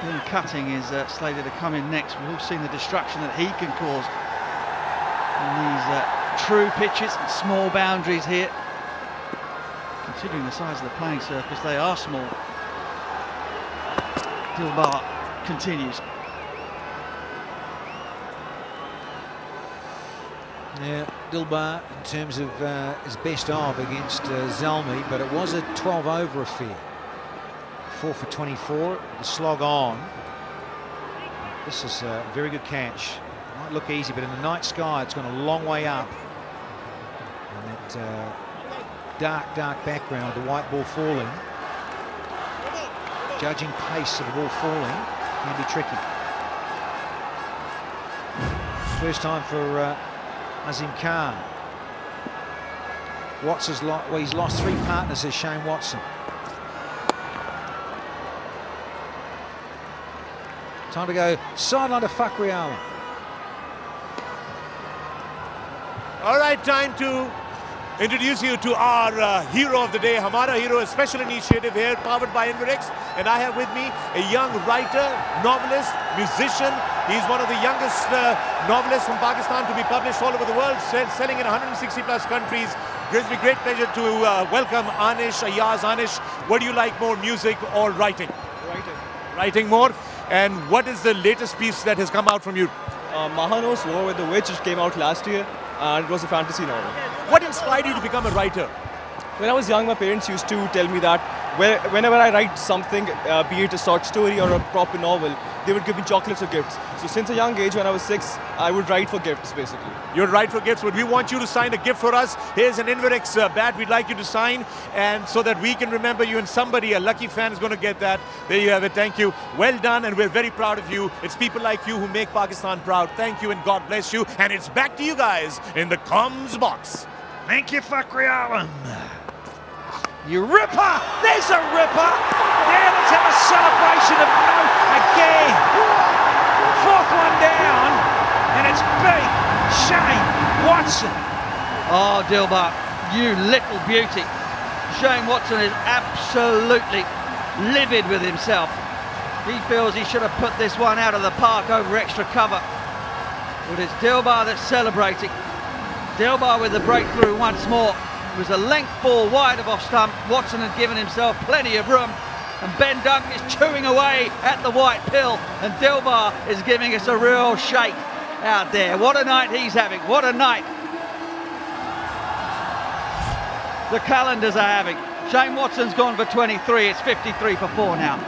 Ian Cutting is slated to come in next. We've all seen the destruction that he can cause in these true pitches and small boundaries here. Considering the size of the playing surface, they are small. Dilbar continues. Yeah, Dilbar in terms of his best of against Zalmi, but it was a 12-over affair. 4 for 24, the slog on. This is a very good catch. Might look easy, but in the night sky, it's gone a long way up. And that dark, dark background, the white ball falling. Judging pace of the ball falling can be tricky. First time for Azim Khan. He's lost 3 partners as Shane Watson. Time to go sideline to Fakhri Alam. All right, time to introduce you to our hero of the day. Hamara Hero, a special initiative here powered by Invirex. And I have with me a young writer, novelist, musician. He's one of the youngest novelists from Pakistan to be published all over the world, selling in 160 plus countries. Gives me great pleasure to welcome Anish Ayaz. Anish, what do you like more, music or writing? Writing. Writing more. And what is the latest piece that has come out from you? Mahanos War with the Witch, which came out last year, and it was a fantasy novel. What inspired you to become a writer? When I was young, my parents used to tell me that whenever I write something, be it a short story or a proper novel, they would give me chocolates or gifts. So since a young age, when I was 6, I would write for gifts, basically. You would write for gifts, but we want you to sign a gift for us. Here's an Invirex bat we'd like you to sign, and so that we can remember you, and somebody, a lucky fan, is going to get that. There you have it. Thank you. Well done, and we're very proud of you. It's people like you who make Pakistan proud. Thank you, and God bless you. And it's back to you guys in the comms box. Thank you, Fakhri Alam. You ripper! There's a ripper! Yeah, let's have a celebration of note again. 4th one down, and it's big Shane Watson. Oh, Dilbar, you little beauty. Shane Watson is absolutely livid with himself. He feels he should have put this one out of the park over extra cover. But it's Dilbar that's celebrating. Dilbar with the breakthrough once more. It was a length ball wide of off stump. Watson had given himself plenty of room, and Ben Dunk is chewing away at the white pill, and Dilbar is giving us a real shake out there. What a night he's having, what a night the Qalandars are having. Shane Watson's gone for 23, it's 53 for 4 now.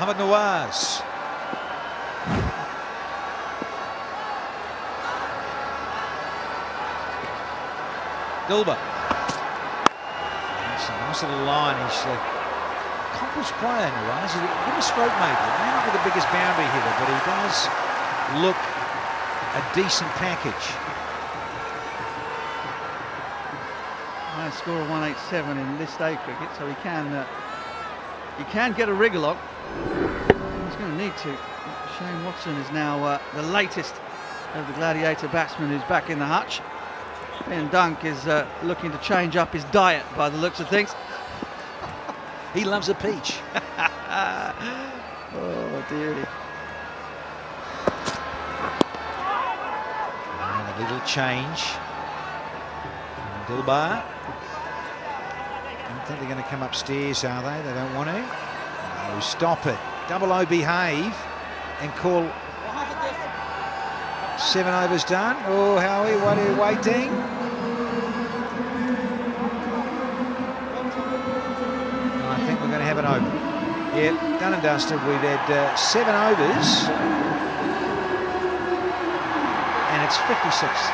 Mohammad Nawaz. Dilbar. That's a nice little line. He's an accomplished player, Nawaz. He's a bit of a stroke maybe. He may not be the biggest boundary hitter, but he does look a decent package. High score of 187 in this day cricket, so he can get a wriggle on. He's going to need to. Shane Watson is now the latest of the Gladiator batsmen who's back in the hutch. Ben Dunk is looking to change up his diet by the looks of things. He loves a peach. Oh dearie. And a little change from Dilbar. I don't think they're going to come upstairs, are they? They don't want to. No, stop it. Double O behave and call 7 overs done. Oh, Howie, what are you waiting? I think we're going to have an over. Yeah, done and dusted. We've had 7 overs and it's 56.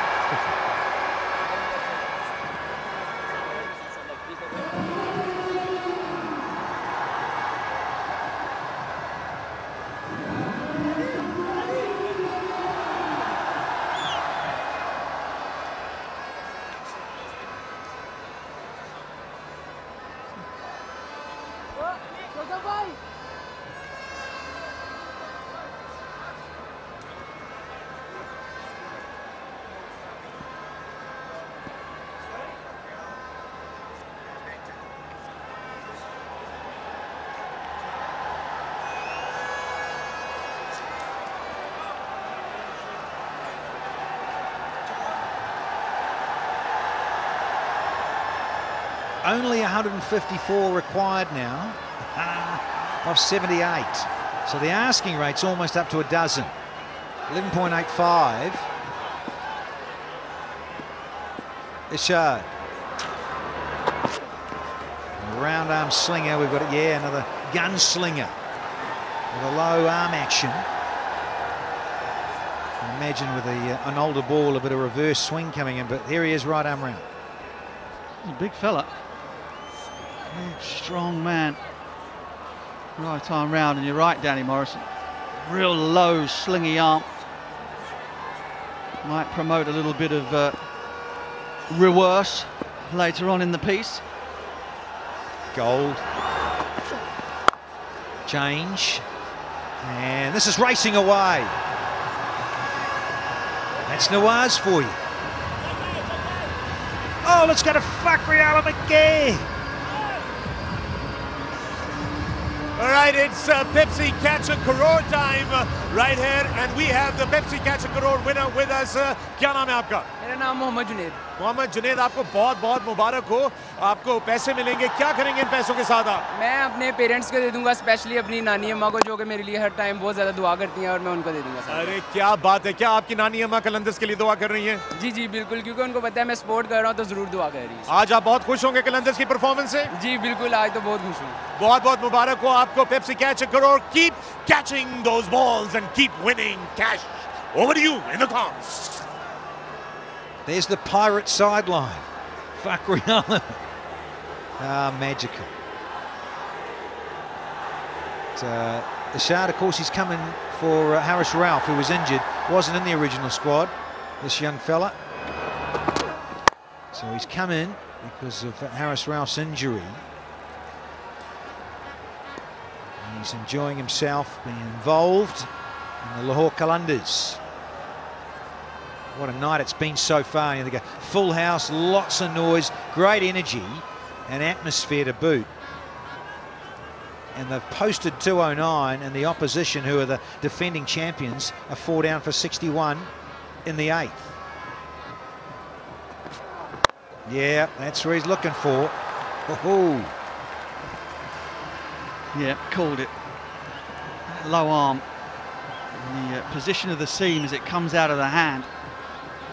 Only 154 required now. of 78. So the asking rate's almost up to a dozen. 11.85. Ishard. Round arm slinger. We've got it. Yeah, another gunslinger with a low arm action. Imagine with an older ball, a bit of reverse swing coming in, but here he is, right arm round. He's a big fella. Big, strong man. Right arm round, and you're right, Danny Morrison. Real low, slingy arm. Might promote a little bit of reverse later on in the piece. Gold. Change. And this is racing away. That's Nawaz for you. Oh, let's go to Fakhri Alam again. All right, it's Pepsi Catch a Crore time right here, and we have the Pepsi Catch a Crore winner with us. क्या नाम है आपका? मेरा नाम मोहम्मद जुनेद। मोहम्मद जुनेद, आपको बहुत बहुत मुबारक हो। आपको पैसे मिलेंगे, क्या करेंगे इन पैसों के साथ आप? मैं अपने पेरेंट्स को दे दूंगा, स्पेशली अपनी नानी अम्मा को, जो कि मेरे लिए हर टाइम बहुत ज़्यादा दुआ करती हैं, और मैं उनको दे दूंगा। अरे क्या बात है, क्या आपकी नानी अम्मा कलंदर्स के लिए दुआ कर रही हैं? जी जी बिल्कुल, क्योंकि उनको पता है मैं सपोर्ट कर रहा हूँ, तो ज़रूर दुआ कर रही है। आज आप बहुत खुश होंगे कलंदर्स की परफॉर्मेंस से? जी बिल्कुल, आज तो बहुत खुश हूँ। बहुत बहुत मुबारक हो आपको Pepsi Catch a Crore. Keep catching those balls and keep winning cash. Over to you in the comms. There's the pirate sideline. Fakhri Alam. Ah, magical. Ishard, of course, he's coming for Harris Ralph, who was injured, wasn't in the original squad, this young fella. So he's come in because of Harris Ralph's injury. And he's enjoying himself, being involved in the Lahore Qalandars. What a night it's been so far. You know, they go full house, lots of noise, great energy and atmosphere to boot. And they've posted 209, and the opposition, who are the defending champions, are 4 down for 61 in the 8th. Yeah, that's where he's looking for. Oh, yeah, called it. Low arm. And the position of the seam as it comes out of the hand.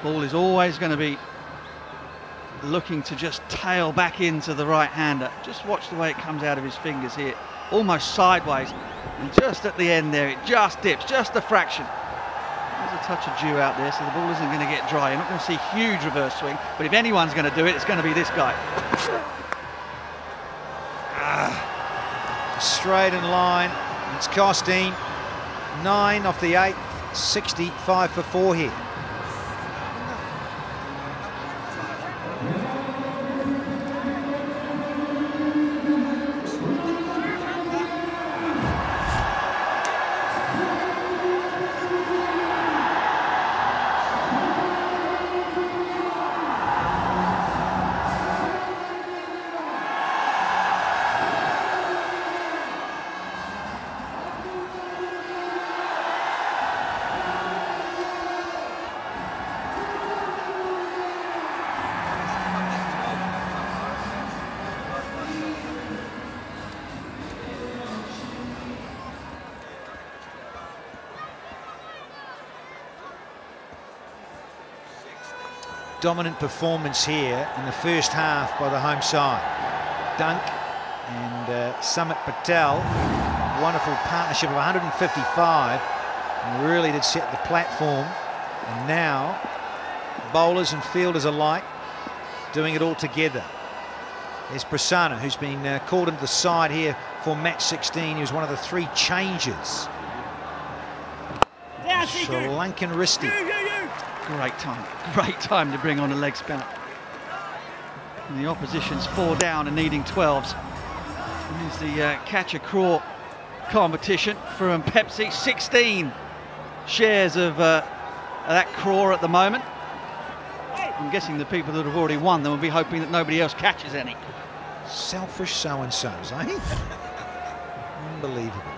Ball is always going to be looking to just tail back into the right-hander. Just watch the way it comes out of his fingers here, almost sideways, and just at the end there it just dips, just a fraction. There's a touch of dew out there, so the ball isn't going to get dry. You're not going to see huge reverse swing, but if anyone's going to do it, it's going to be this guy. Straight in line. It's costing 9 off the 8th, 65 for 4 here. Dominant performance here in the first half by the home side. Dunk and Sumit Patel, wonderful partnership of 155, and really did set the platform. And now bowlers and fielders alike doing it all together. There's Prasanna, who's been called into the side here for match 16. He was one of the 3 changes. Sri Lankan Risti. Great time to bring on a leg spinner. And the opposition's 4 down and needing 12s. Here's the Catch a Crore competition from Pepsi. 16 shares of that crore at the moment. I'm guessing the people that have already won them will be hoping that nobody else catches any. Selfish so-and-sos, eh? Unbelievable.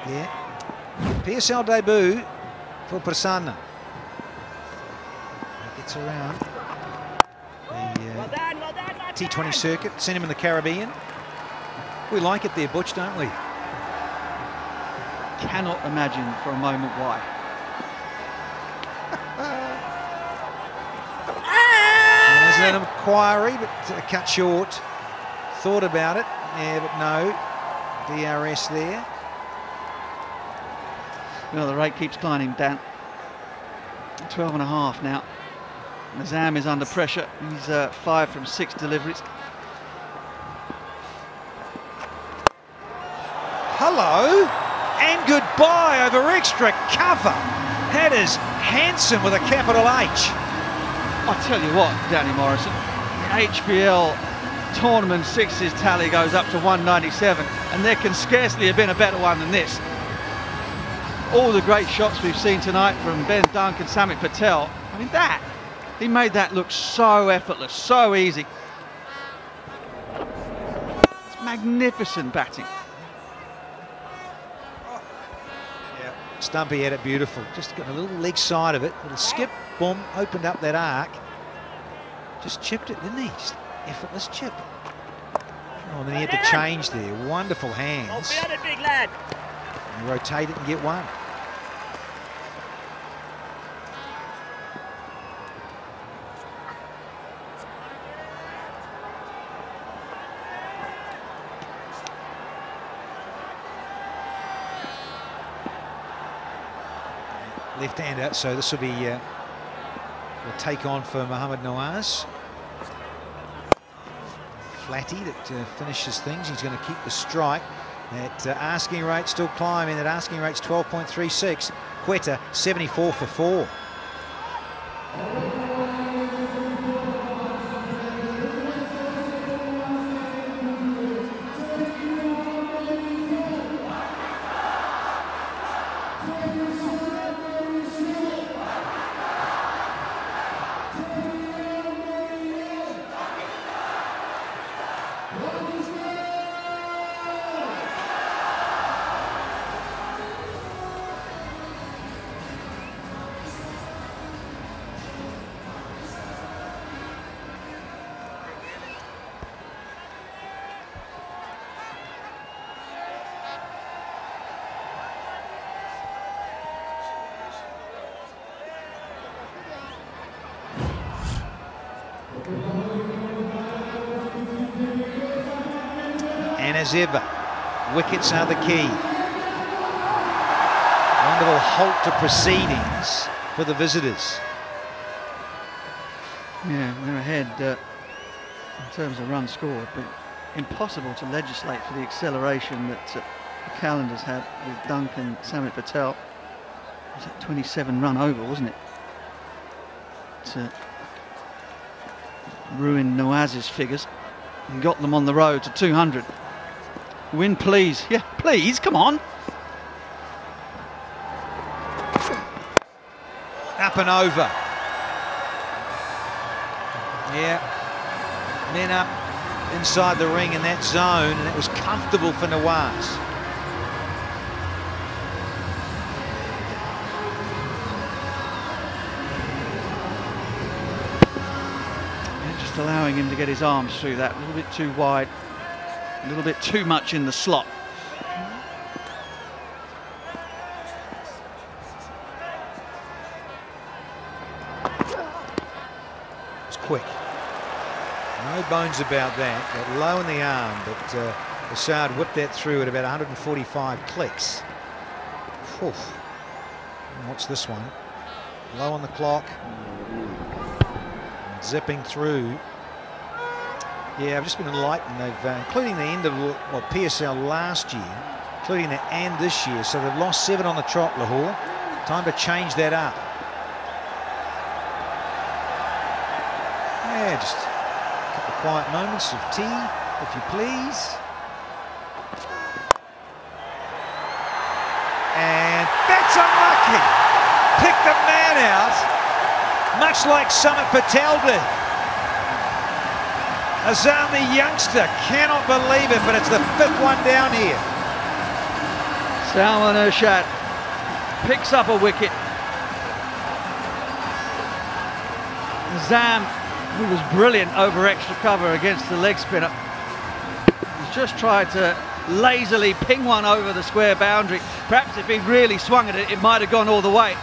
Yeah. PSL debut for Prasanna. Gets around the T20 circuit, sent him in the Caribbean. We like it there, Butch, don't we? cannot imagine for a moment why. There's an inquiry, but cut short. Thought about it, yeah, but no. DRS there. Well, the rate keeps climbing, Dan. 12.5 now. Nizam is under pressure. He's 5 from 6 deliveries. Hello, and goodbye over extra cover. That is handsome with a capital H. I tell you what, Danny Morrison, the HBL tournament sixes tally goes up to 197, and there can scarcely have been a better one than this. All the great shots we've seen tonight from Ben Dunk and Samit Patel, I mean he made that look so effortless, so easy. It's magnificent batting. Yeah, Stumpy had it beautiful. Just got a little leg side of it, little skip, boom, opened up that arc. Just chipped it, didn't he? Just effortless chip. Oh, and then he had to change there. Wonderful hands. Oh, big lad. And rotate it and get one. Left-hander, so this will be a take on for Mohammad Nawaz. Flatty that finishes things. He's going to keep the strike. That asking rate still climbing. That asking rate's 12.36. Quetta 74 for 4. And as ever, wickets are the key. Wonderful halt to proceedings for the visitors. Yeah, we're ahead in terms of runs scored, but impossible to legislate for the acceleration that the Qalandars had with Duncan, Samit Patel. It was that 27 run over, wasn't it? To ruin Nawaz's figures and got them on the road to 200. Win, please. Yeah, please, come on. Up and over. Yeah. Men up inside the ring in that zone, and it was comfortable for Nawaz. Just allowing him to get his arms through that, a little bit too wide, a little bit too much in the slot. It's quick. No bones about that. Got low in the arm, but Assad whipped that through at about 145 clicks. Whew. Watch this one. Low on the clock. Zipping through. Yeah, I've just been enlightened. They've, including the end of PSL last year, including the and this year, so they've lost 7 on the trot, Lahore. Time to change that up. Yeah, just a couple of quiet moments of tea, if you please. And that's unlucky. Picked the man out, much like Samit Patel did. Azam, the youngster, cannot believe it, but it's the 5th one down here. Salman Urshad picks up a wicket. Azam, who was brilliant over extra cover against the leg spinner, he's just tried to lazily ping one over the square boundary. Perhaps if he'd really swung at it, it might have gone all the way.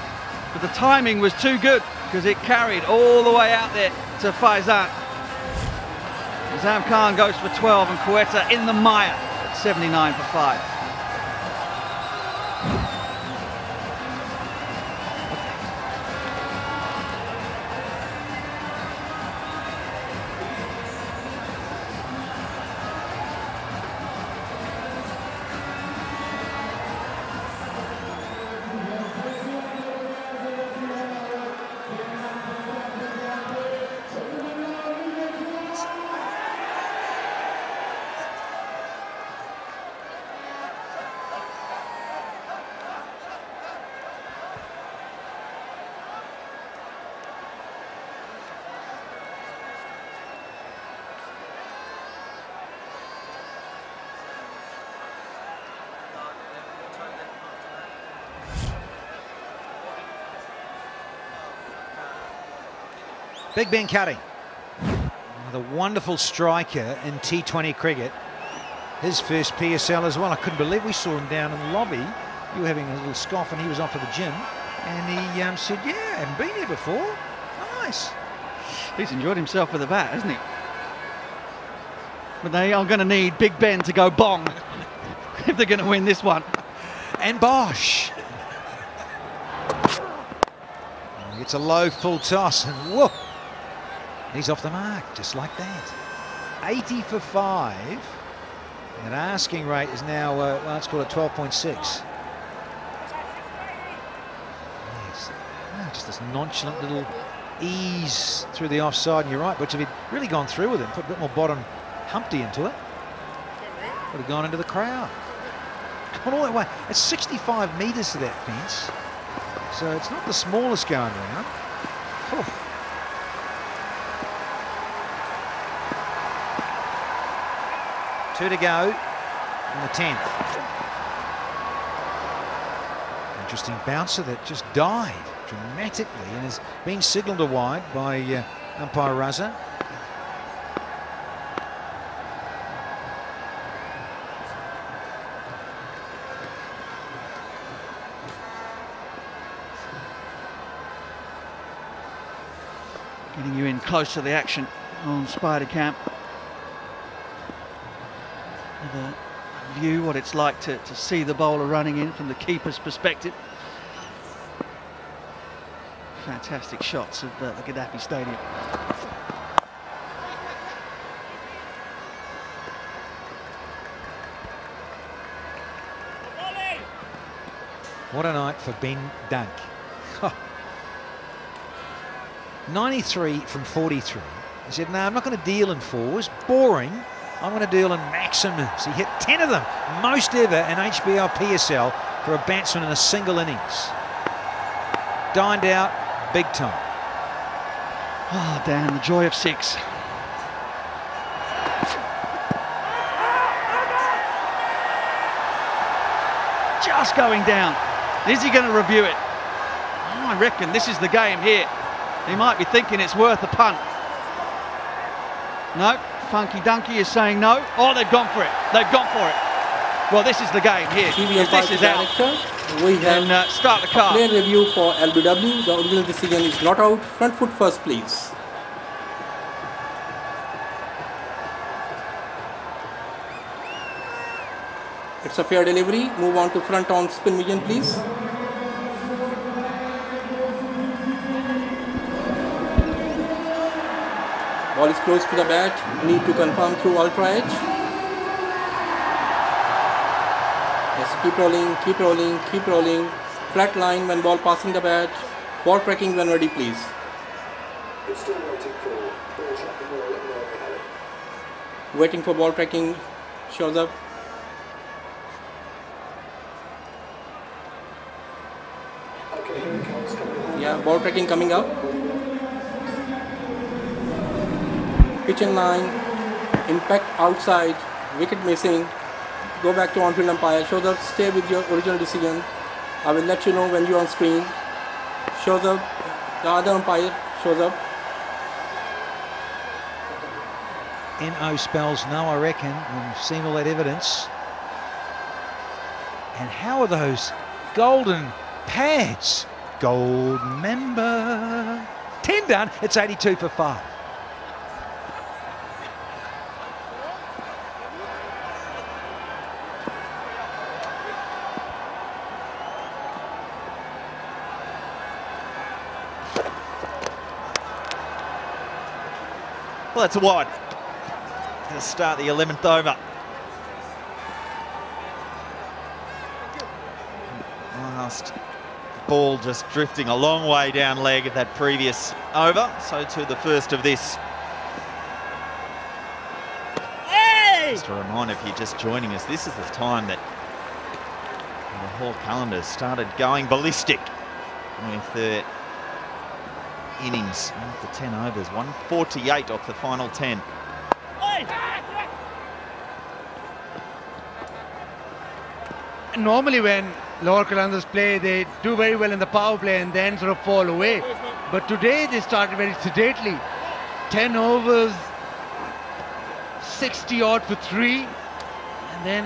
But the timing was too good because it carried all the way out there to Faizan. Nizam Khan goes for 12 and Quetta in the mire at 79 for 5. Big Ben Cutting, the wonderful striker in T20 cricket. His first PSL as well. I couldn't believe we saw him down in the lobby. You were having a little scoff and he was off to the gym. And he said, yeah, I haven't been here before. Nice. He's enjoyed himself with the bat, hasn't he? But they are going to need Big Ben to go bong if they're going to win this one. And Bosch. It's a low full toss and whoop. He's off the mark, just like that. 80 for 5. And asking rate is now, well, let's call it 12.6. Yes. Just this nonchalant little ease through the offside, and you're right, but if he'd really gone through with him, put a bit more bottom Humpty into it, would have gone into the crowd. Gone all that way. It's 65 metres to that fence, so it's not the smallest going around. Oh. Two to go in the 10th. Interesting bouncer that just died dramatically and has been signalled a wide by umpire Raza. Getting you in close to the action on Spider Camp. With a view what it's like to see the bowler running in from the keeper's perspective. Fantastic shots of the Gaddafi Stadium. What a night for Ben Dunk. 93 from 43. He said, no, I'm not going to deal in fours. Boring. I'm going to deal in maximums. He hit 10 of them, most ever in HBL PSL for a batsman in a single innings. Dined out big time. Oh, Dan, the joy of 6. Just going down. Is he going to review it? Oh, I reckon this is the game here. He might be thinking it's worth a punt. No, Funky Donkey is saying no. Oh, they've gone for it. They've gone for it. Well, this is the game here. If this is out, we have then start the car. Player review for LBW. The original decision is not out. Front foot first, please. It's a fair delivery. Move on to front on spin median, please. Ball is close to the bat. Need to confirm through ultra edge. Yes, keep rolling, keep rolling, keep rolling. Flat line when ball passing the bat. Ball tracking when ready, please. Waiting for ball tracking. Shows up. Yeah, ball tracking coming up. Pitch in line, impact outside, wicket missing. Go back to on-field umpire. Shows up, stay with your original decision. I will let you know when you're on screen. Shows up, the other umpire shows up. NO spells no, I reckon. We've seen all that evidence. And how are those golden pads? Gold member. 10 done. It's 82 for 5. Well, that's a wide to start the 11th over. Last ball just drifting a long way down leg of that previous over, so to the first of this. Hey! Just a reminder, if you're just joining us, this is the time that the Lahore Qalandars started going ballistic with their innings after 10 overs, 148 off the final 10. Normally when Lahore Qalandars play, they do very well in the power play and then sort of fall away. But today they started very sedately. 10 overs, 60 odd for 3, and then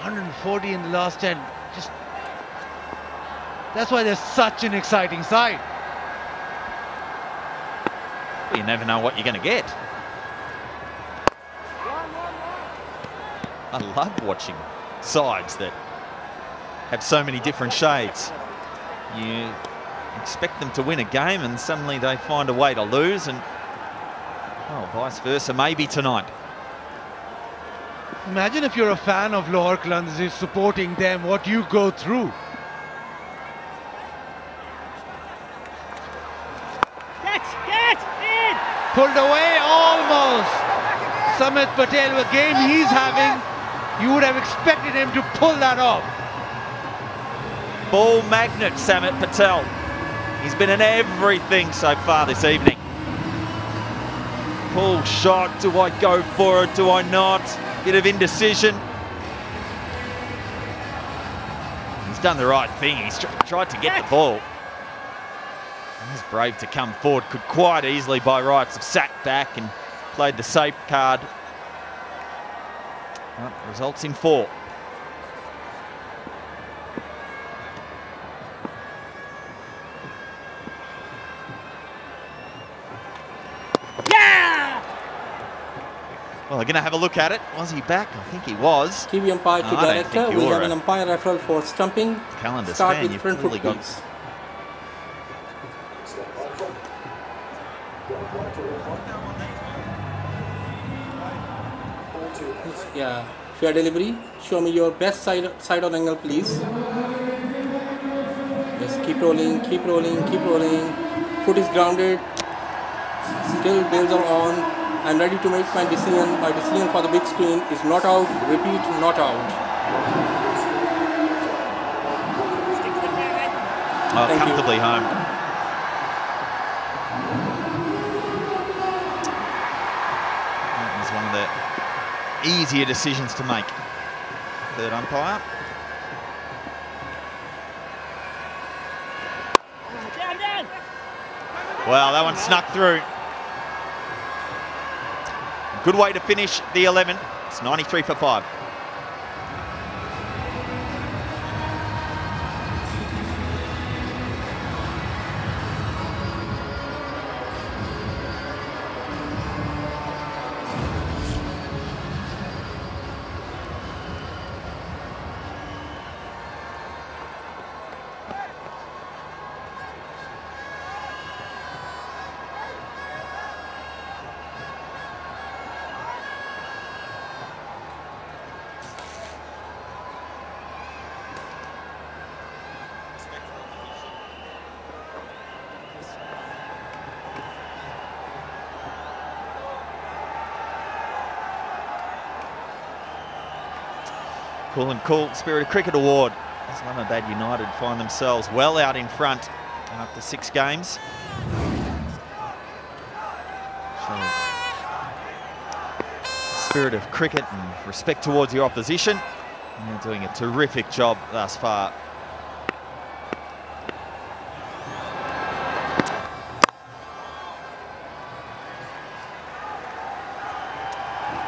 140 in the last 10. Just that's why they're such an exciting side. You never know what you're going to get. I love watching sides that have so many different shades. You expect them to win a game and suddenly they find a way to lose, and well, vice versa maybe tonight. Imagine if you're a fan of Lahore Qalandars, you're supporting them, what you go through. Pulled away almost. Samit Patel, the game he's having, you would have expected him to pull that off. Ball magnet, Samit Patel. He's been in everything so far this evening. Pull shot, do I go for it, do I not? Bit of indecision. He's done the right thing, he's tried to get the ball. He's brave to come forward, could quite easily by rights have sat back and played the safe card. Well, results in 4. Yeah! Well, they're going to have a look at it. Was he back? I think he was. TV umpire to director. We have an umpire referral for stumping. Qalandars Start fan, with you've front foot, really got please. Yeah, fair delivery. Show me your best side on angle, please. Just keep rolling, keep rolling, keep rolling. Foot is grounded. Still bails are on. I'm ready to make my decision. My decision for the big screen is not out. Repeat, not out. Oh, comfortably home. That was one of the easier decisions to make. Third umpire. Well, that one snuck through. Good way to finish the 11. It's 93 for 5. Cool and Cool Spirit of Cricket Award. Islamabad United find themselves well out in front after 6 games. So, spirit of cricket and respect towards your opposition. And they're doing a terrific job thus far.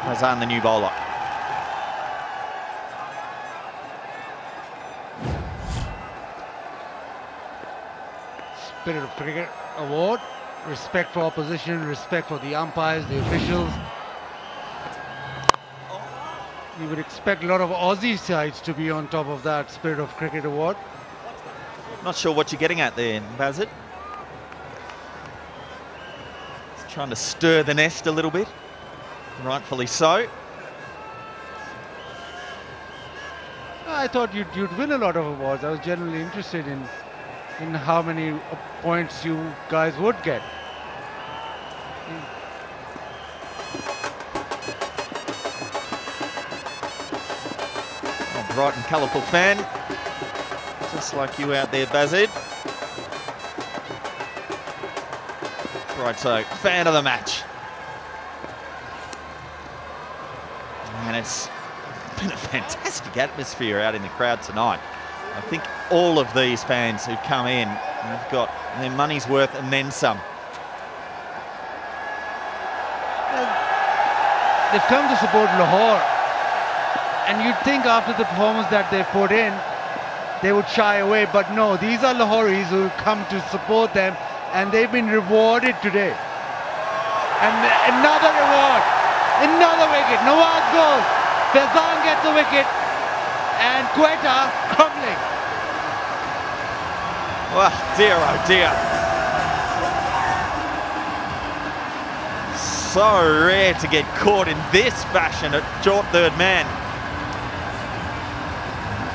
Hazan, the new bowler. Spirit of Cricket Award. Respect for opposition, respect for the umpires, the officials. You would expect a lot of Aussie sides to be on top of that Spirit of Cricket Award. Not sure what you're getting at there, Bazit. He's trying to stir the nest a little bit. Rightfully so. I thought you'd win a lot of awards. I was generally interested in how many points you guys would get. Oh, bright and colourful fan. Just like you out there, Bazid. Right, so fan of the match. And it's been a fantastic atmosphere out in the crowd tonight. I think all of these fans who've come in have got their money's worth and then some. They've come to support Lahore, and you'd think after the performance that they've put in, they would shy away, but no, these are Lahoris who come to support them, and they've been rewarded today. And another reward, another wicket. Nawaz goes, Faizan gets a wicket, and Quetta crumbling. Well, dear, oh dear. So rare to get caught in this fashion at short third man.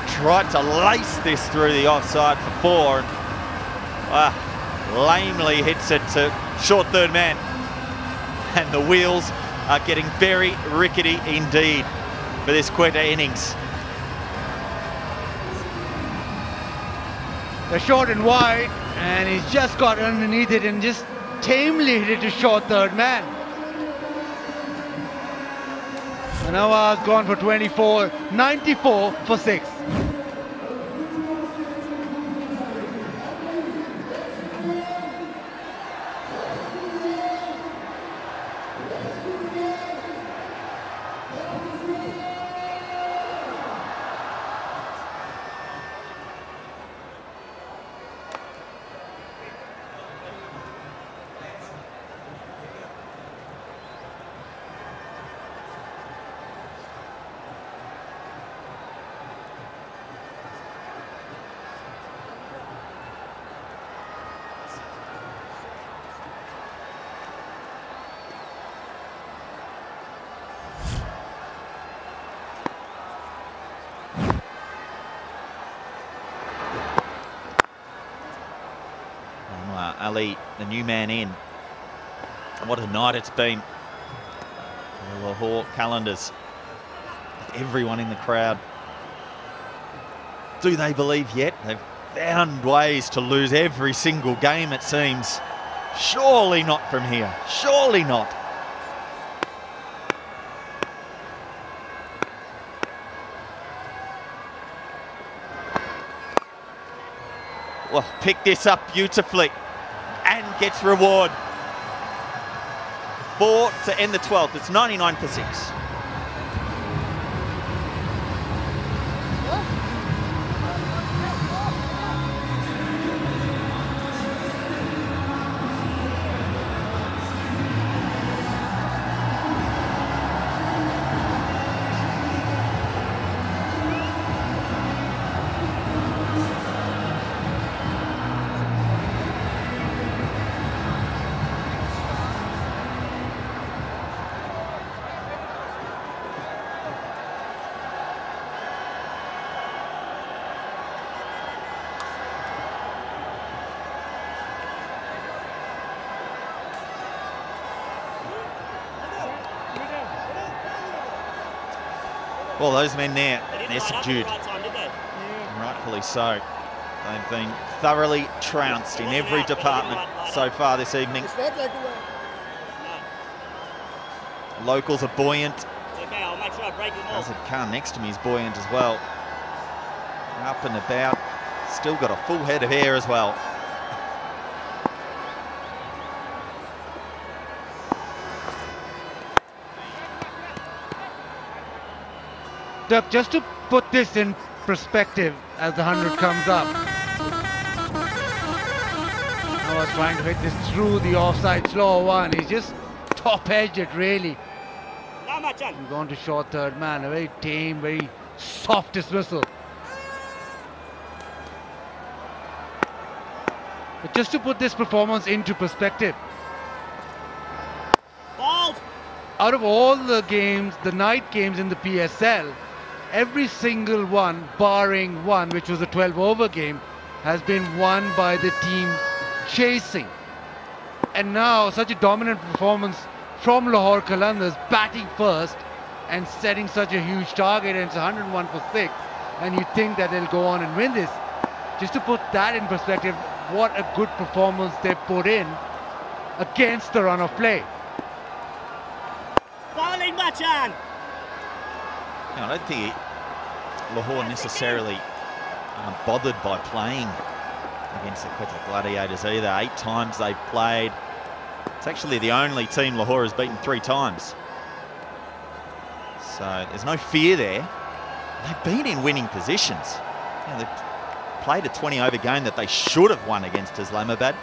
Tried to lace this through the offside for four, and lamely hits it to short third man. And the wheels are getting very rickety indeed for this Quetta innings. They're short and wide, and he's just got underneath it and just tamely hit it to short third man. And Nawaz gone for 24, 94 for 6. Ali, the new man in. What a night it's been for the Lahore Qalandars. Everyone in the crowd. Do they believe yet? They've found ways to lose every single game, it seems. Surely not from here. Surely not. Well, pick this up beautifully and gets reward. 4 to end the 12th. It's 99 for 6. Well, those men there, they're subdued. Rightfully so. They've been thoroughly trounced in every department so far this evening. Locals are buoyant. Azad Khan next to me is buoyant as well. Up and about. Still got a full head of hair as well. Doug, just to put this in perspective as the 100 comes up. was trying to hit this through the offside slow one. He just top-edged it, really. He's gone to short third man. A very tame, very soft dismissal. But just to put this performance into perspective, out of all the games, the night games in the PSL, every single one, barring one, which was a 12-over game, has been won by the team chasing. And now such a dominant performance from Lahore Qalandars, batting first and setting such a huge target, and it's 101 for 6, and you think that they'll go on and win this. Just to put that in perspective, what a good performance they put in against the run of play. Bowling Machan! I don't think Lahore necessarily bothered by playing against the Quetta Gladiators either. 8 times they've played. It's actually the only team Lahore has beaten 3 times. So there's no fear there. They've been in winning positions. They've played a 20-over game that they should have won against Islamabad.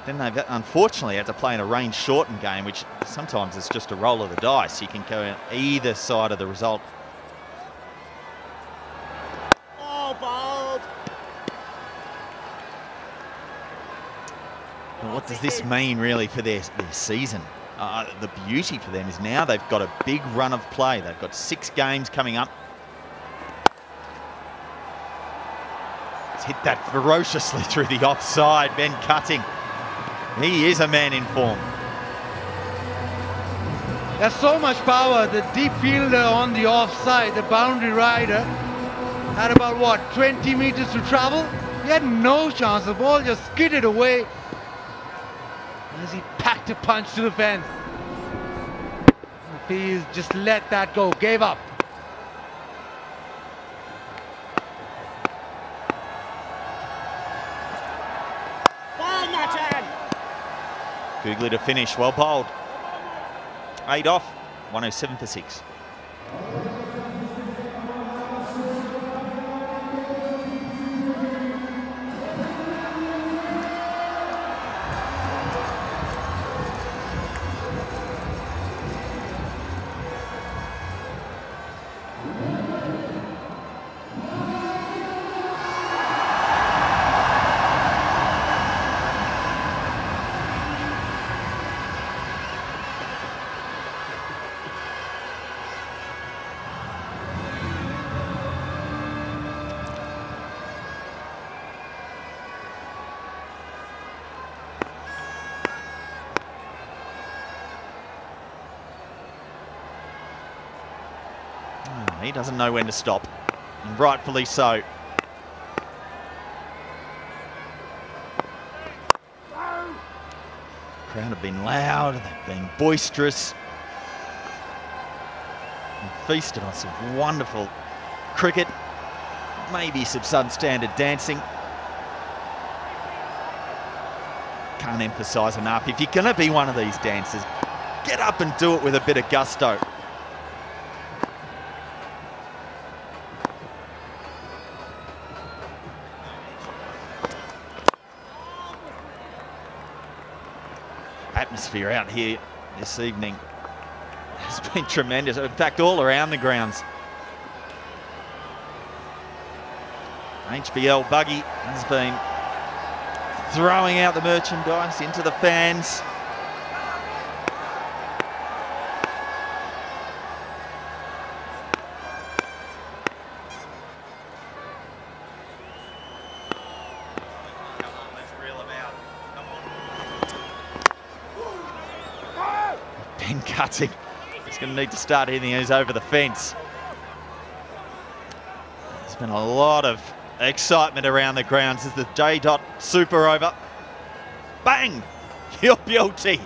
Then they've unfortunately had to play in a range-shortened game, which sometimes is just a roll of the dice. You can go on either side of the result. Oh, bold! But what does this mean really for their season? The beauty for them is now they've got a big run of play. They've got 6 games coming up. It's hit that ferociously through the offside. Ben Cutting. He is a man in form. There's so much power. The deep fielder on the offside, the boundary rider, had about, what, 20 meters to travel? He had no chance. The ball just skidded away as he packed a punch to the fence. He just let that go, gave up. Googly to finish, well bowled. 8 off, 107 for 6. He doesn't know when to stop, and rightfully so. Crowd have been loud, they've been boisterous, and feasted on some wonderful cricket, maybe some substandard dancing. Can't emphasise enough, if you're going to be one of these dancers, get up and do it with a bit of gusto. Atmosphere out here this evening has been tremendous. In fact, all around the grounds. HBL Buggy has been throwing out the merchandise into the fans. Ben Cutting is going to need to start hitting these over the fence. There's been a lot of excitement around the grounds as the J. Super over. Bang! Your beauty.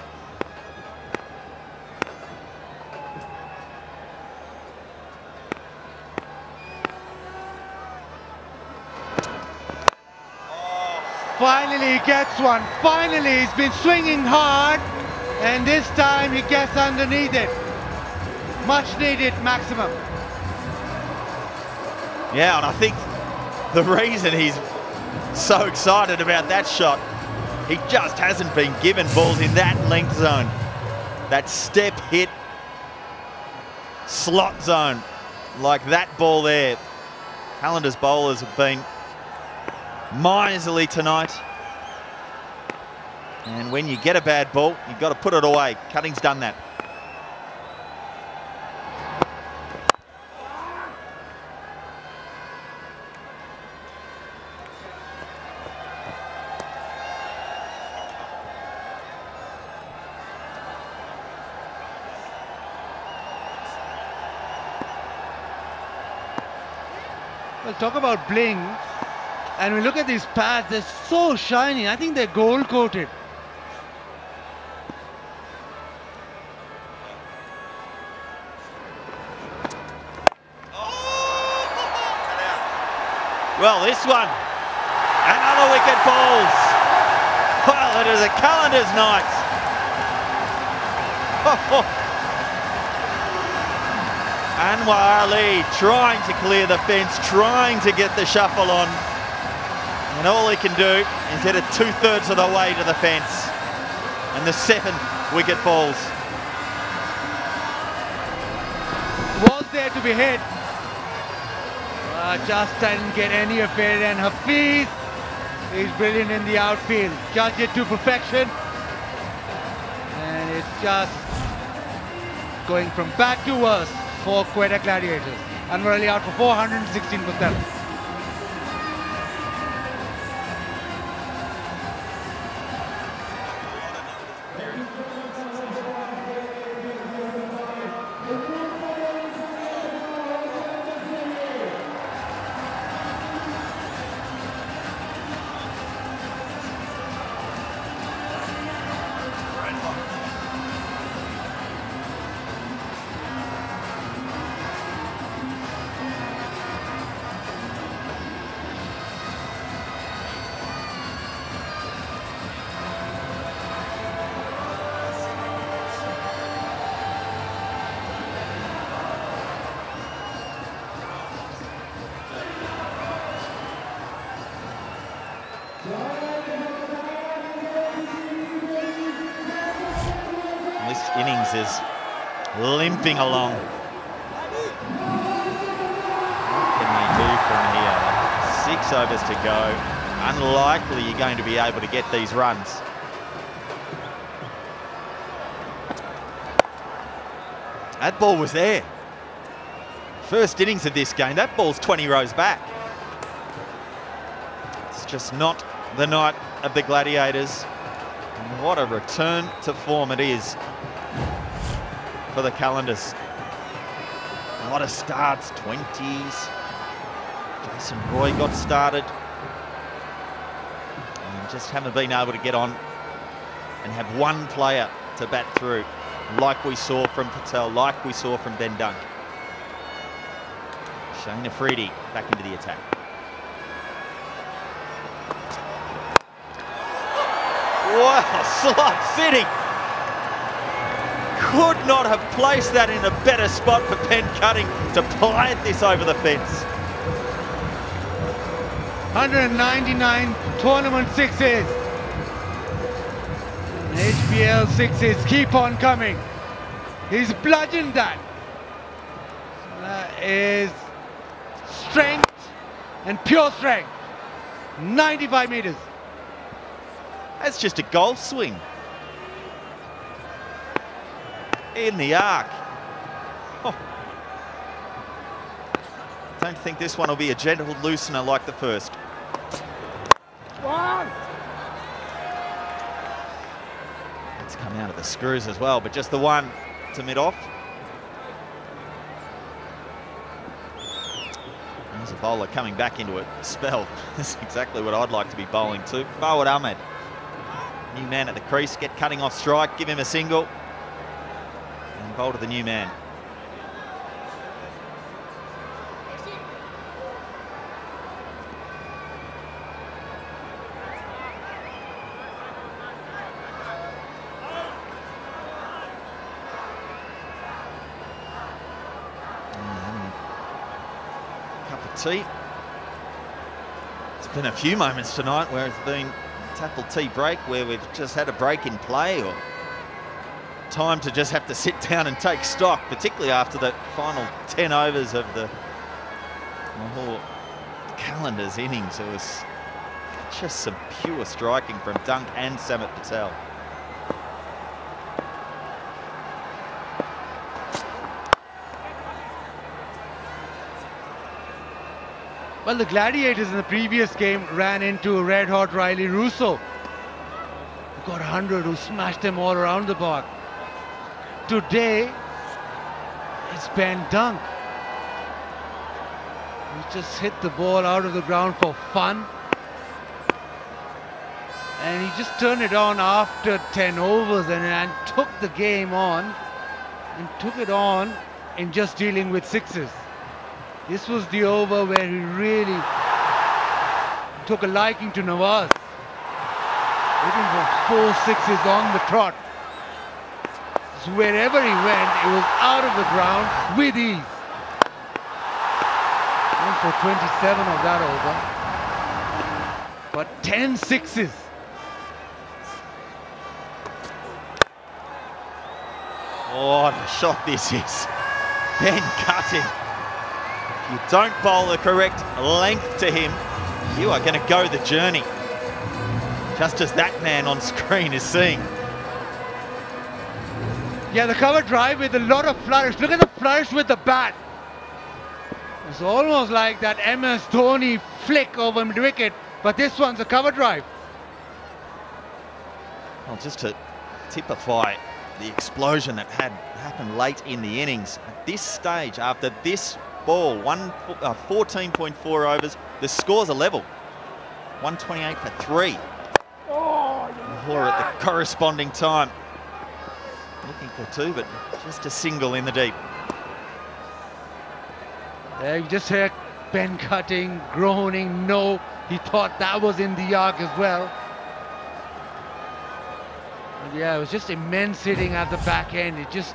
Finally he gets one. Finally he's been swinging hard, and this time he gets underneath it. Much needed maximum. Yeah, and I think the reason he's so excited about that shot He just hasn't been given balls in that length zone. That step hit slot zone like that ball there. Qalandars bowlers have been miserly tonight. And when you get a bad ball, you've got to put it away. Cutting's done that. Well, talk about bling. And we look at these pads, they're so shiny. I think they're gold coated. Well, this one, another wicket falls. Well, it is a Qalandars night. Anwar Ali trying to clear the fence, trying to get the shuffle on. And all he can do is hit it 2/3 of the way to the fence. And the 7th wicket falls. Was there to be hit. Just didn't get any of it. And Hafiz is brilliant in the outfield. Judged it to perfection. And it's just going from bad to worse for Quetta Gladiators. Anwar Ali out for 416 for 7. This innings is limping along. What can they do from here? 6 overs to go. Unlikely you're going to be able to get these runs. That ball was there. First innings of this game, that ball's 20 rows back. It's just not the night of the Gladiators. And what a return to form it is for the Qalandars. A lot of starts, 20s. Jason Roy got started. And just haven't been able to get on and have one player to bat through, like we saw from Patel, like we saw from Ben Dunk. Shane Afridi back into the attack. Wow, slot city. Could not have placed that in a better spot for Ben Cutting to plant this over the fence. 199 tournament sixes. HBL sixes keep on coming. He's bludgeoned that. That is strength and pure strength. 95 meters. That's just a golf swing. In the arc. Oh. Don't think this one will be a gentle loosener like the first. It's come out of the screws as well, but just the one to mid-off. There's a bowler coming back into a spell. That's exactly what I'd like to be bowling to. Fawad Ahmed. New man at the crease, get Cutting off strike, give him a single. And bowl to the new man. Cup of tea. It's been a few moments tonight where it's been Tapple tea break where we've just had a break in play, or time to just have to sit down and take stock, particularly after the final 10 overs of the Lahore Qalandars innings. It was just some pure striking from Dunk and Samit Patel. Well, the Gladiators in the previous game ran into red-hot Riley Russo, who got 100, who smashed them all around the park. Today, it's Ben Dunk. He just hit the ball out of the ground for fun. And he just turned it on after 10 overs and took the game on, and took it on in just dealing with sixes. This was the over where he really took a liking to Nawaz. Looking for 4 sixes on the trot. So wherever he went, it was out of the ground with ease. Went for 27 of that over. But 10 sixes. Oh, what a shot this is. Ben cutting. If you don't bowl the correct length to him, you are going to go the journey. Just as that man on screen is seeing. Yeah, the cover drive with a lot of flourish. Look at the flourish with the bat. It's almost like that MS Dhoni flick over mid-wicket, but this one's a cover drive. Well, just to typify the explosion that had happened late in the innings, at this stage, after this ball, 14.4 overs, the scores are level. 128 for 3. Lahore at the corresponding time. Looking for 2, but just a single in the deep. You just hear Ben cutting, groaning. No, he thought that was in the arc as well. And yeah, it was just immense hitting at the back end. It just,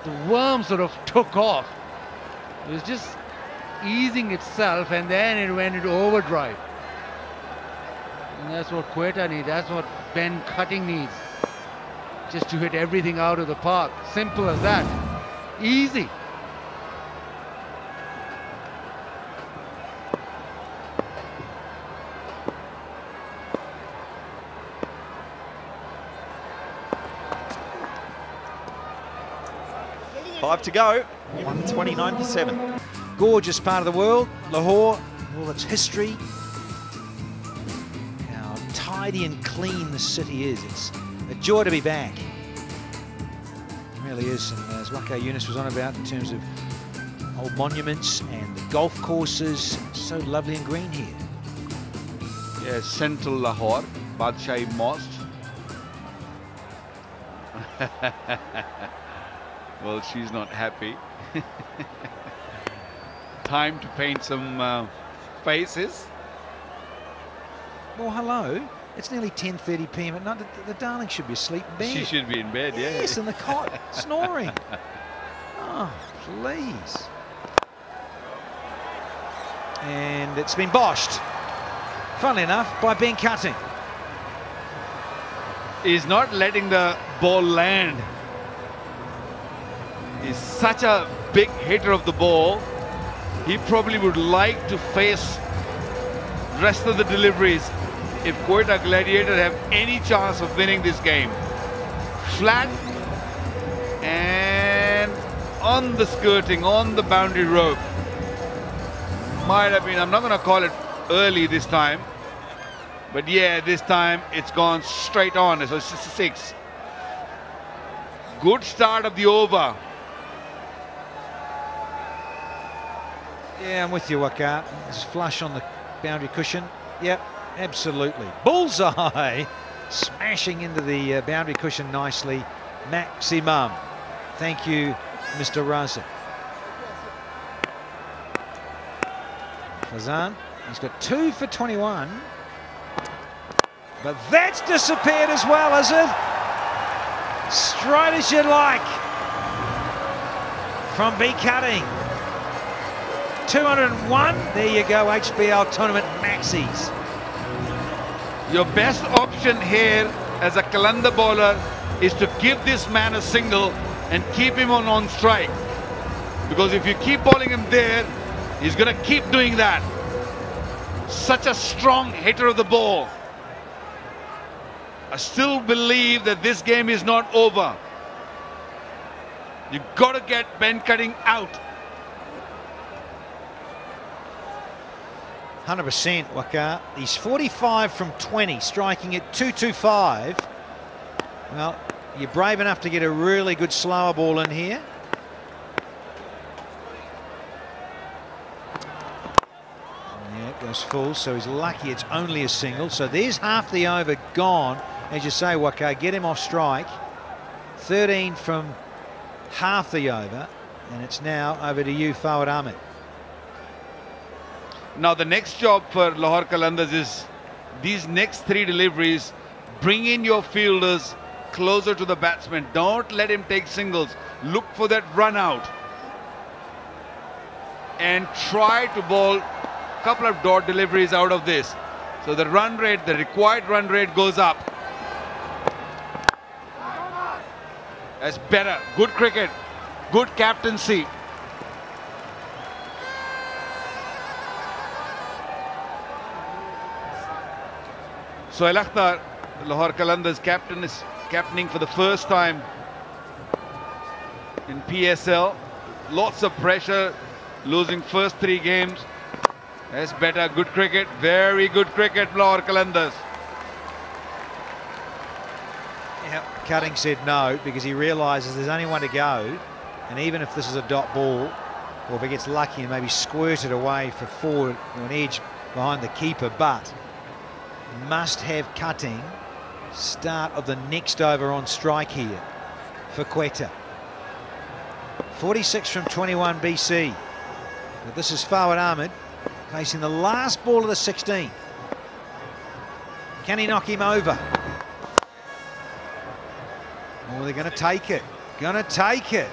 the worm sort of took off. It was just easing itself, and then it went into overdrive. And that's what Quetta needs. That's what Ben cutting needs. Just to hit everything out of the park. Simple as that. Easy. Five to go. 129 for 7. Gorgeous part of the world, Lahore, all its history. How tidy and clean the city is. It's a joy to be back. It really is. And as Waka Yunus was on about in terms of old monuments and the golf courses, so lovely and green here. Yes, central Lahore, Badshahi Mosque. Well, she's not happy. Time to paint some faces. Well, hello. It's nearly 10:30 p.m. at night. The darling should be asleep in bed. She should be in bed, yeah. Yes, in the cot, snoring. Oh, please. And it's been boshed, funnily enough, by Ben Cutting. He's not letting the ball land. He's such a big hitter of the ball. He probably would like to face rest of the deliveries if Quetta Gladiators have any chance of winning this game. Flat and on the skirting, on the boundary rope. Might have been, I'm not going to call it early this time, but yeah, this time it's gone straight on. So it's just a 6. Good start of the over. Yeah, I'm with you, Waka. It's flush on the boundary cushion. Yep, absolutely. Bullseye! Smashing into the boundary cushion nicely. Maximum. Thank you, Mr. Raza. Fazan, he's got 2 for 21. But that's disappeared as well, is it? Straight as you like. From B Cutting. 201, there you go, HBL tournament maxis. Your best option here as a Qalandar bowler is to give this man a single and keep him on strike. Because if you keep bowling him there, he's going to keep doing that. Such a strong hitter of the ball. I still believe that this game is not over. You've got to get Ben Cutting out. 100%, Waka. He's 45 from 20, striking at 225. Well, you're brave enough to get a really good slower ball in here. Yeah, it goes full, so he's lucky it's only a single. So there's half the over gone. As you say, Waka, get him off strike. 13 from half the over, and it's now over to you, Fawad Ahmed. Now the next job for Lahore Qalandars is these next 3 deliveries. Bring in your fielders closer to the batsman. Don't let him take singles. Look for that run out. And try to bowl a couple of dot deliveries out of this. So the run rate, the required run rate goes up. That's better. Good cricket. Good captaincy. Sohail Akhtar, Lahore Qalandars captain, is captaining for the first time in PSL. Lots of pressure, losing first 3 games. That's better. Good cricket. Very good cricket, Lahore Qalandars. Yeah, Cutting said no because he realises there's only one to go, and even if this is a dot ball, or if he gets lucky and maybe squirt it away for forward or an edge behind the keeper, but must have Cutting start of the next over on strike here for Quetta. 46 from 21 BC. But this is Fawad Ahmed facing the last ball of the 16th. Can he knock him over? Oh, they're going to take it. Going to take it.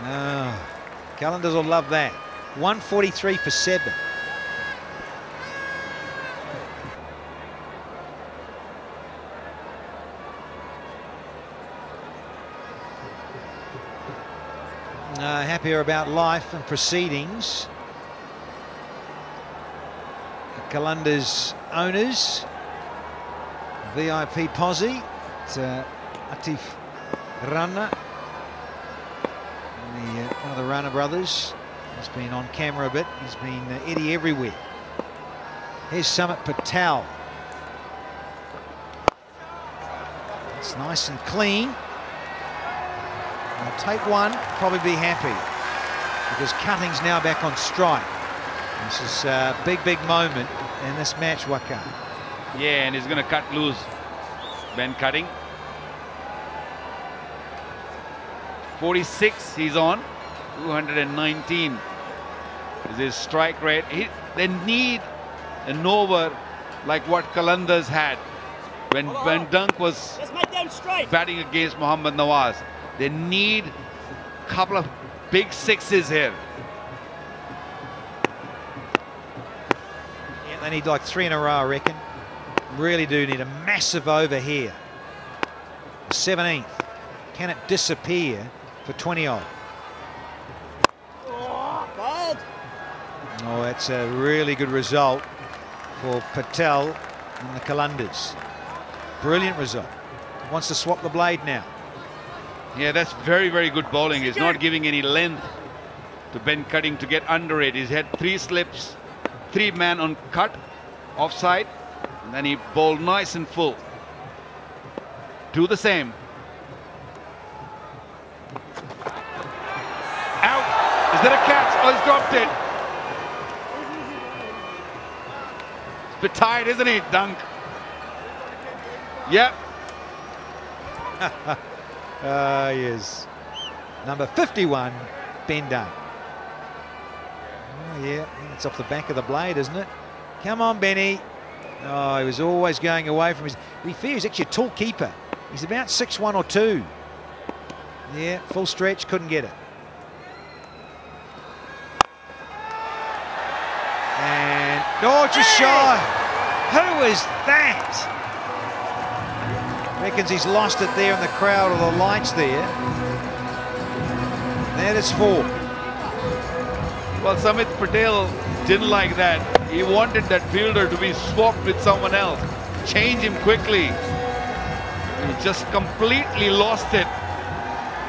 Oh, Qalandars will love that. 143 for 7. Happier about life and proceedings. The Qalandars owners, VIP posse, it's Atif Rana, one of the Rana brothers. He's been on camera a bit. He's been Eddie everywhere. Here's Samit Patel. It's nice and clean. I'll take one, probably be happy, because Cutting's now back on strike. This is a big moment in this match, Waka. Yeah, and he's going to cut loose Ben Cutting. 46 he's on. 219 is his strike rate. They need an over like what Qalandars had when Dunk was batting against Mohammad Nawaz. They need a couple of big sixes here. Yeah, they need like 3 in a row, I reckon. Really do need a massive over here. 17th. Can it disappear for 20-odd? Oh, that's a really good result for Patel and the Qalandars. Brilliant result. Wants to swap the blade now. Yeah, that's very good bowling. He's not giving any length to Ben Cutting to get under it. He's had 3 slips, 3 man on cut, offside, and then he bowled nice and full. Do the same. Out! Is there a catch? Oh, he's dropped it. It's a bit tired, isn't he, Dunk? Yep. Yes. Number 51, Ben Dunk. Oh, yeah, it's off the back of the blade, isn't it? Come on, Benny. Oh, he was always going away from his... To be fair, he's actually a tall keeper. He's about 6'1" or 2. Yeah, full stretch, couldn't get it. And, oh, just shy. Who was that? Reckons he's lost it there in the crowd or the lights there. That is 4. Well, Samit Patel didn't like that. He wanted that fielder to be swapped with someone else. Change him quickly. He just completely lost it.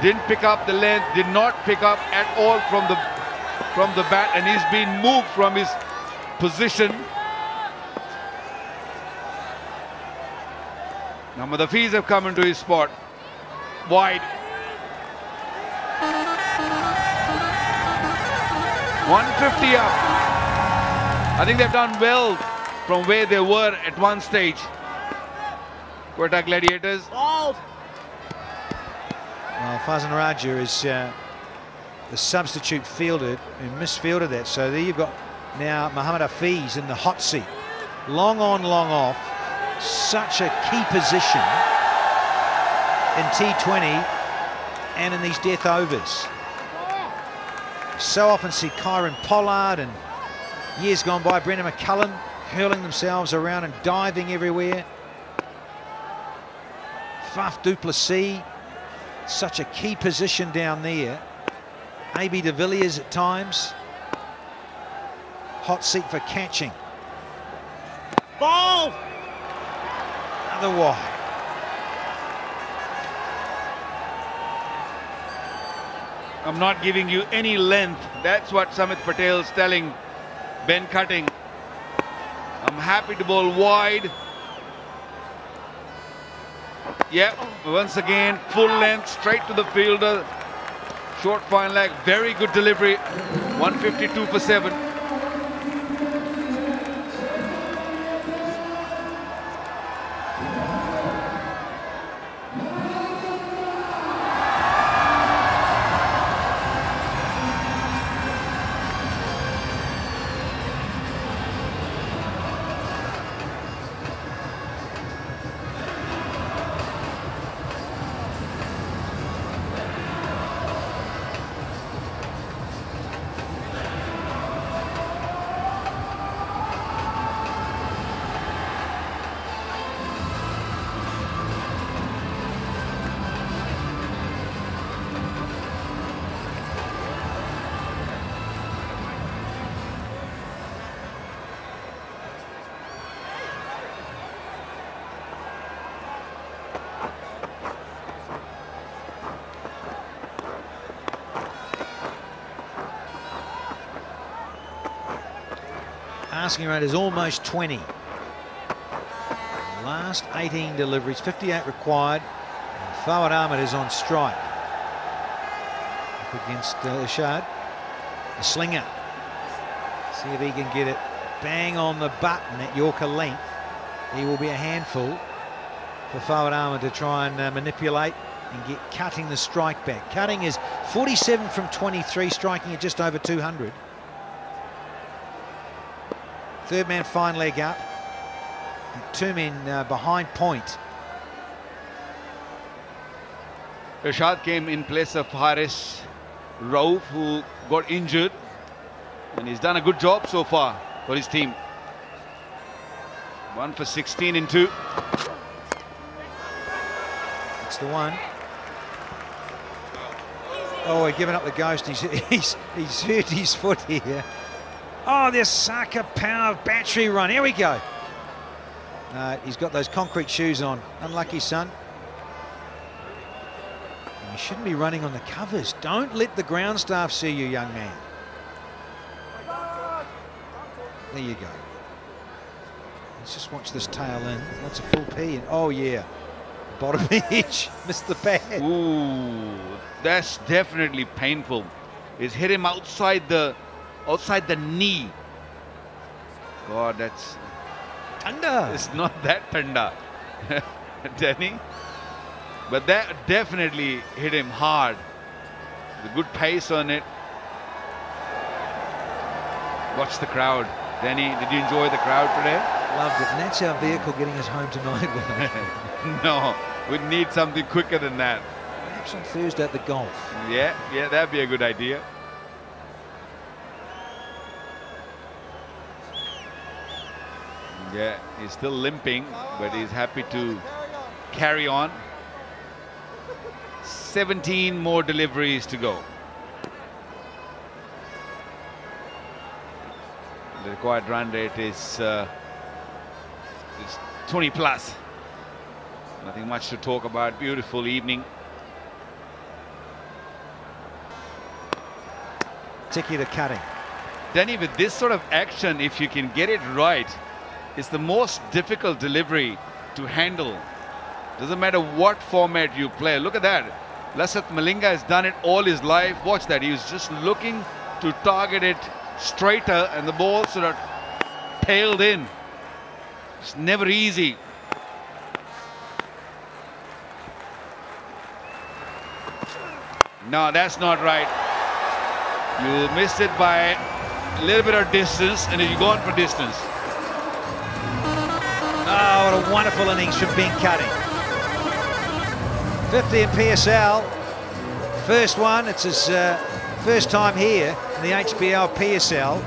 Didn't pick up the length, did not pick up at all from the bat, and he's been moved from his position. Now Madafis have come into his spot. Wide. 150 up. I think they've done well from where they were at one stage. Quetta Gladiators. Well, Fazan Raja is the substitute fielder who misfielded that. So there you've got now Mohammad Hafiz in the hot seat. Long on, long off. Such a key position in T20 and in these death overs. So often see Kyron Pollard and years gone by, Brendan McCullum hurling themselves around and diving everywhere. Faf du Plessis, such a key position down there. AB de Villiers at times. Hot seat for catching. Ball! Another wide. I'm not giving you any length. That's what Samit Patel's telling Ben Cutting. I'm happy to bowl wide. Yep, once again, full length, straight to the fielder. Short fine leg, very good delivery. 152 for 7. Asking rate is almost 20. Last 18 deliveries, 58 required. And Fawad Ahmed is on strike. Up against Ishad. The slinger. See if he can get it bang on the button at Yorker length. He will be a handful for Fawad Ahmed to try and manipulate and get Cutting the strike back. Cutting is 47 from 23, striking at just over 200. Third man fine leg up. Two men behind point. Rashad came in place of Haris Rauf, who got injured, and he's done a good job so far for his team. 1 for 16 in 2. That's the one. Oh, he's given up the ghost. He's hurt his foot here. Oh, there's Saka power battery run. Here we go. He's got those concrete shoes on. Unlucky, son. And you shouldn't be running on the covers. Don't let the ground staff see you, young man. There you go. Let's just watch this tail in. That's a full P. And oh, yeah. Bottom edge. Missed the bat. Ooh, that's definitely painful. He's hit him outside the knee. God, that's tanda. It's not that tanda, Danny. But that definitely hit him hard. The good pace on it. Watch the crowd. Danny, did you enjoy the crowd today? Loved it. And that's our vehicle getting us home tonight. No, we need something quicker than that. Perhaps on Thursday at the golf. Yeah, that'd be a good idea. Yeah, he's still limping, but he's happy to carry on. 17 more deliveries to go. The required run rate is 20 plus. Nothing much to talk about. Beautiful evening. Particularly the cutting. Danny, with this sort of action, if you can get it right, it's the most difficult delivery to handle. Doesn't matter what format you play. Look at that. Lasat Malinga has done it all his life. Watch that. He was just looking to target it straighter, and the ball sort of tailed in. It's never easy. No, that's not right. You missed it by a little bit of distance, and you've gone for distance. Oh, what a wonderful innings from Ben Cutting. 50 in PSL. First one, it's his first time here in the HBL PSL.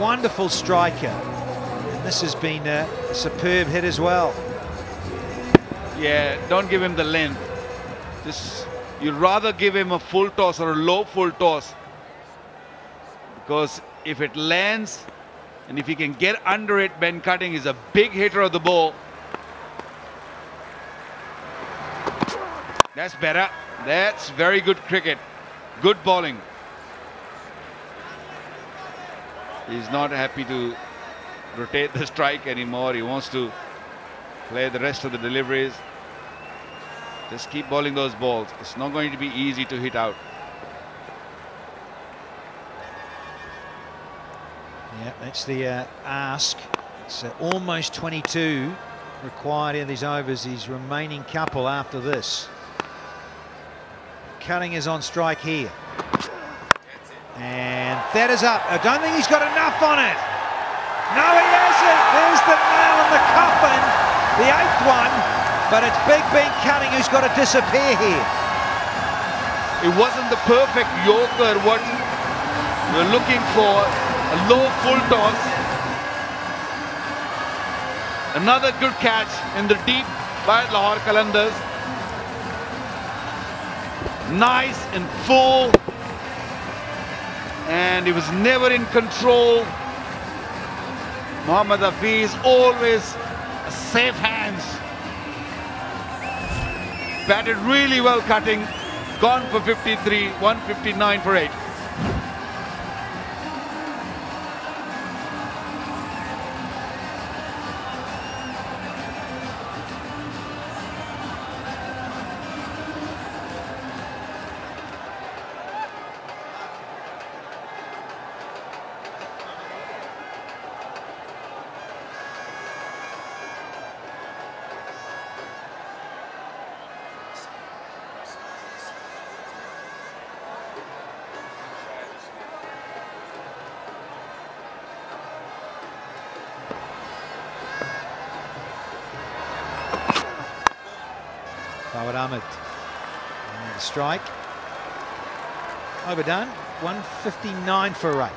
Wonderful striker. And this has been a superb hit as well. Yeah, don't give him the length. You'd rather give him a full toss or a low full toss. Because if it lands, and if he can get under it, Ben Cutting is a big hitter of the ball. That's better. That's very good cricket. Good bowling. He's not happy to rotate the strike anymore. He wants to play the rest of the deliveries. Just keep bowling those balls. It's not going to be easy to hit out. Yeah, that's the ask. It's almost 22 required in these overs. His remaining couple after this. Cutting is on strike here. And that is up. I don't think he's got enough on it. No, he hasn't. There's the nail in the coffin. The 8th one. But it's Big Ben Cutting who's got to disappear here. It wasn't the perfect yorker what we're looking for. A low full toss. Another good catch in the deep by Lahore Qalandars. Nice and full. And he was never in control. Mohammad Hafiz always safe hands. Batted really well, Cutting. Gone for 53, 159 for 8. Fawad Ahmed. And the strike. Overdone. 159 for 8.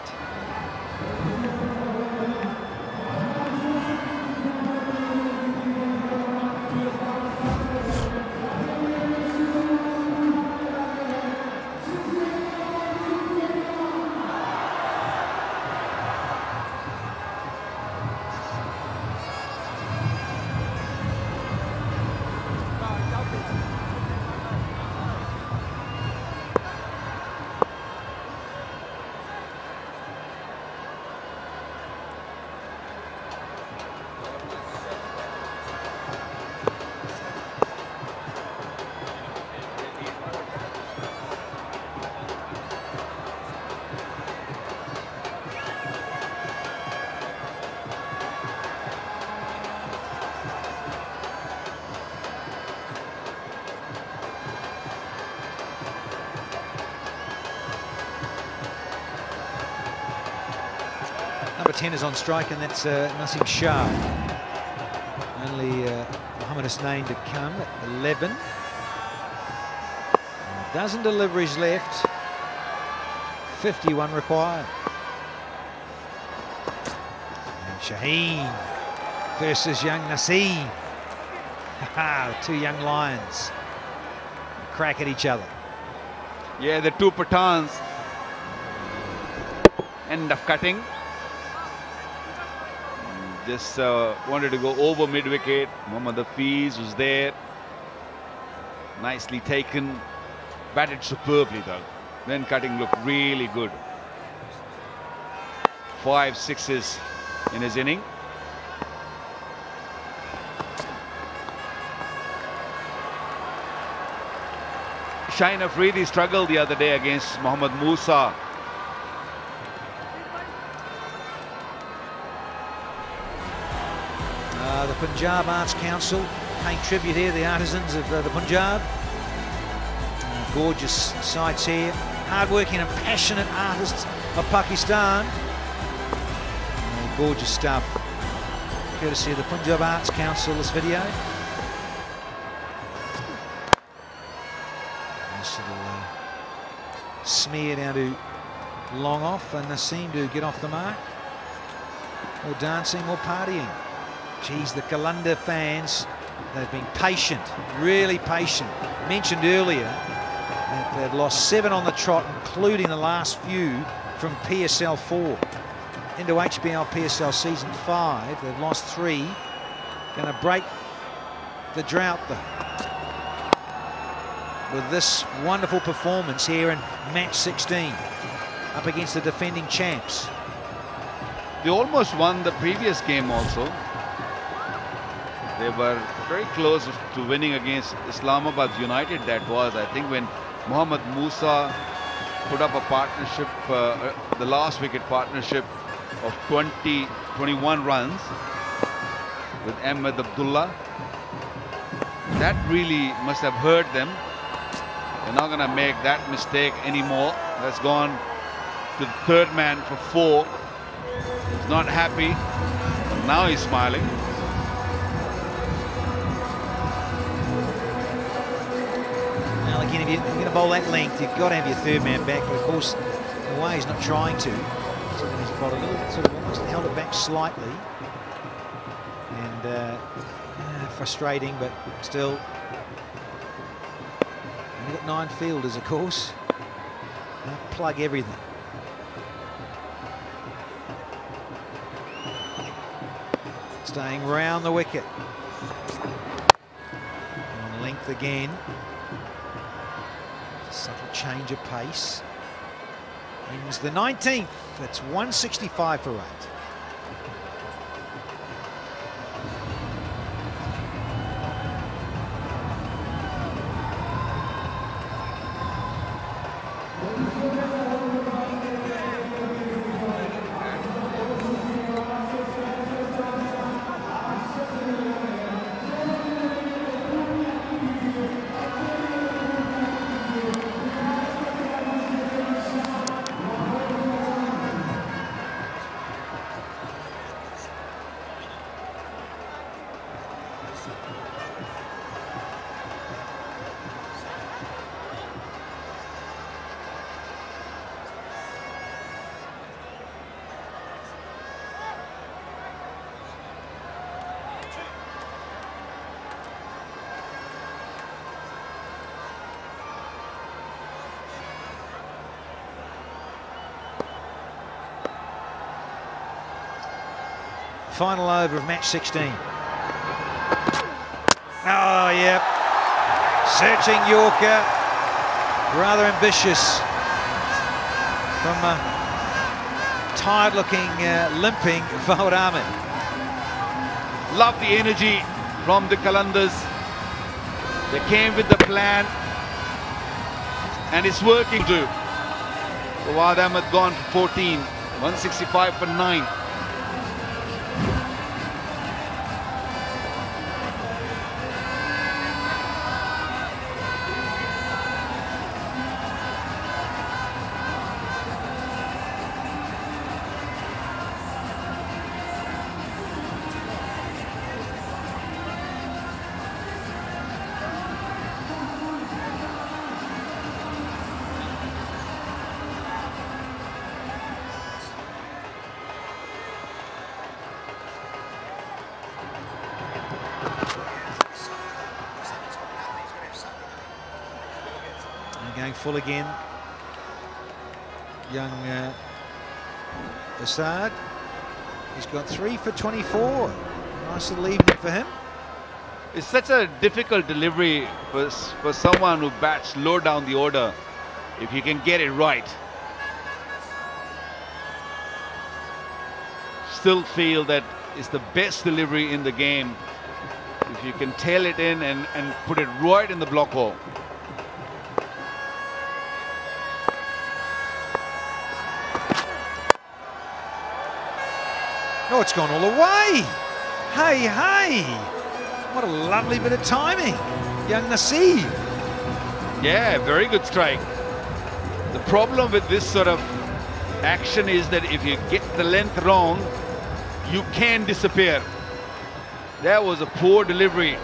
Number 10 is on strike, and that's Nasim Shah. Only Mohammad Hasnain to come at 11. A dozen deliveries left. 51 required. And Shaheen versus young Naseem. Two young lions crack at each other. Yeah, the two Pathans end up cutting. Just wanted to go over mid-wicket. Mohammad Hafiz was there. Nicely taken. Batted superbly though. Then cutting looked really good. 5 sixes in his inning. Shine Afridi struggled the other day against Mohammad Musa. The Punjab Arts Council paying tribute here, the artisans of the Punjab. Gorgeous sights here. Hard-working and passionate artists of Pakistan. Gorgeous stuff. Courtesy of the Punjab Arts Council, this video. Nice little smear down to long off, and they seem to get off the mark. More dancing, more partying. Geez, the Qalandar fans, they've been patient, really patient. Mentioned earlier that they've lost 7 on the trot, including the last few from PSL 4 into HBL PSL season 5. They've lost 3. Going to break the drought though with this wonderful performance here in match 16 up against the defending champs. They almost won the previous game also. They were very close to winning against Islamabad United, that was, I think, when Mohammad Musa put up a partnership, the last wicket partnership of 21 runs with Ahmed Abdullah. That really must have hurt them. They're not going to make that mistake anymore. That's gone to the third man for 4. He's not happy. Now he's smiling. Now again, if you're going to bowl that length, you've got to have your third man back. But of course, the way he's not trying to. So he's got a little, sort of almost held it back slightly. And frustrating, but still. You've got 9 fielders, of course. Plug everything. Staying round the wicket. On length again. Subtle change of pace. Ends the 19th. That's 165 for 8. Final over of match 16. Oh, yep. Searching Yorker. Rather ambitious from tired-looking, limping Fawad Ahmed. Love the energy from the Qalandars. They came with the plan, and it's working too. Fawad Ahmed gone for 14, 165 for 9. Going full again. Young Assad. He's got 3 for 24. Nice little evening for him. It's such a difficult delivery for someone who bats low down the order, if you can get it right. Still feel that it's the best delivery in the game if you can tail it in and put it right in the block hole. Oh, it's gone all the way. Hey, hey. What a lovely bit of timing. Young Nasib. Yeah, very good strike. The problem with this sort of action is that if you get the length wrong, you can disappear. That was a poor delivery.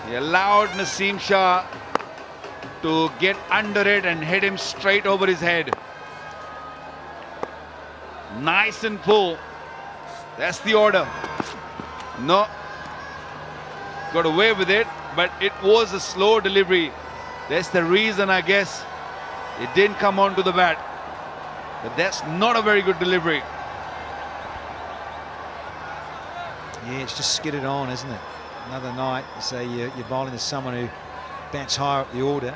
He allowed Naseem Shah to get under it and hit him straight over his head. Nice and full. That's the order. No. Got away with it, but it was a slow delivery. That's the reason, I guess, it didn't come onto the bat. But that's not a very good delivery. Yeah, it's just skidded on, isn't it? Another night, say you're bowling to someone who bats higher up the order,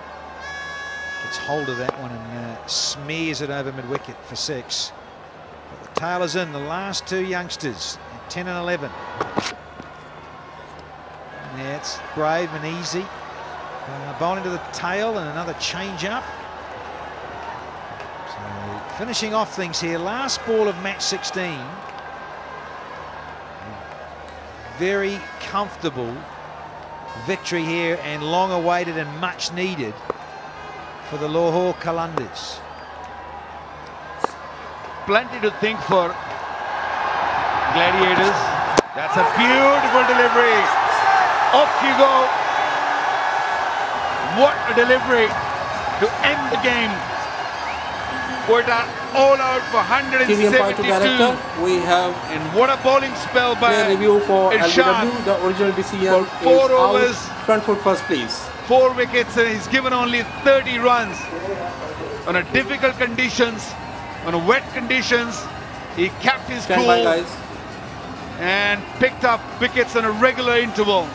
gets hold of that one and smears it over mid-wicket for 6. But the tailers in, the last two youngsters, at 10 and 11. Yeah, it's brave and easy. Bowling to the tail and another change-up. So finishing off things here, last ball of match 16. Very comfortable victory here and long awaited and much needed for the Lahore Qalandars. Plenty to think for Gladiators. That's a beautiful delivery. Off you go. What a delivery to end the game. Quetta all out for 172. We have and what a bowling spell by review for Irshad. LBW. The original decision For 4 overs, front foot first, please. 4 wickets, and he's given only 30 runs on a difficult conditions, on a wet conditions. He kept his cool and picked up wickets on a regular interval.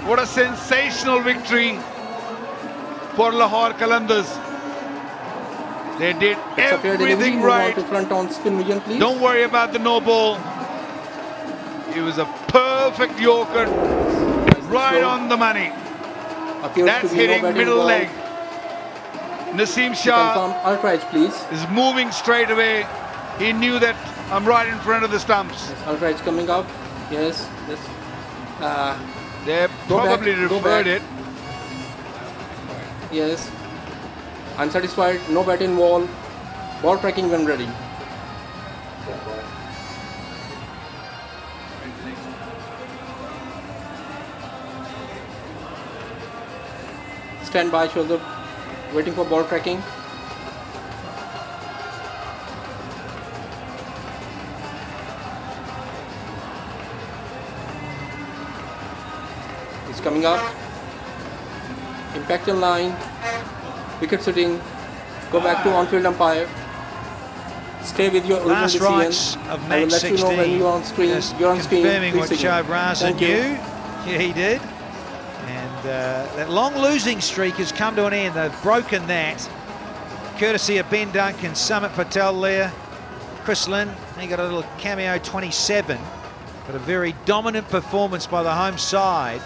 What a sensational victory for Lahore Qalandars. They did everything right. To front on spin vision, please. Don't worry about the no ball. It was a perfect Yorker, right on the money. That's hitting middle leg. Naseem Shah is moving straight away. He knew that I'm right in front of the stumps. Yes, Ultra coming up. Yes, yes. They probably referred it. Yes. Unsatisfied, no bat in wall. Ball tracking when ready. Stand by, shoulder, waiting for ball tracking. It's coming up. Impact in line. Wicket sitting. Go back to on-field umpire. Stay with your original last decision. rights of I will match let 16. you know when you're on screen. Just you're on screen. Confirming what Please signal. Shoaib Raza Thank knew. you. Yeah, he did. And that long losing streak has come to an end. They've broken that. Courtesy of Ben Duncan, Sumit Patel there. Chris Lynn, he got a little cameo 27. But a very dominant performance by the home side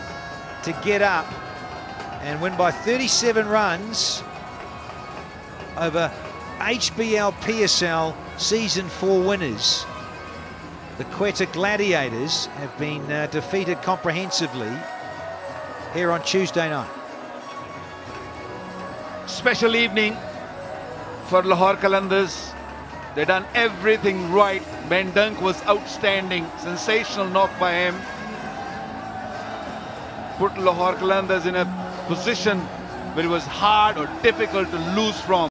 to get up and win by 37 runs over HBL PSL Season 4 winners. The Quetta Gladiators have been defeated comprehensively here on Tuesday night. Special evening for Lahore Qalandars. They done everything right. Ben Dunk was outstanding. Sensational knock by him. Put Lahore Qalandars in a position where it was hard or difficult to lose from.